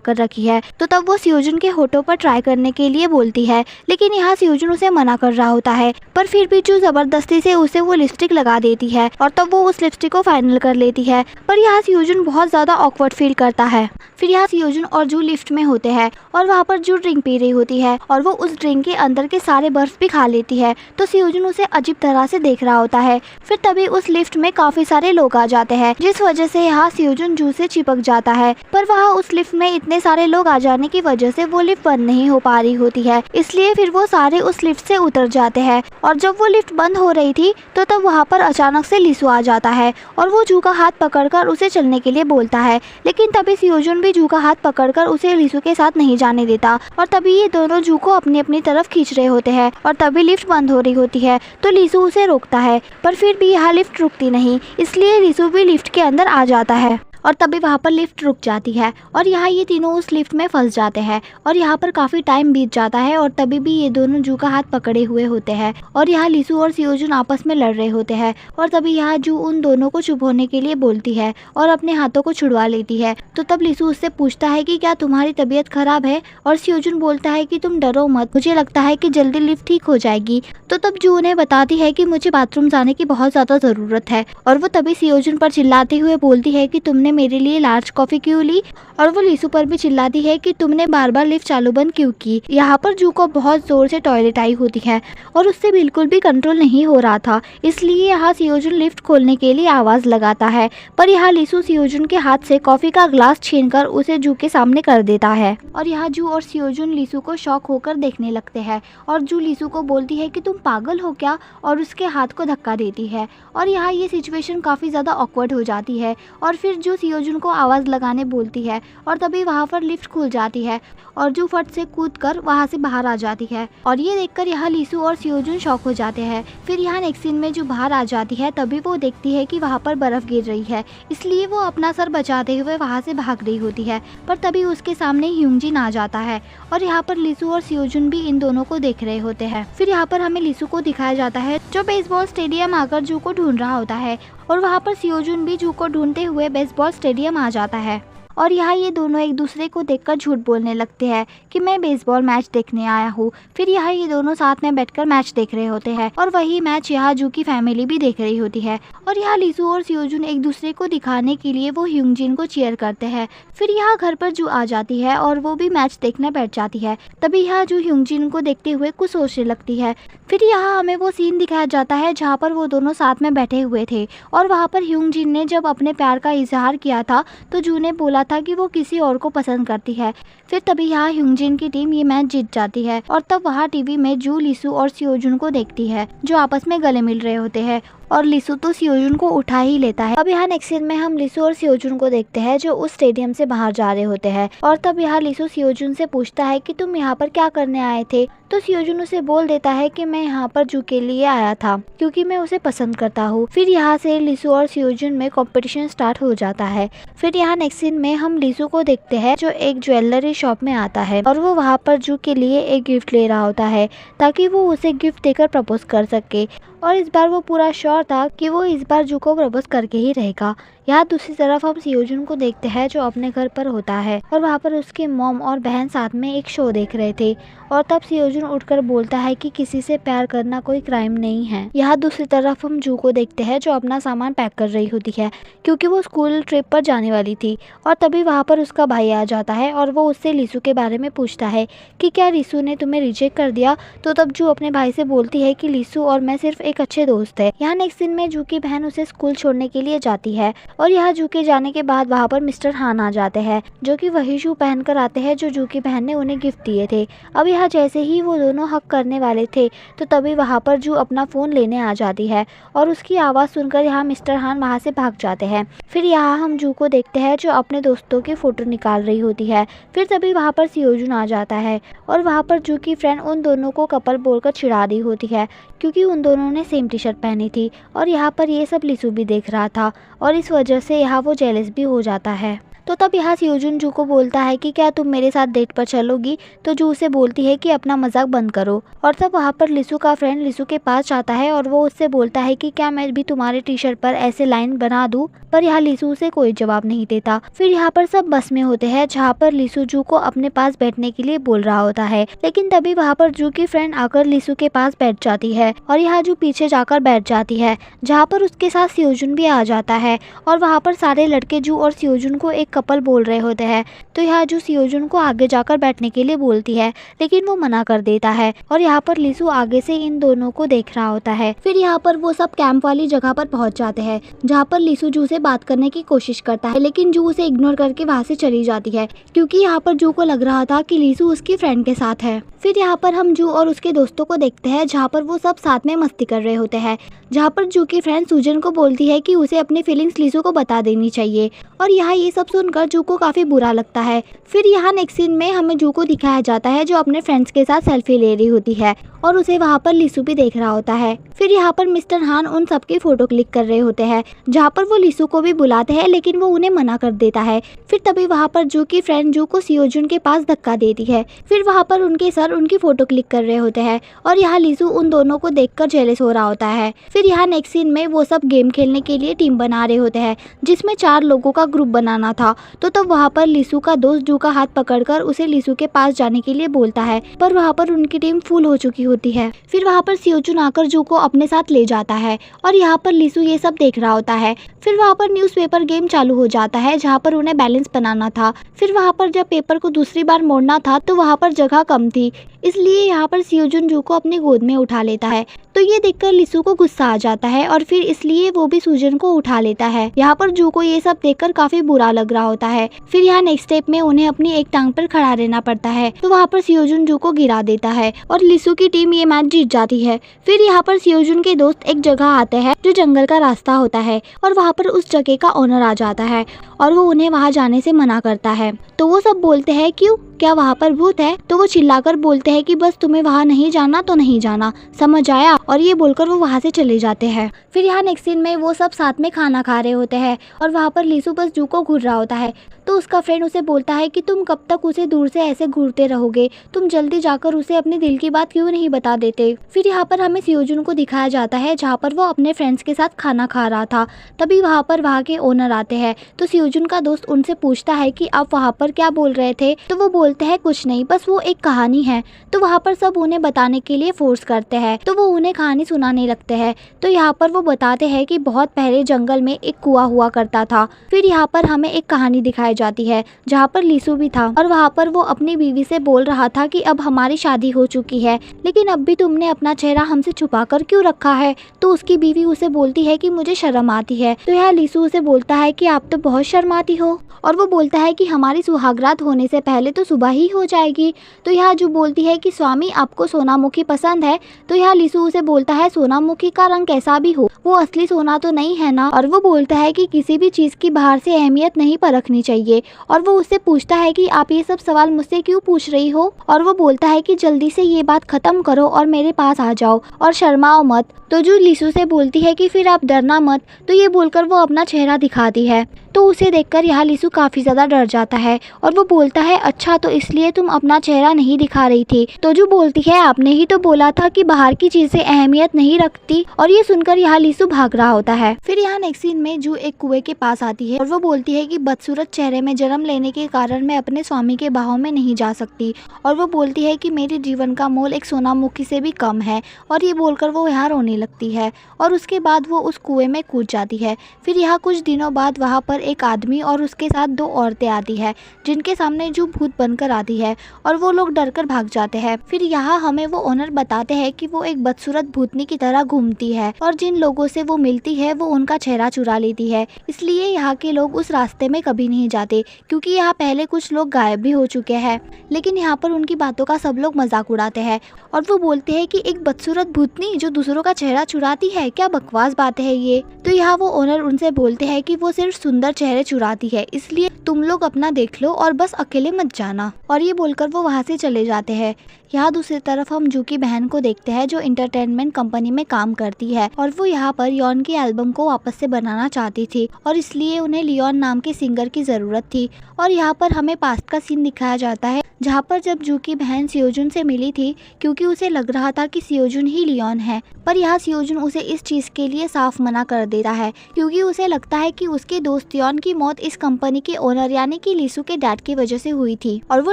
[SPEAKER 1] कर रखी है। तो तब वो सियोजुन के होठों पर ट्राई करने के लिए बोलती है, लेकिन यहाँ सियोजुन उसे मना कर रहा होता है, पर फिर भी जू जबरदस्ती से उसे वो लिपस्टिक लगा देती है और तब वो उस लिपस्टिक को फाइनल कर लेती है। पर यहाँ सियोजुन बहुत ज्यादा ऑकवर्ड फील करता है। फिर यहाँ सियोजुन और जू लिफ्ट में होते हैं और वहाँ पर जू ड्रिंक पी रही होती है और वो उस ड्रिंक के अंदर के सारे बर्फ भी खा लेती है। तो सियोजुन उसे अजीब तरह से देख रहा होता है। फिर तभी उस लिफ्ट में काफी सारे लोग आ जाते हैं, जिस वजह से यहाँ सियोजुन जू से चिपक जाता है। पर वहाँ उस लिफ्ट में इतने सारे लोग आ जाने की वजह से वो लिफ्ट बंद नहीं हो पा रही होती है, इसलिए फिर वो सारे उस लिफ्ट से उतर जाते हैं। और जब वो लिफ्ट बंद हो रही थी तो तब वहाँ पर अचानक से लीसू आ जाता है और वो जू का हाथ पकड़कर उसे चलने के लिए बोलता है, लेकिन तभी सियोजुन भी जू का हाथ पकड़कर उसे लीसू के साथ नहीं जाने देता। और तभी ये दोनों जू को अपनी अपनी तरफ खींच रहे होते हैं और तभी लिफ्ट बंद हो रही होती है। तो लीसू उसे रोकता है, पर फिर भी यहाँ लिफ्ट रुकती नहीं, इसलिए लीसू भी लिफ्ट के अंदर आ जाता है और तभी वहाँ पर लिफ्ट रुक जाती है और यहाँ ये तीनों उस लिफ्ट में फंस जाते हैं। और यहाँ पर काफ़ी टाइम बीत जाता है और तभी भी ये दोनों जू का हाथ पकड़े हुए होते हैं और यहाँ लीसू और सियोजुन आपस में लड़ रहे होते हैं। और तभी यहाँ जू उन दोनों को चुप होने के लिए बोलती है और अपने हाथों को छुड़वा लेती है। तो तब लीसू उससे पूछता है कि क्या तुम्हारी तबीयत खराब है, और सियोजुन बोलता है कि तुम डरो मत, मुझे लगता है कि जल्दी लिफ्ट ठीक हो जाएगी। तो तब जू उन्हें बताती है कि मुझे बाथरूम जाने की बहुत ज़्यादा ज़रूरत है और वो तभी सियोजुन पर चिल्लाते हुए बोलती है कि तुमने मेरे लिए लार्ज कॉफी क्यों ली। और वो लीसू पर भी चिल्लाती है कि तुमने बार बार लिफ्ट चालू बंद क्यों की। यहाँ पर जू को बहुत जोर से टॉयलेट आई होती है और उससे बिल्कुल भी कंट्रोल नहीं हो रहा था, इसलिए यहाँ सियोजुन लिफ्ट खोलने के लिए आवाज लगाता है। पर यहाँ लीसू सियोजुन के हाथ से कॉफी का ग्लास छीनकर उसे जू के सामने कर देता है और यहाँ जू और सियोजुन लीसू को शॉक होकर देखने लगते हैं और जू लीसू को बोलती है कि तुम पागल हो क्या, और उसके हाथ को धक्का देती है। और यहाँ ये सिचुएशन काफ़ी ज़्यादा ऑकवर्ड हो जाती है और फिर जू सियोजुन को आवाज़ लगाने बोलती है और तभी वहाँ पर लिफ्ट खुल जाती है और जू फट से कूदकर वहाँ से बाहर आ जाती है। और ये देखकर यहाँ लीसू और सियोजुन शॉक हो जाते हैं। फिर यहाँ नेक्स्ट सीन में जो बाहर आ जाती है तभी वो देखती है कि वहाँ पर बर्फ़ गिर रही है, इसलिए वो अपना सर बचाते हुए वहाँ से भाग रही होती है। पर तभी उसके सामने ह्यूंगजिन आ जाता है और यहाँ पर लीसू और सियोजुन भी इन दोनों को देख रहे होते हैं। फिर यहाँ पर हमें लीसू को दिखाया जाता है जो बेसबॉल स्टेडियम आकर जू को ढूंढ रहा होता है और वहाँ पर सियोजुन भी जू को ढूंढते हुए बेसबॉल स्टेडियम आ जाता है। और यहाँ ये दोनों एक दूसरे को देखकर झूठ बोलने लगते हैं कि मैं बेसबॉल मैच देखने आया हूँ। फिर यहाँ ये दोनों साथ में बैठकर मैच देख रहे होते हैं और वही मैच यहाँ जू की फैमिली भी देख रही होती है। और यहाँ लीसू और सियोजुन एक दूसरे को दिखाने के लिए वो ह्यूंगजिन को चीयर करते हैं। फिर यहाँ घर पर जू आ जाती है और वो भी मैच देखने बैठ जाती है। तभी यहाँ जू ह्यूंगजिन को देखते हुए कुछ सोचने लगती है। फिर यहाँ हमें वो सीन दिखाया जाता है जहाँ पर वो दोनों साथ में बैठे हुए थे और वहाँ पर ह्यूंगजिन ने जब अपने प्यार का इजहार किया था तो जू ने बोला था कि वो किसी और को पसंद करती है। फिर तभी यहाँ ह्यूंगजिन की टीम ये मैच जीत जाती है और तब वहाँ टीवी में जू लीसू और सियोजुन को देखती है जो आपस में गले मिल रहे होते हैं और लीसू तो सियोजुन को उठा ही लेता है। अब यहाँ नेक्स्ट सीन में हम लीसू और सियोजुन को देखते हैं जो उस स्टेडियम से बाहर जा रहे होते हैं और तब यहाँ लीसू सियोजुन से पूछता है कि तुम यहाँ पर क्या करने आए थे। तो सियोजुन उसे बोल देता है कि मैं यहाँ पर जू के लिए आया था क्योंकि मैं उसे पसंद करता हूँ। फिर यहाँ से लीसू और सियोजुन में कंपटीशन स्टार्ट हो जाता है। फिर यहाँ नेक्स्ट सीन में हम लीसू को देखते हैं जो एक ज्वेलरी शॉप में आता है और वो वहाँ पर जू के लिए एक गिफ्ट ले रहा होता है ताकि वो उसे गिफ्ट देकर प्रपोज कर सके। और इस बार वो पूरा श्योर था कि वो इस बार जू को प्रपोज करके ही रहेगा। यहाँ दूसरी तरफ हम सियोजुन को देखते हैं जो अपने घर पर होता है और वहाँ पर उसकी मॉम और बहन साथ में एक शो देख रहे थे और तब सियोजुन उठकर बोलता है कि किसी से प्यार करना कोई क्राइम नहीं है। यहाँ दूसरी तरफ हम जू को देखते हैं जो अपना सामान पैक कर रही होती है क्योंकि वो स्कूल ट्रिप पर जाने वाली थी। और तभी वहाँ पर उसका भाई आ जाता है और वो उससे लीसू के बारे में पूछता है कि क्या लीसू ने तुम्हें रिजेक्ट कर दिया। तो तब जू अपने भाई से बोलती है कि लीसू और मैं सिर्फ एक अच्छे दोस्त है। यहाँ नेक्स्ट सीन में जू की बहन उसे स्कूल छोड़ने के लिए जाती है और यहाँ जू के जाने के बाद वहाँ पर मिस्टर हान आ जाते हैं जो कि वही शू पहन कर आते हैं जो जू की बहन ने उन्हें गिफ्ट दिए थे। अब यहाँ जैसे ही वो दोनों हक करने वाले थे तो तभी वहाँ पर जू अपना फ़ोन लेने आ जाती है और उसकी आवाज़ सुनकर यहाँ मिस्टर हान वहाँ से भाग जाते हैं। फिर यहाँ हम जू को देखते हैं जो अपने दोस्तों की फ़ोटो निकाल रही होती है। फिर तभी वहाँ पर सियोजुन आ जाता है और वहाँ पर जू की फ्रेंड उन दोनों को कपल बोलकर चिढ़ा दी होती है क्योंकि उन दोनों ने सेम टी शर्ट पहनी थी और यहाँ पर ये सब लीसू भी देख रहा था और इस वजह से यहाँ वो जेलस भी हो जाता है। तो तब यहाँ सियोजुन जू को बोलता है कि क्या तुम मेरे साथ डेट पर चलोगी। तो जू उसे बोलती है कि अपना मजाक बंद करो। और तब वहाँ पर लीसू का फ्रेंड लीसू के पास आता है और वो उससे बोलता है कि क्या मैं भी तुम्हारे टी शर्ट पर ऐसे लाइन बना दूँ। पर यहाँ लीसू उसे कोई जवाब नहीं देता। फिर यहाँ पर सब बस में होते हैं जहाँ पर लीसू जू को अपने पास बैठने के लिए बोल रहा होता है लेकिन तभी वहाँ पर जू की फ्रेंड आकर लीसू के पास बैठ जाती है और यहाँ जू पीछे जाकर बैठ जाती है जहाँ पर उसके साथ सियोजुन भी आ जाता है और वहाँ पर सारे लड़के जू और सियोजुन को एक कपल बोल रहे होते हैं। तो यहाँ जू सियोजुन को आगे जाकर बैठने के लिए बोलती है लेकिन वो मना कर देता है और यहाँ पर लीसू आगे से इन दोनों को देख रहा होता है। फिर यहाँ पर वो सब कैंप वाली जगह पर पहुंच जाते हैं जहाँ पर लीसू जू से बात करने की कोशिश करता है लेकिन जू उसे इग्नोर करके वहाँ से चली जाती है क्योंकि यहाँ पर जू को लग रहा था कि लीसू उसकी फ्रेंड के साथ है। फिर यहाँ पर हम जू और उसके दोस्तों को देखते हैं जहाँ पर वो सब साथ में मस्ती कर रहे होते हैं जहाँ पर जू की फ्रेंड सूजन को बोलती है कि उसे अपनी फीलिंग्स लीसू को बता देनी चाहिए और यहाँ ये सब सुनकर जू को काफ़ी बुरा लगता है। फिर यहाँ नेक्स्ट सीन में हमें जू को दिखाया जाता है जो अपने फ्रेंड्स के साथ सेल्फी ले रही होती है और उसे वहाँ पर लीसू भी देख रहा होता है। फिर यहाँ पर मिस्टर हान उन सबकी फोटो क्लिक कर रहे होते हैं जहाँ पर वो लीसू को भी बुलाते हैं लेकिन वो उन्हें मना कर देता है। फिर तभी वहाँ पर जू की फ्रेंड जू को सियोजुन के पास धक्का देती है। फिर वहाँ पर उनके सर उनकी फोटो क्लिक कर रहे होते हैं और यहाँ लीसू उन दोनों को देखकर जेलस हो रहा होता है। फिर यहाँ नेक्स्ट सीन में वो सब गेम खेलने के लिए टीम बना रहे होते हैं जिसमें 4 लोगों का ग्रुप बनाना था। तो तब वहाँ पर लीसू का दोस्त जू का हाथ पकड़कर उसे लीसू के पास जाने के लिए बोलता है पर वहाँ पर उनकी टीम फुल हो चुकी होती है। फिर वहाँ पर सियोजुन आकर जू को अपने साथ ले जाता है और यहाँ पर लीसू ये सब देख रहा होता है। फिर वहाँ पर न्यूज़पेपर गेम चालू हो जाता है जहाँ पर उन्हें बैलेंस बनाना था। फिर वहाँ पर जब पेपर को दूसरी बार मोड़ना था तो वहाँ पर जगह कम थी इसलिए यहाँ पर सियोजुन जू को अपनी गोद में उठा लेता है। तो ये देखकर लीसू को गुस्सा आ जाता है और फिर इसलिए वो भी सूजन को उठा लेता है। यहाँ पर जू को ये सब देखकर काफी बुरा लग रहा होता है। फिर यहाँ नेक्स्ट स्टेप में उन्हें अपनी एक टांग पर खड़ा रहना पड़ता है तो वहाँ पर सियोजुन जू को गिरा देता है और लीसू की टीम ये मैच जीत जाती है। फिर यहाँ पर सियोजुन के दोस्त एक जगह आते हैं जो जंगल का रास्ता होता है और वहाँ पर उस जगह का ओनर आ जाता है और वो उन्हें वहाँ जाने से मना करता है। तो वो सब बोलते हैं क्यों, क्या वहाँ पर भूत है। तो वो चिल्लाकर बोलते हैं कि बस तुम्हें वहाँ नहीं जाना तो नहीं जाना, समझ आया। और ये बोलकर वो वहाँ से चले जाते हैं। फिर यहाँ नेक्स्ट सीन में वो सब साथ में खाना खा रहे होते हैं और वहाँ पर लीसू बस जू को घूर रहा होता होता है। तो उसका फ्रेंड उसे बोलता है कि तुम कब तक उसे दूर से ऐसे घूरते रहोगे, तुम जल्दी जाकर उसे अपने दिल की बात क्यों नहीं बता देते। फिर यहाँ पर हमें सियोजुन को दिखाया जाता है जहाँ पर वो अपने फ्रेंड्स के साथ खाना खा रहा था। तभी वहाँ के ओनर आते हैं। तो सियोजुन का दोस्त उनसे पूछता है कि आप वहाँ पर क्या बोल रहे थे। तो वो बोलते हैं कुछ नहीं, बस वो एक कहानी है। तो वहाँ पर सब उन्हें बताने के लिए फोर्स करते हैं। तो वो उन्हें कहानी सुनाने लगते हैं। तो यहाँ पर वो बताते हैं कि बहुत पहले जंगल में एक कुआं हुआ करता था। फिर यहाँ पर हमें एक कहानी दिखाई जाती है जहाँ पर लीसू भी था और वहाँ पर वो अपनी बीवी से बोल रहा था कि अब हमारी शादी हो चुकी है, लेकिन अब भी तुमने अपना चेहरा हमसे छुपा कर क्यों रखा है। तो उसकी बीवी उसे बोलती है कि मुझे शर्म आती है। तो यह लीसू उसे बोलता है कि आप तो बहुत शर्माती हो, और वो बोलता है कि हमारी सुहागरात होने से पहले तो सुबह ही हो जाएगी। तो यह जो बोलती है कि स्वामी आपको सोनामुखी पसंद है। तो यह लीसू उसे बोलता है सोनामुखी का रंग कैसा भी हो वो असली सोना तो नहीं है ना। और वो बोलता है कि किसी भी चीज़ की बाहर से अहमियत नहीं परखनी चाहिए। और वो उससे पूछता है कि आप ये सब सवाल मुझसे क्यों पूछ रही हो। और वो बोलता है कि जल्दी से ये बात खत्म करो और मेरे पास आ जाओ और शर्माओ मत। तो जो लीसू से बोलती है कि फिर आप डरना मत। तो ये बोलकर वो अपना चेहरा दिखाती है। तो उसे देखकर यहाँ लीसू काफ़ी ज़्यादा डर जाता है और वो बोलता है अच्छा तो इसलिए तुम अपना चेहरा नहीं दिखा रही थी। तो जो बोलती है आपने ही तो बोला था कि बाहर की चीज़ें अहमियत नहीं रखती। और ये सुनकर यहाँ लीसू भाग रहा होता है। फिर यहाँ नेक्स्ट सीन में जू एक कुएं के पास आती है और वो बोलती है कि बदसूरत चेहरे में जन्म लेने के कारण मैं अपने स्वामी के बाहों में नहीं जा सकती। और वो बोलती है कि मेरे जीवन का मोल एक सोनामुखी से भी कम है। और ये बोलकर वो यहाँ रोने लगती है और उसके बाद वो उस कुएं में कूद जाती है। फिर यहाँ कुछ दिनों बाद वहाँ पर एक आदमी और उसके साथ दो औरतें आती है जिनके सामने जो भूत बनकर आती है और वो लोग डरकर भाग जाते हैं। फिर यहाँ हमें वो ओनर बताते हैं कि वो एक बदसूरत भूतनी की तरह घूमती है और जिन लोगों से वो मिलती है वो उनका चेहरा चुरा लेती है। इसलिए यहाँ के लोग उस रास्ते में कभी नहीं जाते क्योंकि यहाँ पहले कुछ लोग गायब भी हो चुके हैं। लेकिन यहाँ पर उनकी बातों का सब लोग मजाक उड़ाते हैं और वो बोलते हैं कि एक बदसूरत भूतनी जो दूसरों का चेहरा चुराती है, क्या बकवास बात है ये। तो यहाँ वो ओनर उनसे बोलते हैं कि वो सिर्फ सुंदर चेहरे चुराती है, इसलिए तुम लोग अपना देख लो और बस अकेले मत जाना। और ये बोलकर वो वहाँ से चले जाते हैं। यहाँ दूसरी तरफ हम जू की बहन को देखते हैं जो इंटरटेनमेंट कंपनी में काम करती है और वो यहाँ पर लियोन की एल्बम को वापस से बनाना चाहती थी और इसलिए उन्हें लियोन नाम के सिंगर की ज़रूरत थी। और यहाँ पर हमें पास्ट का सीन दिखाया जाता है जहाँ पर जब जू की बहन सियोजुन से मिली थी क्योंकि उसे लग रहा था कि सियोजुन ही लियोन है, पर यहाँ सियोजुन उसे इस चीज़ के लिए साफ मना कर देता है क्योंकि उसे लगता है कि उसके दोस्त लियोन की मौत इस कंपनी के ओनर यानी कि लीसू के डैड की वजह से हुई थी और वो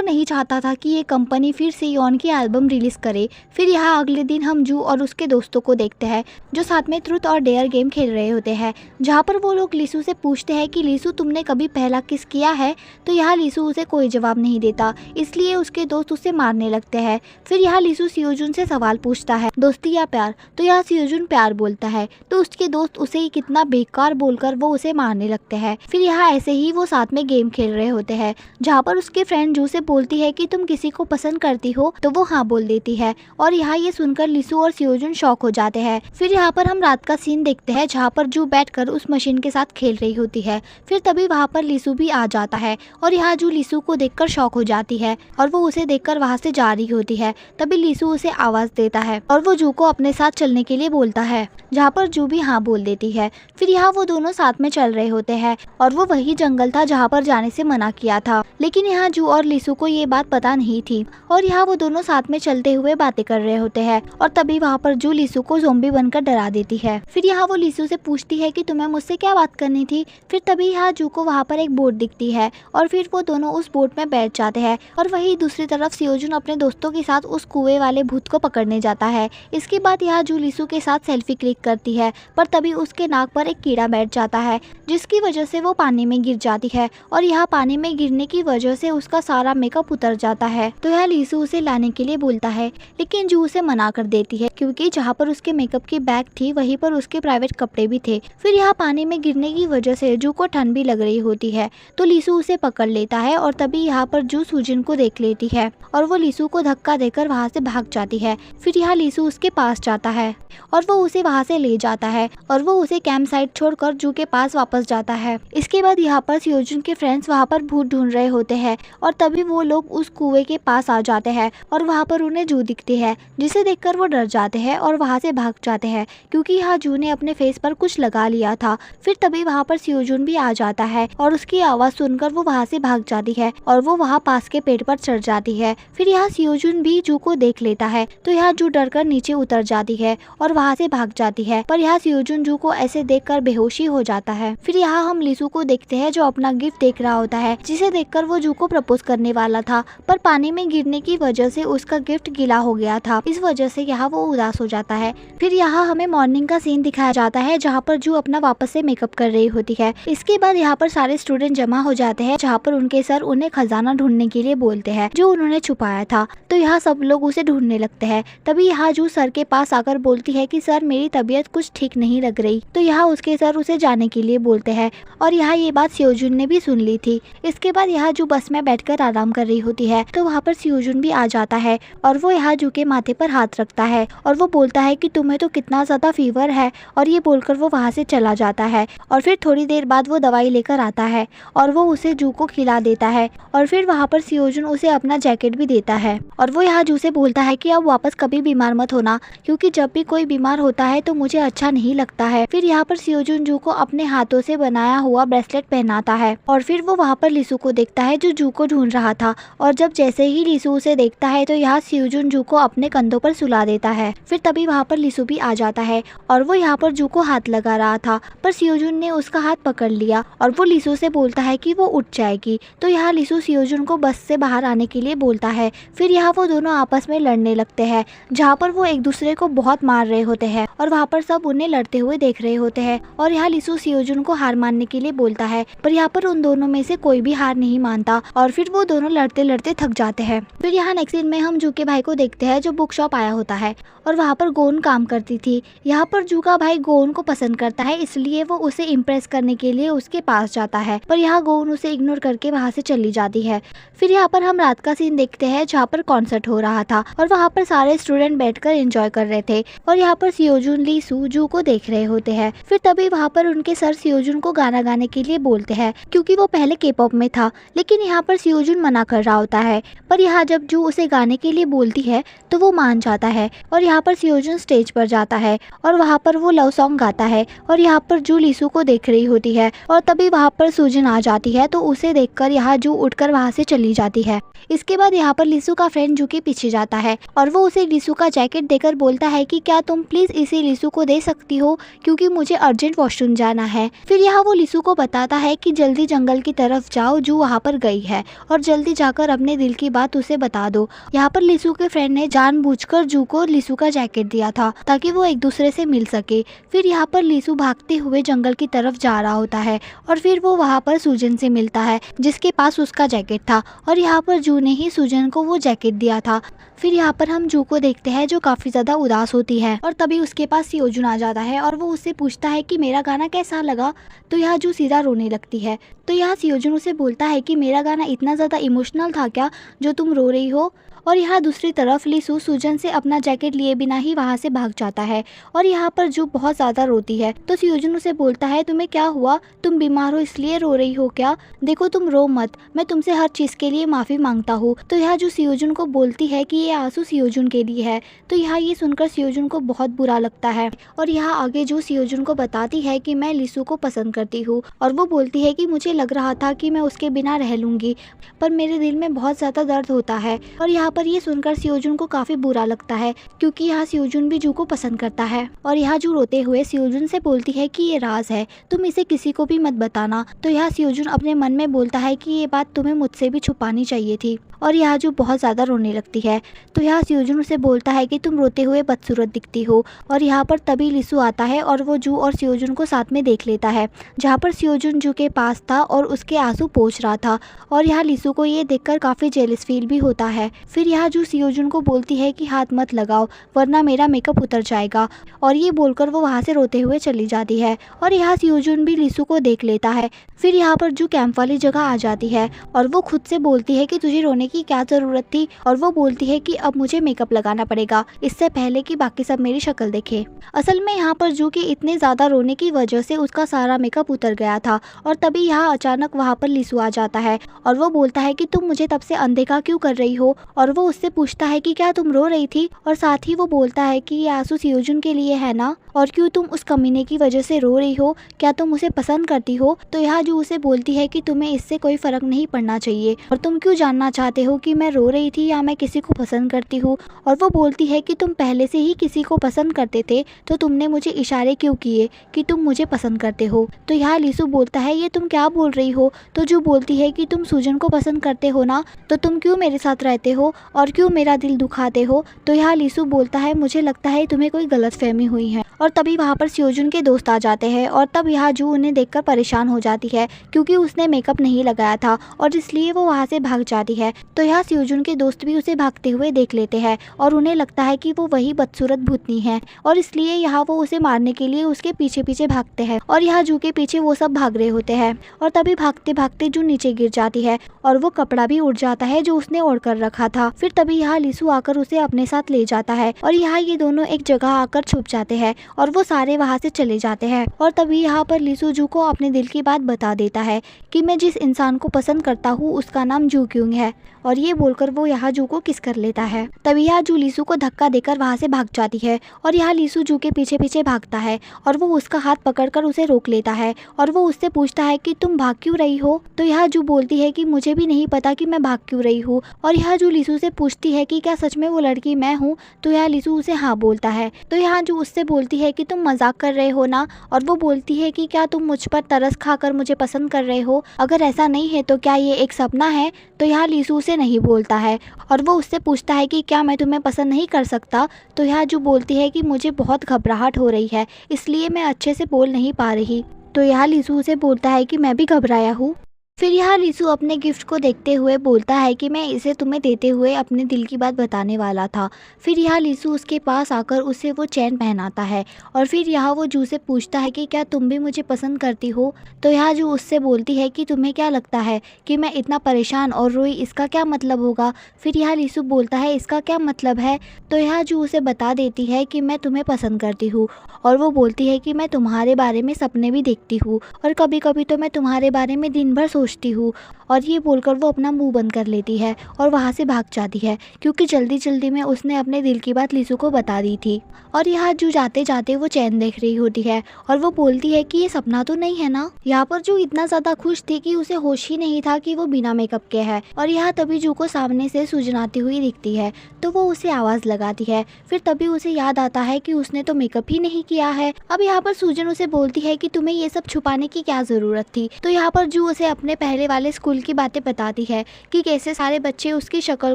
[SPEAKER 1] नहीं चाहता था कि ये कंपनी फिर से लियोन की एल्बम रिलीज करे। फिर यहाँ अगले दिन हम जू और उसके दोस्तों को देखते हैं जो साथ में ट्रूथ और डेयर गेम खेल रहे होते हैं जहाँ पर वो लोग लीसू से पूछते हैं कि लीसू तुमने कभी पहला किस किया है। तो यहाँ लीसू उसे कोई जवाब नहीं देता, इसलिए उसके दोस्त उसे मारने लगते हैं। फिर यहाँ लीसू सियोजुन से सवाल पूछता है दोस्ती या प्यार। तो यहाँ सियोजुन प्यार बोलता है तो उसके दोस्त उसे ही कितना बेकार बोलकर वो उसे मारने लगते हैं। फिर यहाँ ऐसे ही वो साथ में गेम खेल रहे होते हैं जहाँ पर उसके फ्रेंड जू से बोलती है कि तुम किसी को पसंद करती हो, तो वो हाँ बोल देती है और यहाँ ये सुनकर लीसू और सियोजुन शॉक हो जाते हैं। फिर यहाँ पर हम रात का सीन देखते हैं जहाँ पर जू बैठकर उस मशीन के साथ खेल रही होती है। फिर तभी वहाँ पर लीसू भी आ जाता है और यहाँ जू लीसू को देखकर शॉक हो जाती है और वो उसे देखकर वहाँ से जा रही होती है। तभी लीसू उसे आवाज देता है और वो जू को अपने साथ चलने के लिए बोलता है जहाँ पर जू भी हाँ बोल देती है। फिर यहाँ वो दोनों साथ में चल रहे होते हैं और वो वही जंगल था जहाँ पर जाने से मना किया था, लेकिन यहाँ जू और लीसू को ये बात पता नहीं थी और यहाँ वो दोनों साथ में चलते हुए बातें कर रहे होते हैं और तभी वहाँ पर जू लीसू को ज़ोंबी बनकर डरा देती है। फिर यहाँ वो लीसू से पूछती है कि तुम्हें मुझसे क्या बात करनी थी। फिर तभी यहाँ जू को वहाँ पर एक बोट दिखती है और फिर वो दोनों उस बोट में बैठ जाते हैं और वही दूसरी तरफ सियोजुन अपने दोस्तों के साथ उस कुएं वाले भूत को पकड़ने जाता है। इसके बाद यहाँ जू लीसू के साथ सेल्फी क्लिक करती है, पर तभी उसके नाक पर एक कीड़ा बैठ जाता है जिसकी वजह से वो पानी में गिर जाती है और यहाँ पानी में गिरने की वजह से उसका सारा मेकअप उतर जाता है। तो यह लीसू उसे लाने के लिए बोलता है, लेकिन जू उसे मना कर देती है क्योंकि जहाँ पर उसके मेकअप की बैग थी वहीं पर उसके प्राइवेट कपड़े भी थे। फिर यहाँ पानी में गिरने की वजह से जू को ठंड भी लग रही होती है तो लीसू उसे पकड़ लेता है और तभी यहाँ पर जू सूजिन को देख लेती है और वो लीसू को धक्का देकर वहाँ से भाग जाती है। फिर यहाँ लीसू उसके पास जाता है और वो उसे वहाँ से ले जाता है और वो उसे कैंप साइट छोड़कर जू के पास वापस जाता है। इसके बाद यहाँ पर सियोजुन के फ्रेंड्स वहाँ पर भूत ढूंढ रहे होते हैं और तभी वो लोग उस कुएं के पास आ जाते हैं और वहाँ पर उन्हें जू दिखती है, जिसे देखकर वो डर जाते हैं और वहाँ से भाग जाते हैं क्योंकि यहाँ जू ने अपने फेस पर कुछ लगा लिया था। फिर तभी वहाँ पर सियोजुन भी आ जाता है और उसकी आवाज़ सुनकर वो वहाँ से भाग जाती है और वो वहाँ पास के पेड़ पर चढ़ जाती है। फिर यहाँ सियोजुन भी जू को देख लेता है तो यहाँ जू डर कर नीचे उतर जाती है और वहाँ से भाग जाती है, पर यहाँ सियोजुन जू को ऐसे देखकर बेहोशी हो जाता है। फिर यहाँ हम लीसू को देखते हैं जो अपना गिफ्ट देख रहा होता है, जिसे देखकर वो जू को प्रपोज करने वाला था, पर पानी में गिरने की वजह से उसका गिफ्ट गीला हो गया था। इस वजह से यहाँ वो उदास हो जाता है। फिर यहाँ हमें मॉर्निंग का सीन दिखाया जाता है जहाँ पर जू अपना वापस से मेकअप कर रही होती है। इसके बाद यहाँ पर सारे स्टूडेंट जमा हो जाते हैं जहाँ पर उनके सर उन्हें खजाना ढूंढने के लिए बोलते हैं जो उन्होंने छुपाया था। तो यहाँ सब लोग उसे ढूंढने लगते हैं। तभी यहाँ जू सर के पास आकर बोलती है कि सर मेरी तबीयत कुछ ठीक नहीं लग रही। तो यहाँ उसके सर उसे जाने के लिए बोलते हैं और यहाँ ये बात सियोजुन ने भी सुन ली थी। इसके बाद यहाँ जू बस में बैठकर आराम कर रही होती है तो वहाँ पर सियोजुन भी आ जाता है और वो यहाँ जू के माथे पर हाथ रखता है और वो बोलता है कि तुम्हें तो कितना ज़्यादा फीवर है, और ये बोलकर वो वहाँ से चला जाता है। और फिर थोड़ी देर बाद वो दवाई लेकर आता है और वो उसे जू को खिला देता है और फिर वहाँ पर सियोजुन उसे अपना जैकेट भी देता है और वो यहाँ जू से बोलता है कि अब वापस कभी बीमार मत होना, क्योंकि जब भी कोई बीमार होता है तो मुझे अच्छा नहीं लगता है। फिर यहाँ पर सियोजुन जू को अपने हाथों से बनाया हुआ ब्रेसलेट पहनाता है और फिर वो वहाँ पर लीसू को देखता है जो जू को ढूंढ रहा था, और जब जैसे ही लीसू उसे देखता है तो यहाँ सियोजुन जू को अपने कंधों पर सुला देता है। फिर तभी वहाँ पर लीसू भी आ जाता है और वो यहाँ पर जू को हाथ लगा रहा था, पर सियोजुन ने उसका हाथ पकड़ लिया और वो लीसू से बोलता है कि वो उठ जाएगी। तो यहाँ लीसू सियोजुन को बस से बाहर आने के लिए बोलता है। फिर यहाँ वो दोनों आपस में लड़ने लगते हैं जहाँ पर वो एक दूसरे को बहुत मार रहे होते हैं और वहाँ पर सब उन्हें लड़ते हुए देख रहे होते हैं। और यहाँ लीसू सियोजुन को हार मानने के लिए बोलता है, पर यहाँ पर उन दोनों में से कोई भी हार नहीं मानता और फिर वो दोनों लड़ते लड़ते थक जाते हैं। फिर यहाँ नेक्स्ट सीन में हम जू के भाई को देखते हैं जो बुक शॉप आया होता है और वहाँ पर गोन काम करती थी। यहाँ पर जू का भाई गोन को पसंद करता है, इसलिए वो उसे इम्प्रेस करने के लिए उसके पास जाता है, पर यहाँ गोन उसे इग्नोर करके वहाँ से चली जाती है। फिर यहाँ पर हम रात का सीन देखते हैं जहाँ पर कॉन्सर्ट हो रहा था और वहाँ पर सारे स्टूडेंट बैठकर एंजॉय कर रहे थे और यहाँ पर सियोजुन लीसू जू को देख रहे होते हैं। फिर तभी वहाँ पर उनके सर सियोजुन को गाना गाने के लिए बोलते हैं क्योंकि वो पहले के-पॉप में था, लेकिन यहाँ पर सियोजुन मना कर रहा होता है। पर यहाँ जब जू उसे गाने के लिए बोलती है तो वो मान जाता है और यहाँ पर सियोजुन स्टेज पर जाता है और वहाँ पर वो लव सॉन्ग गाता है और यहाँ पर जू लीसू को देख रही होती है और तभी वहाँ पर सुजन आ जाती है तो उसे देखकर यहाँ जू उठकर वहाँ से चली जाती है। इसके बाद यहाँ पर लीसू का फ्रेंड जू के पीछे जाता है और वो उसे लीसू का जैकेट देकर बोलता है कि क्या तुम प्लीज इसे लीसू को दे सकती हो क्योंकि मुझे अर्जेंट वॉशरूम जाना है। फिर यहाँ वो लीसू को बताता है कि जल्दी जंगल की तरफ जाओ, जू वहाँ पर गई है और जल्दी जाकर अपने दिल की बात उसे बता दो। यहाँ पर लीसू के फ्रेंड ने जानबूझकर जू को लीसू का जैकेट दिया था ताकि वो एक दूसरे से मिल सके। फिर यहाँ पर लीसू भागते हुए जंगल की तरफ जा रहा होता है और फिर वो वहाँ पर सुजन से मिलता है जिसके पास उसका जैकेट था और यहाँ पर जू ने ही सुजन को वो जैकेट दिया था। फिर यहाँ पर हम जू को देखते हैं जो काफ़ी ज़्यादा उदास होती है और तभी उसके पास सियोजुन आ जाता है और वो उससे पूछता है कि मेरा गाना कैसा लगा। तो यहाँ जू सीधा रोने लगती है। तो यहाँ सियोजुन उसे बोलता है कि मेरा गाना इतना ज़्यादा इमोशनल था क्या जो तुम रो रही हो। और यहाँ दूसरी तरफ लीसू सुजन से अपना जैकेट लिए बिना ही वहाँ से भाग जाता है और यहाँ पर जू बहुत ज़्यादा रोती है। तो सियोजुन उसे बोलता है तुम्हें क्या हुआ, तुम बीमार हो इसलिए रो रही हो क्या, देखो तुम रो मत, मैं तुमसे हर चीज़ के लिए माफ़ी मांगता हूँ। तो यहाँ जो सियोजुन को बोलती है कि ये आंसू सियोजुन के लिए है। तो यहाँ ये सुनकर सियोजुन को बहुत बुरा लगता है और यहाँ आगे जो सियोजुन को बताती है कि मैं लीसू को पसंद करती हूँ और वो बोलती है कि मुझे लग रहा था कि मैं उसके बिना रह लूँगी, पर मेरे दिल में बहुत ज़्यादा दर्द होता है। और यहाँ पर ये सुनकर सियोजुन को काफ़ी बुरा लगता है क्योंकि यहाँ सियोजुन भी जू को पसंद करता है। और यहाँ जू रोते हुए सियोजुन से बोलती है कि ये राज है, तुम इसे किसी को भी मत बताना। तो यहाँ सियोजुन अपने मन में बोलता है कि ये बात तुम्हें मुझसे भी छुपानी चाहिए थी और यहाँ जू बहुत ज़्यादा रोने लगती है। तो यहाँ सियोजुन उसे बोलता है कि तुम रोते हुए बदसूरत दिखती हो। और यहाँ पर तभी लीसू आता है और वो जू और सियोजुन को साथ में देख लेता है जहाँ पर सियोजुन जू के पास था और उसके आंसू पोंछ रहा था और यहाँ लीसू को ये देखकर काफ़ी जेलस फील भी होता है। फिर फिर यहाँ जू सियोजुन को बोलती है कि हाथ मत लगाओ वरना मेरा मेकअप उतर जाएगा, और ये बोलकर वो वहाँ से रोते हुए चली जाती है। और यहाँ सियोजुन भी लीसू को देख लेता है। फिर यहाँ पर जू कैंप वाली जगह आ जाती है और वो खुद से बोलती है कि तुझे रोने की क्या ज़रूरत थी, और वो बोलती है कि अब मुझे मेकअप लगाना पड़ेगा इससे पहले कि बाकी सब मेरी शक्ल देखे। असल में यहाँ पर जू के इतने ज़्यादा रोने की वजह से उसका सारा मेकअप उतर गया था, और तभी यहाँ अचानक वहाँ पर लीसू आ जाता है और वो बोलता है कि तुम मुझे तब से अनदेखा क्यों कर रही हो, और वो उससे पूछता है कि क्या तुम रो रही थी, और साथ ही वो बोलता है कि ये आंसू सियोजुन के लिए है ना, और क्यों तुम उस कमीने की वजह से रो रही हो, क्या तुम उसे पसंद करती हो। तो यहाँ जो उसे बोलती है कि तुम्हें इससे कोई फ़र्क नहीं पड़ना चाहिए, और तुम क्यों जानना चाहते हो कि मैं रो रही थी या मैं किसी को पसंद करती हूँ। और वो बोलती है कि तुम पहले से ही किसी को पसंद करते थे तो तुमने मुझे इशारे क्यों किए कि तुम मुझे पसंद करते हो। तो यहाँ लीसू बोलता है ये तुम क्या बोल रही हो। तो जो बोलती है कि तुम सुजन को पसंद करते हो ना, तो तुम क्यों मेरे साथ रहते हो और क्यों मेरा दिल दुखाते हो। तो यहाँ लीसू बोलता है मुझे लगता है तुम्हें कोई गलतफहमी हुई है। और तभी वहाँ पर सियोजुन के दोस्त आ जाते हैं, और तब यहाँ जू उन्हें देखकर परेशान हो जाती है क्योंकि उसने मेकअप नहीं लगाया था और इसलिए वो वहाँ से भाग जाती है। तो यहाँ सियोजुन के दोस्त भी उसे भागते हुए देख लेते हैं और उन्हें लगता है कि वो वही बदसूरत भूतनी है, और इसलिए यहाँ वो उसे मारने के लिए उसके पीछे पीछे भागते हैं। और यहाँ जू के पीछे वो सब भाग रहे होते हैं, और तभी भागते भागते जू नीचे गिर जाती है और वो कपड़ा भी उड़ जाता है जो उसने ओढ़ कर रखा था। फिर तभी यहाँ लीसू आकर उसे अपने साथ ले जाता है, और यहाँ ये दोनों एक जगह आकर छुप जाते हैं और वो सारे वहाँ से चले जाते हैं। और तभी यहाँ पर लीसू जू को अपने दिल की बात बता देता है कि मैं जिस इंसान को पसंद करता हूँ उसका नाम जू क्यूंग है, और ये बोलकर वो यहाँ जू को किस कर लेता है। तभी यहाँ जू लीसू को धक्का देकर वहाँ से भाग जाती है, और यहाँ लीसू जू के पीछे पीछे भागता है और वो उसका हाथ पकड़कर उसे रोक लेता है, और वो उससे पूछता है कि तुम भाग क्यों रही हो। तो यहाँ जू बोलती है कि मुझे भी नहीं पता कि मैं भाग क्यों रही हूँ। और यहाँ जू लीसू से पूछती है कि क्या सच में वो लड़की मैं हूँ। तो यहाँ लीसू उसे हाँ बोलता है। तो यहाँ जू उससे बोलती है कि तुम मजाक कर रहे हो ना, और वो बोलती है कि क्या तुम मुझ पर तरस खाकर मुझे पसंद कर रहे हो, अगर ऐसा नहीं है तो क्या ये एक सपना है। तो यहाँ लीसू उसे नहीं बोलता है, और वो उससे पूछता है कि क्या मैं तुम्हें पसंद नहीं कर सकता। तो यहाँ जो बोलती है कि मुझे बहुत घबराहट हो रही है इसलिए मैं अच्छे से बोल नहीं पा रही। तो यहाँ लीसू उसे बोलता है कि मैं भी घबराया हूँ। फिर यहाँ लीसू अपने गिफ्ट को देखते हुए बोलता है कि मैं इसे तुम्हें देते हुए अपने दिल की बात बताने वाला था। फिर यहाँ लीसू उसके पास आकर उसे वो चैन पहनाता है, और फिर यहाँ वो जू से पूछता है कि क्या तुम भी मुझे पसंद करती हो। तो यहाँ जू उससे बोलती है कि तुम्हें क्या लगता है कि मैं इतना परेशान और रोई इसका क्या मतलब होगा। फिर यहाँ लीसू बोलता है इसका क्या मतलब है। तो यहाँ जू उसे बता देती है कि मैं तुम्हें पसंद करती हूँ, और वो बोलती है कि मैं तुम्हारे बारे में सपने भी देखती हूँ, और कभी कभी तो मैं तुम्हारे बारे में दिन भर सोचती हूँ। और ये बोलकर वो अपना मुंह बंद कर लेती है और वहाँ से भाग जाती है क्योंकि जल्दी जल्दी में उसने अपने दिल की बात लीसू को बता दी थी। और यहाँ जू जाते जाते वो चैन देख रही होती है, और वो बोलती है कि ये सपना तो नहीं है ना। यहाँ पर जू इतना ज़्यादा खुश थी कि उसे होश ही नहीं था कि वो बिना मेकअप के है। और यहाँ तभी जू को सामने से सूजन आती हुई दिखती है, तो वो उसे आवाज़ लगाती है। फिर तभी उसे याद आता है कि उसने तो मेकअप ही नहीं किया है। अब यहाँ पर सूजन उसे बोलती है कि तुम्हें ये सब छुपाने की क्या ज़रूरत थी। तो यहाँ पर जू उसे अपने पहले वाले स्कूल की बातें बताती है कि कैसे सारे बच्चे उसकी शक्ल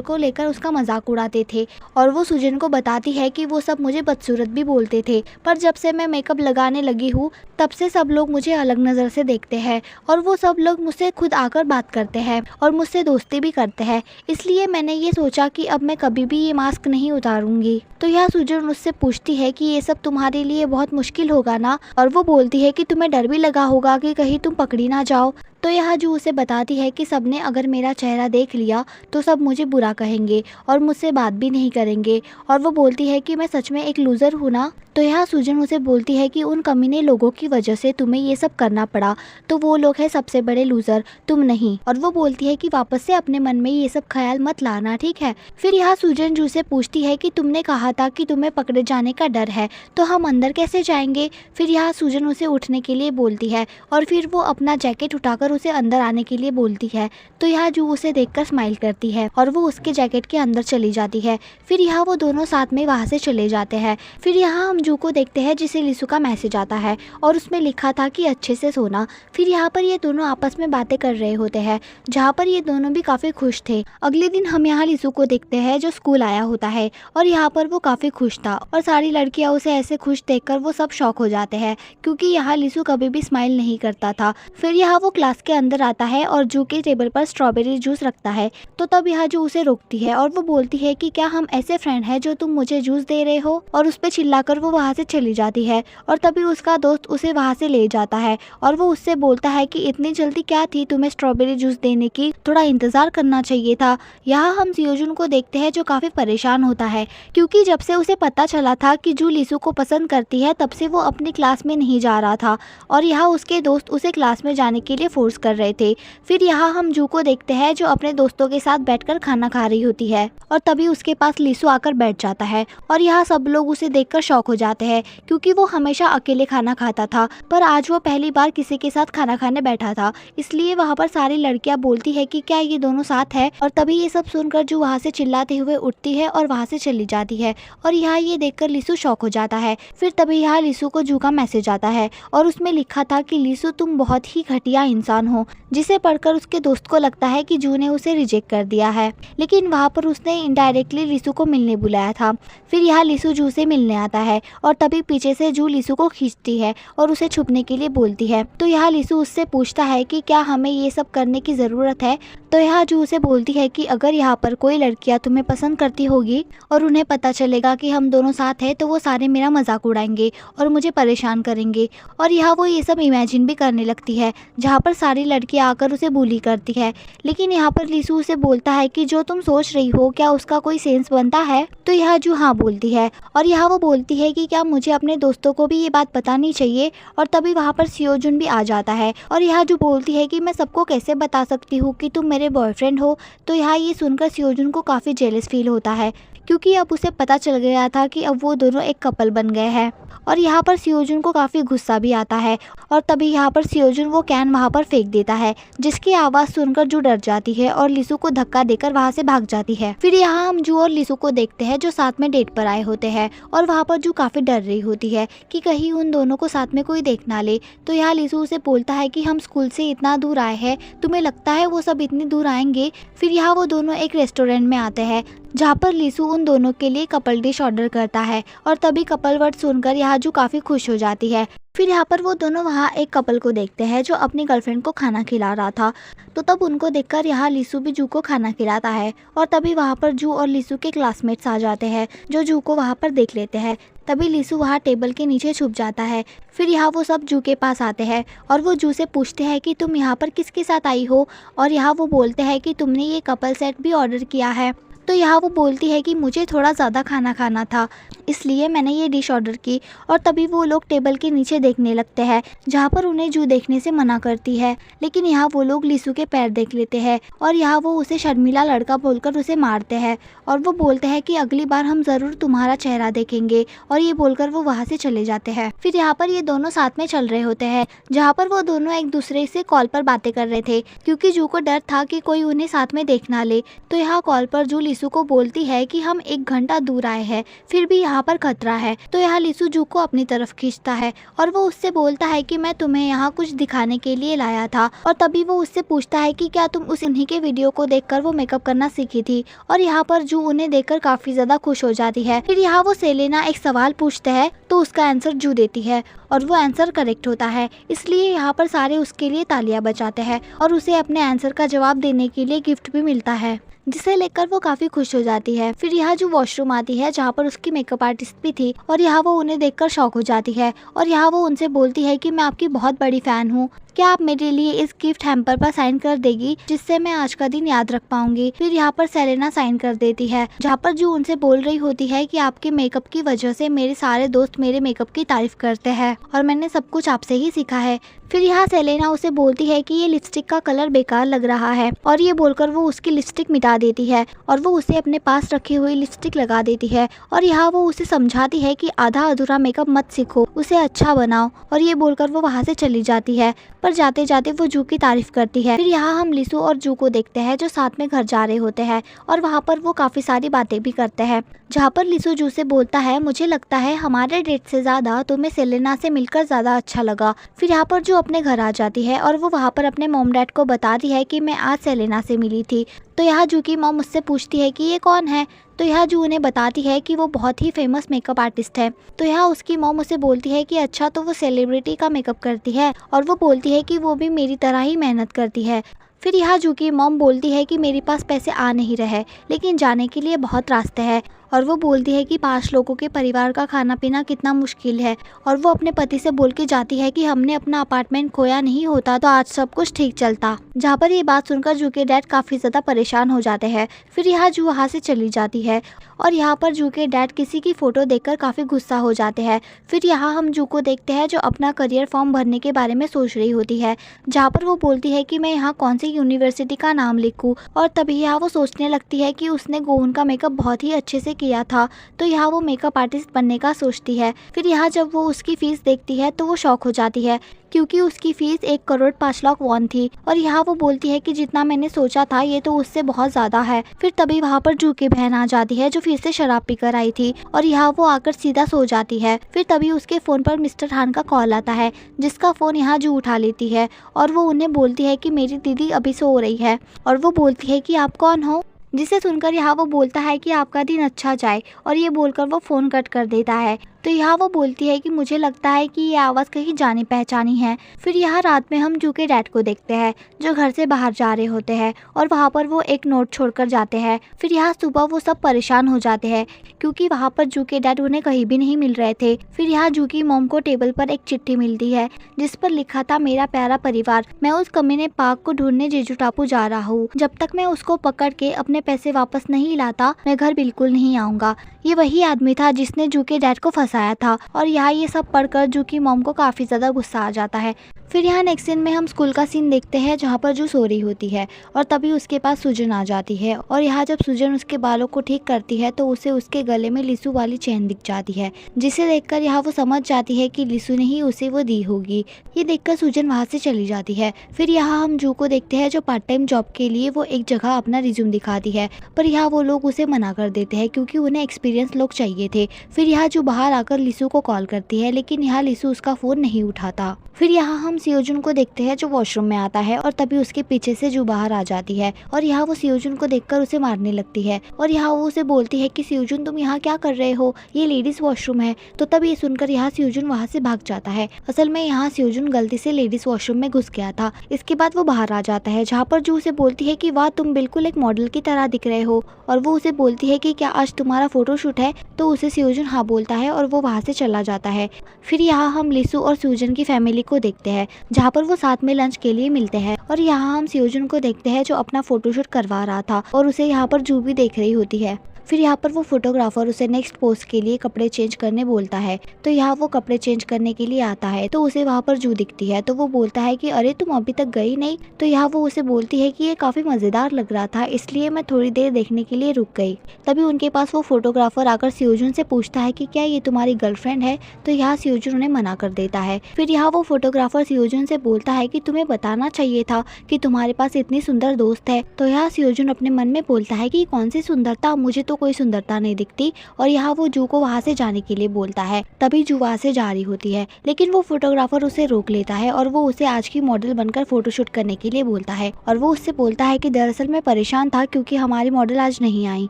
[SPEAKER 1] को लेकर उसका मजाक उड़ाते थे, और वो सूजन को बताती है कि वो सब मुझे बदसूरत भी बोलते थे, पर जब से मैं मेकअप लगाने लगी हूँ तब से सब लोग मुझे अलग नज़र से देखते हैं, और वो सब लोग मुझसे खुद आकर बात करते हैं और मुझसे दोस्ती भी करते हैं। इसलिए मैंने ये सोचा कि अब मैं कभी भी ये मास्क नहीं उतारूंगी। तो यह सूजन उससे पूछती है कि ये सब तुम्हारे लिए बहुत मुश्किल होगा ना, और वो बोलती है कि तुम्हें डर भी लगा होगा कि कहीं तुम पकड़ी ना जाओ। तो यह जू उसे बताती है कि सबने अगर मेरा चेहरा देख लिया तो सब मुझे बुरा कहेंगे और मुझसे बात भी नहीं करेंगे। और वो बोलती है कि मैं सच में एक लूज़र हूँ ना। तो यहाँ सूजन उसे बोलती है कि उन कमीने लोगों की वजह से तुम्हें ये सब करना पड़ा, तो वो लोग हैं सबसे बड़े लूज़र, तुम नहीं। और वो बोलती है कि वापस से अपने मन में ये सब ख्याल मत लाना, ठीक है। फिर यहाँ सूजन जू से पूछती है कि तुमने कहा था कि तुम्हें पकड़े जाने का डर है, तो हम अंदर कैसे जाएंगे। फिर यहाँ सूजन उसे उठने के लिए बोलती है, और फिर वो अपना जैकेट उठाकर उसे अंदर आने के लिए बोलती है। तो यहाँ जू उसे देखकर स्माइल करती है और वो उसके जैकेट के अंदर चली जाती है। फिर यहाँ वो दोनों साथ में वहाँ से चले जाते हैं। फिर यहाँ हम जू को देखते हैं जिसे लिसु का मैसेज आता है और उसमें लिखा था कि अच्छे से सोना। फिर यहाँ पर ये दोनों आपस में बातें कर रहे होते हैं, जहाँ पर ये दोनों भी काफ़ी खुश थे। अगले दिन हम यहाँ लिसु को देखते हैं जो स्कूल आया होता है और यहाँ पर वो काफ़ी खुश था और सारी लड़कियाँ उसे ऐसे खुश देखकर वो सब शॉक हो जाते हैं, क्योंकि यहाँ लिसु कभी भी स्माइल नहीं करता था। फिर यहाँ वो क्लास के अंदर आता है और जू के टेबल पर स्ट्रॉबेरी जूस रखता है, तो तब यहाँ जू उसे रोकती है और वो बोलती है कि क्या हम ऐसे फ्रेंड हैं जो तुम मुझे जूस दे रहे हो, और उस पर चिल्लाकर वो वहाँ से चली जाती है। और तभी उसका दोस्त उसे वहाँ से ले जाता है और वो उससे बोलता है कि इतनी जल्दी क्या थी तुम्हें स्ट्रॉबेरी जूस देने की, थोड़ा इंतजार करना चाहिए था। यहाँ हम सियोजुन को देखते हैं जो काफ़ी परेशान होता है, क्योंकि जब से उसे पता चला था कि जू लिसु को पसंद करती है तब से वो अपनी क्लास में नहीं जा रहा था और यहाँ उसके दोस्त उसे क्लास में जाने के लिए फोर्स कर रहे थे। फिर यहाँ हम जू को देखते हैं जो अपने दोस्तों के साथ बैठकर खाना खा रही होती है और तभी उसके पास लिसु आकर बैठ जाता है और यहाँ सब लोग उसे देखकर शॉक हो जाते हैं, क्योंकि वो हमेशा अकेले खाना खाता था पर आज वो पहली बार किसी के साथ खाना खाने बैठा था। इसलिए वहाँ पर सारी लड़कियाँ बोलती है कि क्या ये दोनों साथ है, और तभी ये सब सुनकर जो वहाँ से चिल्लाते हुए उठती है और वहाँ से चली जाती है और यहाँ ये देखकर लिसु शॉक हो जाता है। फिर तभी यहाँ लिसु को जू का मैसेज आता है और उसमें लिखा था कि लिसु तुम बहुत ही घटिया इंसान हो, जिसे पढ़कर उसके दोस्त को लगता है कि जू ने उसे रिजेक्ट कर दिया है, लेकिन वहाँ पर उसने इनडायरेक्टली लिसु को मिलने बुलाया था। फिर यहाँ लिसु जू से मिलने आता है और तभी पीछे से जू लिसु को खींचती है और उसे छुपने के लिए बोलती है। तो यहाँ लिसु उससे पूछता है कि क्या हमें ये सब करने की ज़रूरत है। तो यहाँ जू उसे बोलती है कि अगर यहाँ पर कोई लड़कियाँ तुम्हें पसंद करती होगी और उन्हें पता चलेगा कि हम दोनों साथ हैं तो वो सारे मेरा मजाक उड़ाएंगे और मुझे परेशान करेंगे। और यहाँ वो ये सब इमेजिन भी करने लगती है, जहाँ पर सारी लड़कियाँ आकर उसे बुली करती है। लेकिन यहाँ पर लिसु उसे बोलता है कि जो तुम सोच रही हो क्या उसका कोई सेंस बनता है। तो यहाँ जू हाँ बोलती है और यहाँ वो बोलती है कि क्या मुझे अपने दोस्तों को भी ये बात बतानी चाहिए। और तभी वहाँ पर सियोजुन भी आ जाता है और यहाँ जो बोलती है कि मैं सबको कैसे बता सकती हूँ कि तुम मेरे बॉयफ्रेंड हो। तो यहाँ ये सुनकर सियोजुन को काफ़ी जेलस फील होता है, क्योंकि अब उसे पता चल गया था कि अब वो दोनों एक कपल बन गए हैं। और यहाँ पर सियोजुन को काफ़ी गुस्सा भी आता है और तभी यहाँ पर सियोजुन वो कैन वहाँ पर फेंक देता है, जिसकी आवाज़ सुनकर जू डर जाती है और लिसु को धक्का देकर वहाँ से भाग जाती है। फिर यहाँ हम जू और लिसु को देखते हैं जो साथ में डेट पर आए होते हैं और वहाँ पर जू काफ़ी डर रही होती है कि कहीं उन दोनों को साथ में कोई देख ना ले। तो यहाँ लिसु उसे बोलता है कि हम स्कूल से इतना दूर आए हैं, तुम्हें लगता है वो सब इतनी दूर आएंगे। फिर यहाँ वो दोनों एक रेस्टोरेंट में आते हैं जहाँ पर लिसु उन दोनों के लिए कपल डिश ऑर्डर करता है और तभी कपल वर्ड सुनकर यहाँ जू काफ़ी खुश हो जाती है। फिर यहाँ पर वो दोनों वहाँ एक कपल को देखते हैं जो अपनी गर्लफ्रेंड को खाना खिला रहा था। तो तब उनको देखकर यहाँ लिसु भी जू को खाना खिलाता है और तभी वहाँ पर जू और लिसु के क्लासमेट्स आ जाते हैं जो जू को वहाँ पर देख लेते हैं। तभी लिसु वहाँ टेबल के नीचे छुप जाता है। फिर यहाँ वो सब जू के पास आते हैं और वो जू से पूछते हैं कि तुम यहाँ पर किसके साथ आई हो, और यहाँ वो बोलते हैं कि तुमने ये कपल सेट भी ऑर्डर किया है। तो यहाँ वो बोलती है कि मुझे थोड़ा ज़्यादा खाना खाना था इसलिए मैंने ये डिश ऑर्डर की। और तभी वो लोग टेबल के नीचे देखने लगते हैं जहाँ पर उन्हें जू देखने से मना करती है, लेकिन यहाँ वो लोग लिसु के पैर देख लेते हैं और यहाँ वो उसे शर्मीला लड़का बोलकर उसे मारते हैं और वो बोलते हैं कि अगली बार हम ज़रूर तुम्हारा चेहरा देखेंगे, और ये बोलकर वो वहाँ से चले जाते हैं। फिर यहाँ पर ये दोनों साथ में चल रहे होते हैं जहाँ पर वो दोनों एक दूसरे से कॉल पर बातें कर रहे थे, क्योंकि जू को डर था कि कोई उन्हें साथ में देख ना ले। तो यहाँ कॉल पर जू लिसु को बोलती है कि हम 1 घंटा दूर आए हैं फिर भी यहाँ पर खतरा है। तो यहाँ लिसु जू को अपनी तरफ खींचता है और वो उससे बोलता है कि मैं तुम्हें यहाँ कुछ दिखाने के लिए लाया था। और तभी वो उससे पूछता है कि क्या तुम उन्हीं के वीडियो को देखकर वो मेकअप करना सीखी थी। और यहाँ पर जू उन्हें देखकर काफी ज्यादा खुश हो जाती है। फिर यहाँ वो सेलेना एक सवाल पूछते हैं तो उसका आंसर जू देती है और वो आंसर करेक्ट होता है, इसलिए यहाँ पर सारे उसके लिए तालियां बजाते हैं और उसे अपने आंसर का जवाब देने के लिए गिफ्ट भी मिलता है, जिसे लेकर वो काफी खुश हो जाती है। फिर यहाँ जो वॉशरूम आती है जहाँ पर उसकी मेकअप आर्टिस्ट भी थी और यहाँ वो उन्हें देखकर शॉक हो जाती है और यहाँ वो उनसे बोलती है कि मैं आपकी बहुत बड़ी फैन हूँ, क्या आप मेरे लिए इस गिफ्ट हैम्पर पर साइन कर देगी जिससे मैं आज का दिन याद रख पाऊंगी। फिर यहाँ पर सेलेना साइन कर देती है जहाँ पर जो उनसे बोल रही होती है कि आपके मेकअप की वजह से मेरे सारे दोस्त मेरे मेकअप की तारीफ करते हैं और मैंने सब कुछ आपसे ही सीखा है। फिर यहाँ सेलेना उसे बोलती है कि ये लिपस्टिक का कलर बेकार लग रहा है और ये बोलकर वो उसकी लिपस्टिक मिटा देती है और वो उसे अपने पास रखी हुई लिपस्टिक लगा देती है और यहाँ वो उसे समझाती है कि आधा अधूरा मेकअप मत सीखो, उसे अच्छा बनाओ, और ये बोलकर वो वहाँ से चली जाती है। पर जाते जाते वो जू की तारीफ करती है। फिर यहाँ हम लिसु और जू को देखते हैं जो साथ में घर जा रहे होते हैं और वहाँ पर वो काफी सारी बातें भी करते हैं, जहाँ पर लिसु जू से बोलता है मुझे लगता है हमारे डेट से ज्यादा तुम्हें सेलेना से मिलकर ज्यादा अच्छा लगा। फिर यहाँ पर जू अपने घर आ जाती है और वो वहाँ पर अपने मॉम डैड को बताती है कि मैं आज सेलेना से मिली थी। तो यहाँ जू की मॉम उससे पूछती है कि ये कौन है। तो यहाँ जू उन्हें बताती है कि वो बहुत ही फेमस मेकअप आर्टिस्ट है। तो यहाँ उसकी मॉम उसे बोलती है कि अच्छा तो वो सेलिब्रिटी का मेकअप करती है, और वो बोलती है कि वो भी मेरी तरह ही मेहनत करती है। फिर यहाँ जू की मॉम बोलती है कि मेरे पास पैसे आ नहीं रहे, लेकिन जाने के लिए बहुत रास्ते हैं, और वो बोलती है कि 5 लोगों के परिवार का खाना पीना कितना मुश्किल है। और वो अपने पति से बोल के जाती है कि हमने अपना अपार्टमेंट खोया नहीं होता तो आज सब कुछ ठीक चलता। जहाँ पर ये बात सुनकर जू के डैड काफ़ी ज़्यादा परेशान हो जाते हैं। फिर यहाँ जू वहाँ से चली जाती है और यहाँ पर जू के डैड किसी की फ़ोटो देखकर काफ़ी गुस्सा हो जाते हैं। फिर यहाँ हम जू को देखते हैं जो अपना करियर फॉर्म भरने के बारे में सोच रही होती है, जहाँ पर वो बोलती है कि मैं यहाँ कौन सी यूनिवर्सिटी का नाम लिखूँ। और तभी यहाँ वो सोचने लगती है कि उसने गोवन का मेकअप बहुत ही अच्छे से किया था, तो यहाँ वो मेकअप आर्टिस्ट बनने का सोचती है। फिर यहाँ जब वो उसकी फीस देखती है तो वो शॉक हो जाती है, क्योंकि उसकी फीस 1 करोड़ 5 लाख वॉन थी। और यहाँ वो बोलती है कि जितना मैंने सोचा था ये तो उससे बहुत ज़्यादा है। फिर तभी वहाँ पर जू की बहन आ जाती है जो फिर से शराब पीकर आई थी, और यहाँ वो आकर सीधा सो जाती है। फिर तभी उसके फ़ोन पर मिस्टर हान का कॉल आता है, जिसका फ़ोन यहाँ जू उठा लेती है और वो उन्हें बोलती है कि मेरी दीदी अभी सो रही है। और वो बोलती है कि आप कौन हो, जिसे सुनकर यहाँ वो बोलता है कि आपका दिन अच्छा जाए, और ये बोलकर वो फ़ोन कट कर देता है। तो यहाँ वो बोलती है कि मुझे लगता है कि ये आवाज़ कहीं जानी पहचानी है। फिर यहाँ रात में हम जू के डैड को देखते हैं जो घर से बाहर जा रहे होते हैं, और वहाँ पर वो एक नोट छोड़कर जाते हैं। फिर यहाँ सुबह वो सब परेशान हो जाते हैं क्योंकि वहाँ पर जू के डैड उन्हें कहीं भी नहीं मिल रहे थे। फिर यहाँ जू की मॉम को टेबल पर एक चिट्ठी मिलती है जिस पर लिखा था, मेरा प्यारा परिवार, मैं उस कमीने पाक को ढूंढने जेजू टापू जा रहा हूँ। जब तक मैं उसको पकड़ के अपने पैसे वापस नहीं लाता मैं घर बिल्कुल नहीं आऊँगा। ये वही आदमी था जिसने जू के डैड को फंसाया था। और यहाँ ये सब पढ़कर जू की मॉम को काफ़ी ज़्यादा गुस्सा आ जाता है। फिर यहाँ नेक्स्ट सीन में हम स्कूल का सीन देखते हैं जहाँ पर जू सो रही होती है, और तभी उसके पास सुजन आ जाती है। और यहाँ जब सुजन उसके बालों को ठीक करती है तो उसे उसके गले में लिसु वाली चेन दिख जाती है, जिसे देखकर यहाँ वो समझ जाती है कि लिसु ने ही उसे वो दी होगी। ये देखकर सुजन वहाँ से चली जाती है। फिर यहाँ हम जू को देखते हैं जो पार्ट टाइम जॉब के लिए वो एक जगह अपना रिज्यूम दिखाती है, पर यहाँ वो लोग उसे मना कर देते हैं क्योंकि उन्हें एक्सपीरियंस लोग चाहिए थे। फिर यहाँ जो बाहर आकर लिसु को कॉल करती है, लेकिन यहाँ लिसु उसका फ़ोन नहीं उठाता। फिर यहाँ हम सियोजुन को देखते हैं जो वॉशरूम में आता है, और तभी उसके पीछे से जू बाहर आ जाती है और यहाँ वो सियोजुन को देखकर उसे मारने लगती है। और यहाँ वो उसे बोलती है कि सियोजुन तुम यहाँ क्या कर रहे हो, ये लेडीज वॉशरूम है। तो तब ये सुनकर यहाँ सियोजुन वहाँ से भाग जाता है। असल में यहाँ सियोजुन गलती से लेडीज वॉशरूम में घुस गया था। इसके बाद वो बाहर आ जाता है, जहाँ पर जू उसे बोलती है कि वाह तुम बिल्कुल एक मॉडल की तरह दिख रहे हो। और वो उसे बोलती है कि क्या आज तुम्हारा फोटोशूट है, तो उसे सियोजुन हाँ बोलता है और वो वहाँ से चला जाता है। फिर यहाँ हम लिसु और सियोजुन की फैमिली को देखते हैं, जहाँ पर वो साथ में लंच के लिए मिलते हैं। और यहाँ हम सियोजुन को देखते हैं जो अपना फोटोशूट करवा रहा था, और उसे यहाँ पर जू भी देख रही होती है। फिर यहाँ पर वो फोटोग्राफर उसे नेक्स्ट पोस्ट के लिए कपड़े चेंज करने बोलता है, तो यहाँ वो कपड़े चेंज करने के लिए आता है, तो उसे वहाँ पर जू दिखती है। तो वो बोलता है कि अरे तुम अभी तक गई नहीं। तो यहाँ वो उसे बोलती है कि ये काफ़ी मज़ेदार लग रहा था, इसलिए मैं थोड़ी देर देखने के लिए रुक गई। तभी उनके पास वो फोटोग्राफर आकर सियोजुन से पूछता है कि क्या ये तुम्हारी गर्लफ्रेंड है, तो यहाँ सियोजुन उन्हें मना कर देता है। फिर यहाँ वो फोटोग्राफर सियोजुन से बोलता है कि तुम्हें बताना चाहिए था कि तुम्हारे पास इतनी सुंदर दोस्त है। तो यहाँ सियोजुन अपने मन में बोलता है कि कौन सी सुंदरता, मुझे तो कोई सुंदरता नहीं दिखती। और यहाँ वो जू को वहाँ से जाने के लिए बोलता है। तभी जू वहाँ से जा रही होती है, लेकिन वो फोटोग्राफर उसे रोक लेता है और वो उसे आज की मॉडल बनकर फोटोशूट करने के लिए बोलता है। और वो उससे बोलता है कि दरअसल मैं परेशान था क्योंकि हमारी मॉडल आज नहीं आई।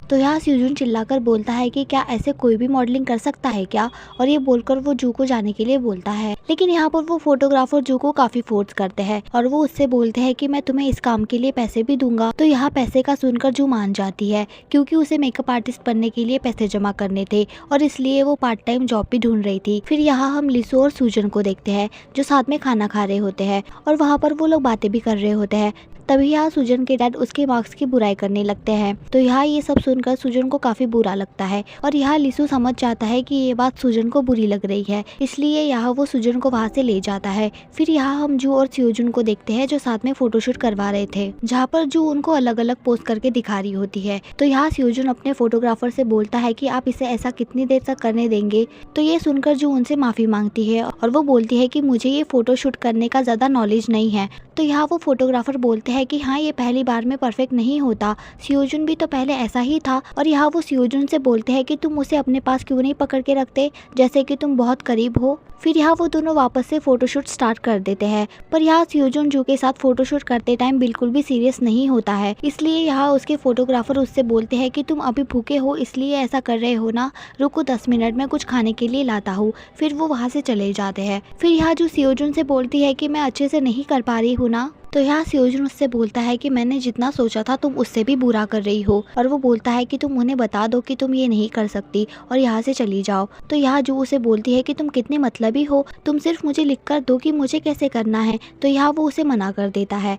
[SPEAKER 1] तो यहाँ सियोजुन चिल्लाकर बोलता है कि क्या ऐसे कोई भी मॉडलिंग कर सकता है क्या, और ये बोलकर वो जू को जाने के लिए बोलता है। लेकिन यहाँ पर वो फोटोग्राफर जू को काफी फोर्स करते हैं और वो उससे बोलते हैं कि मैं तुम्हें इस काम के लिए पैसे भी दूंगा। तो यहाँ पैसे का सुनकर जू मान जाती है, क्योंकि उसे मेकअप आर्टिस्ट बनने के लिए पैसे जमा करने थे और इसलिए वो पार्ट टाइम जॉब भी ढूंढ रही थी। फिर यहाँ हम लिसु और सुजन को देखते हैं जो साथ में खाना खा रहे होते हैं, और वहाँ पर वो लोग बातें भी कर रहे होते हैं। तभी यहाँ सुजन के डैड उसके मार्क्स की बुराई करने लगते हैं। तो यहाँ ये सब सुनकर सुजन को काफी बुरा लगता है और यहाँ लिसु समझ जाता है कि ये बात सुजन को बुरी लग रही है, इसलिए यहाँ वो सुजन को वहाँ से ले जाता है। फिर यहाँ हम जू और सियोजुन को देखते हैं जो साथ में फोटोशूट करवा रहे थे, जहाँ पर जू उनको अलग अलग पोज करके दिखा रही होती है। तो यहाँ सियोजुन अपने फोटोग्राफर से बोलता है कि आप इसे ऐसा कितनी देर तक करने देंगे। तो ये सुनकर जू उनसे माफी मांगती है और वो बोलती है कि मुझे ये फोटोशूट करने का ज्यादा नॉलेज नहीं है। तो यहाँ वो फोटोग्राफर बोलते हैं कि हाँ, ये पहली बार में परफेक्ट नहीं होता, सियोजुन भी तो पहले ऐसा ही था। और यहाँ वो सियोजुन से बोलते हैं कि तुम उसे अपने पास क्यों नहीं पकड़ के रखते, जैसे कि तुम बहुत करीब हो। फिर यहाँ वो दोनों वापस से फोटोशूट स्टार्ट कर देते हैं। पर यहाँ सियोजुन जू के साथ फोटोशूट करते टाइम बिल्कुल भी सीरियस नहीं होता है, इसलिए यहाँ उसके फोटोग्राफर उससे बोलते हैं कि तुम अभी भूखे हो इसलिए ऐसा कर रहे हो ना, रुको 10 मिनट में कुछ खाने के लिए लाता हूँ। फिर वो वहाँ से चले जाते हैं। फिर यहाँ जो सियोजुन से बोलती है कि मैं अच्छे से नहीं कर पा रही हूँ ना। तो यहाँ सियोजुन उससे बोलता है कि मैंने जितना सोचा था तुम उससे भी बुरा कर रही हो, और वो बोलता है कि तुम उन्हें बता दो कि तुम ये नहीं कर सकती और यहाँ से चली जाओ। तो यहाँ जो उसे बोलती है कि तुम कितने मतलबी हो, तुम सिर्फ मुझे लिख कर दो कि मुझे कैसे करना है। तो यहाँ वो उसे मना कर देता है।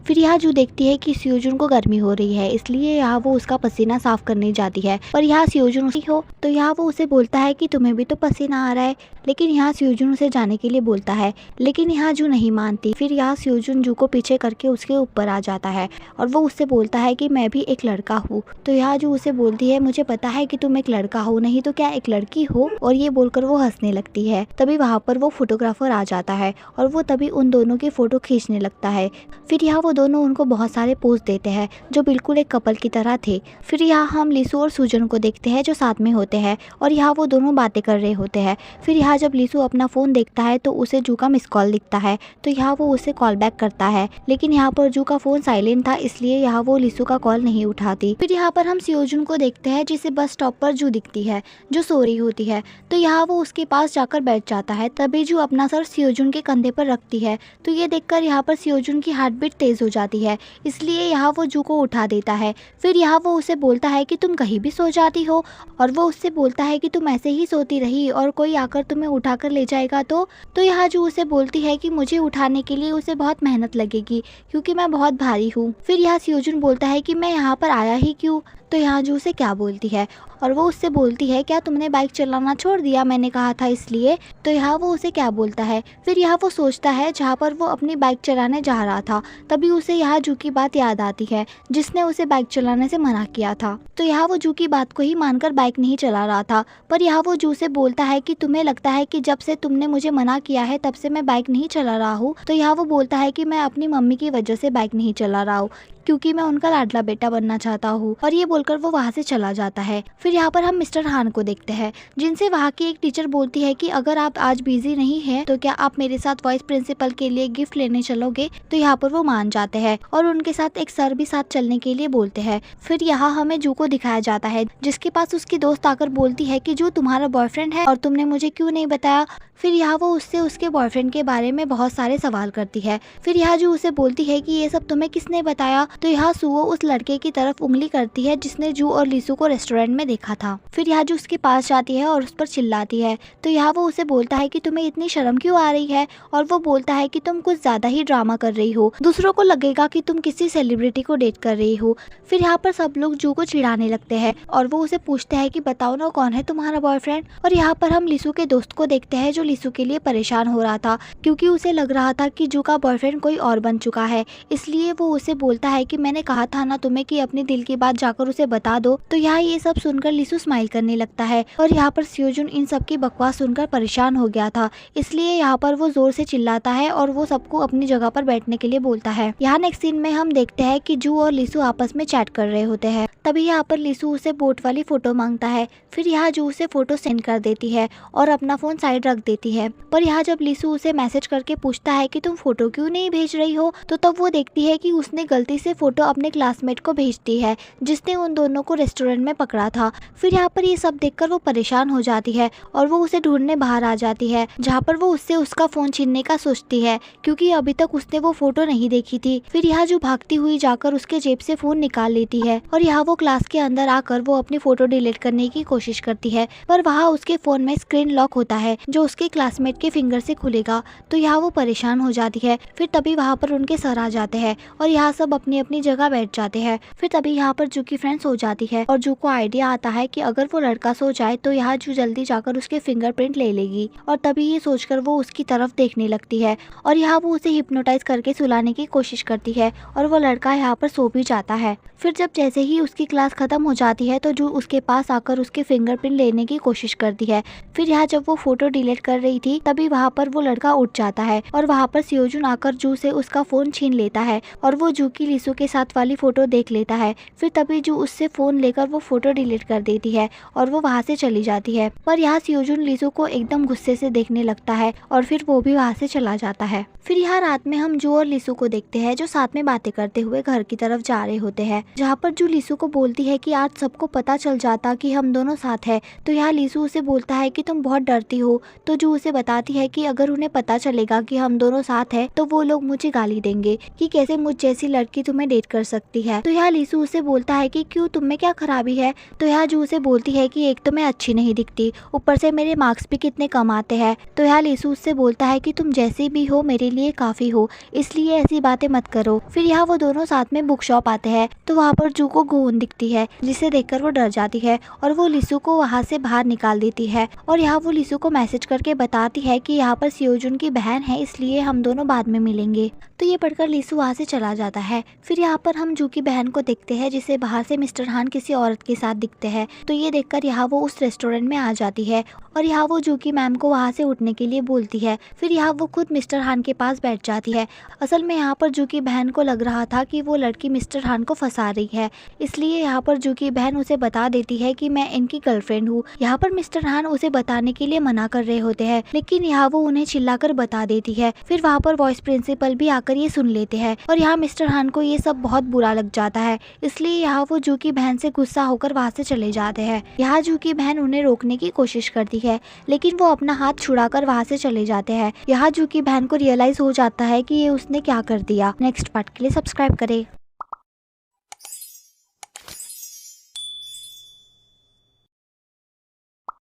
[SPEAKER 1] फिर यहाँ जो देखती है कि सियोजुन को गर्मी हो रही है, इसलिए यहाँ वो उसका पसीना साफ करने जाती है। पर यहाँ सियोजुन हो तो यहाँ वो उसे बोलता है कि तुम्हें भी तो पसीना आ रहा है, लेकिन यहाँ सियोजुन उसे जाने के लिए बोलता है, लेकिन यहाँ जू नहीं मानती। फिर यहाँ सियोजुन जू को पीछे करके उसके ऊपर आ जाता है और वो उससे बोलता है कि मैं भी एक लड़का हूँ। तो यहाँ जू उसे बोलती है मुझे पता है कि तुम एक लड़का हो, नहीं तो क्या एक लड़की हो। और ये बोलकर वो हंसने लगती है। तभी वहाँ पर वो फोटोग्राफर आ जाता है और वो तभी उन दोनों की फोटो खींचने लगता है। फिर यहाँ वो दोनों उनको बहुत सारे पोज देते हैं जो बिल्कुल एक कपल की तरह थे। फिर यहाँ हम लिसु और सुजन को देखते हैं जो साथ में होते हैं और यहाँ वो दोनों बातें कर रहे होते हैं। फिर यहाँ जब लिसु अपना फ़ोन देखता है तो उसे जू का मिस कॉल दिखता है, तो यहाँ वो उसे कॉल बैक करता है, लेकिन यहाँ पर जू का फ़ोन साइलेंट था, इसलिए यहाँ वो लिसु का कॉल नहीं उठाती। फिर यहाँ पर हम सियोजुन को देखते हैं जिसे बस स्टॉप पर जू दिखती है जो सो रही होती है। तो यहाँ वो उसके पास जाकर बैठ जाता है। तभी जू अपना सर सियोजुन के कंधे पर रखती है। तो ये देखकर यहाँ पर सियोजुन की हार्ट बीट तेज़ हो जाती है, इसलिए यहाँ वो जू को उठा देता है। फिर यहाँ वो उसे बोलता है कि तुम कहीं भी सो जाती हो, और वो उससे बोलता है कि तुम ऐसे ही सोती रही और कोई आकर तुम्हें उठाकर ले जाएगा तो यहाँ जू उसे बोलती है कि मुझे उठाने के लिए उसे बहुत मेहनत लगेगी क्योंकि मैं बहुत भारी हूँ। फिर यहाँ सियोजुन बोलता है कि मैं यहाँ पर आया ही क्यों। तो यहाँ जू उसे क्या बोलती है और वो उससे बोलती है क्या तुमने बाइक चलाना छोड़ दिया, मैंने कहा था इसलिए। तो यहाँ वो उसे क्या बोलता है। फिर यहाँ वो सोचता है जहाँ पर वो अपनी बाइक चलाने जा रहा था, तभी उसे यहाँ जू की बात याद आती है जिसने उसे बाइक चलाने से मना किया था। तो यहाँ वो जू की बात को ही मानकर बाइक नहीं चला रहा था। पर यहाँ वो जू से बोलता है कि तुम्हें लगता है कि जब से तुमने मुझे मना किया है तब से मैं बाइक नहीं चला रहा हूँ। तो यहाँ वो बोलता है कि मैं अपनी मम्मी की वजह से बाइक नहीं चला रहा हूँ क्योंकि मैं उनका लाडला बेटा बनना चाहता हूँ। और ये बोलकर वो वहाँ से चला जाता है। फिर यहाँ पर हम मिस्टर हान को देखते हैं जिनसे वहाँ की एक टीचर बोलती है कि अगर आप आज बिजी नहीं है तो क्या आप मेरे साथ वाइस प्रिंसिपल के लिए गिफ्ट लेने चलोगे। तो यहाँ पर वो मान जाते हैं और उनके साथ एक सर भी साथ चलने के लिए बोलते हैं। फिर यहाँ हमें जू को दिखाया जाता है जिसके पास उसकी दोस्त आकर बोलती है कि जू तुम्हारा बॉयफ्रेंड है और तुमने मुझे क्यों नहीं बताया। फिर यहाँ वो उससे उसके बॉयफ्रेंड के बारे में बहुत सारे सवाल करती है। फिर यहाँ जो उसे बोलती है कि ये सब तुम्हें किसने बताया। तो यहाँ सुओ उस लड़के की तरफ उंगली करती है जिसने जू और लिसु को रेस्टोरेंट में देखा था। फिर यहाँ जो उसके पास जाती है और उस पर चिल्लाती है। तो यहाँ वो उसे बोलता है कि तुम्हें इतनी शर्म क्यों आ रही है, और वो बोलता है कि तुम कुछ ज्यादा ही ड्रामा कर रही हो, दूसरों को लगेगा कि तुम किसी सेलिब्रिटी को डेट कर रही हो। फिर यहाँ पर सब लोग जू को चिढ़ाने लगते हैं और वो उसे पूछते हैं कि बताओ ना कौन है तुम्हारा बॉयफ्रेंड। और यहाँ पर हम लिसु के दोस्त को देखते हैं जो लिसु के लिए परेशान हो रहा था क्योंकि उसे लग रहा था कि जू का बॉयफ्रेंड कोई और बन चुका है, इसलिए वो उसे बोलता है कि मैंने कहा था ना तुम्हें कि अपने दिल की बात जाकर उसे बता दो। तो यहाँ ये सब सुनकर लिसु स्माइल करने लगता है और यहाँ पर सियोजुन इन सब की बकवास सुनकर परेशान हो गया था, इसलिए यहाँ पर वो जोर से चिल्लाता है और वो सबको अपनी जगह पर बैठने के लिए बोलता है। यहाँ नेक्स्ट सीन में हम देखते हैं कि जू और लिसु आपस में चैट कर रहे होते हैं। तभी यहाँ पर लिसु उसे बोट वाली फोटो मांगता है। फिर यहाँ जू उसे फोटो सेंड कर देती है और अपना फोन साइड रख देती है। पर यहाँ जब लिसु उसे मैसेज करके पूछता है कि तुम फोटो क्यों नहीं भेज रही हो, तो तब वो देखती है कि उसने गलती से फ़ोटो अपने क्लासमेट को भेजती है जिसने उन दोनों को रेस्टोरेंट में पकड़ा था। फिर यहाँ पर ये सब देखकर वो परेशान हो जाती है और वो उसे ढूंढने बाहर आ जाती है, जहाँ पर वो उससे उसका फ़ोन छीनने का सोचती है क्योंकि अभी तक उसने वो फ़ोटो नहीं देखी थी। फिर यहाँ जो भागती हुई जाकर उसके जेब से फ़ोन निकाल लेती है और यहाँ वो क्लास के अंदर आकर वो अपनी फ़ोटो डिलीट करने की कोशिश करती है, पर वहाँ उसके फ़ोन में स्क्रीन लॉक होता है जो उसके क्लासमेट के फिंगर से खुलेगा। तो यहाँ वो परेशान हो जाती है। फिर तभी वहाँ पर उनके सर आ जाते हैं और यहाँ सब अपनी अपनी जगह बैठ जाते हैं। फिर तभी यहाँ पर जू की फ्रेंड सो जाती है और जू को आइडिया आता है कि अगर वो लड़का सो जाए तो यहाँ जू जल्दी जाकर उसके फिंगरप्रिंट ले लेगी और तभी ये सोचकर वो उसकी तरफ देखने लगती है और यहाँ वो उसे हिप्नोटाइज करके सुलाने की कोशिश करती है और वो लड़का यहाँ पर सो भी जाता है। फिर जब जैसे ही उसकी क्लास खत्म हो जाती है तो जू उसके पास आकर उसके फिंगरप्रिंट लेने की कोशिश करती है। फिर यहाँ जब वो फोटो डिलीट कर रही थी तभी वहाँ पर वो लड़का उठ जाता है और वहाँ पर सियोजुन आकर जू से उसका फ़ोन छीन लेता है और वो जू की लीसू के साथ वाली फ़ोटो देख लेता है। फिर तभी जू उससे फ़ोन लेकर वो फ़ोटो डिलीट कर देती है और वो वहाँ से चली जाती है। पर यहाँ सियोजुन लीसू को एकदम गुस्से से देखने लगता है और फिर वो भी वहाँ से चला जाता है। फिर यहाँ रात में हम जू और लीसू को देखते हैं जो साथ में बातें करते हुए घर की तरफ जा रहे होते हैं, जहाँ पर जू लीसू को बोलती है कि आज सबको पता चल जाता कि हम दोनों साथ हैं। तो यहाँ लीसू उसे बोलता है कि तुम बहुत डरती हो। तो जू उसे बताती है कि अगर उन्हें पता चलेगा कि हम दोनों साथ हैं तो वो लोग मुझे गाली देंगे कि कैसे मुझ जैसी लड़की तुम्हें डेट कर सकती है। तो यहाँ लीसू उसे बोलता है कि क्यों, तुम में क्या खराबी है। तो यहाँ जू उसे बोलती है कि एक तो मैं अच्छी नहीं दिखती, ऊपर से मेरे मार्क्स भी कितने कम आते हैं। तो यहाँ लीसू उससे बोलता है कि तुम जैसी भी हो मेरे लिए काफी हो, इसलिए ऐसी बातें मत करो। फिर यहाँ वो दोनों साथ में बुक शॉप आते हैं तो वहाँ पर जू को गोंद दिखती है जिसे देखकर वो डर जाती है और वो लीसू को वहाँ से बाहर निकाल देती है और यहाँ वो लीसू को मैसेज करके बताती है कि यहाँ पर सियोजुन की बहन है इसलिए हम दोनों बाद में मिलेंगे। तो ये पढ़कर लीसू वहाँ से चला जाता है। फिर यहाँ पर हम जू की बहन को देखते हैं जिसे बाहर से मिस्टर हान किसी औरत के साथ दिखते हैं। तो ये देखकर यहाँ वो उस रेस्टोरेंट में आ जाती है और यहाँ वो जू की मैम को वहाँ से उठने के लिए बोलती है। फिर यहाँ वो खुद मिस्टर हान के पास बैठ जाती है। असल में यहाँ पर जू की बहन को लग रहा था कि वो लड़की मिस्टर हान को फंसा रही है, इसलिए यहाँ पर जू की बहन उसे बता देती है कि मैं इनकी गर्लफ्रेंड हूँ। यहाँ पर मिस्टर हान उसे बताने के लिए मना कर रहे होते हैं लेकिन यहाँ वो उन्हें चिल्लाकर बता देती है। फिर वहाँ पर वॉइस प्रिंसिपल भी आकर ये सुन लेते हैं और यहाँ मिस्टर हान को ये सब बहुत बुरा लग जाता है, इसलिए यहाँ वो जू की बहन से गुस्सा होकर वहाँ से चले जाते हैं। यहाँ जू की बहन उन्हें रोकने की कोशिश करती है लेकिन वो अपना हाथ छुड़ाकर वहाँ से चले जाते हैं। यहाँ जू की बहन को रियलाइज हो जाता है कि ये उसने क्या कर दिया। नेक्स्ट पार्ट के लिए सब्सक्राइब करें।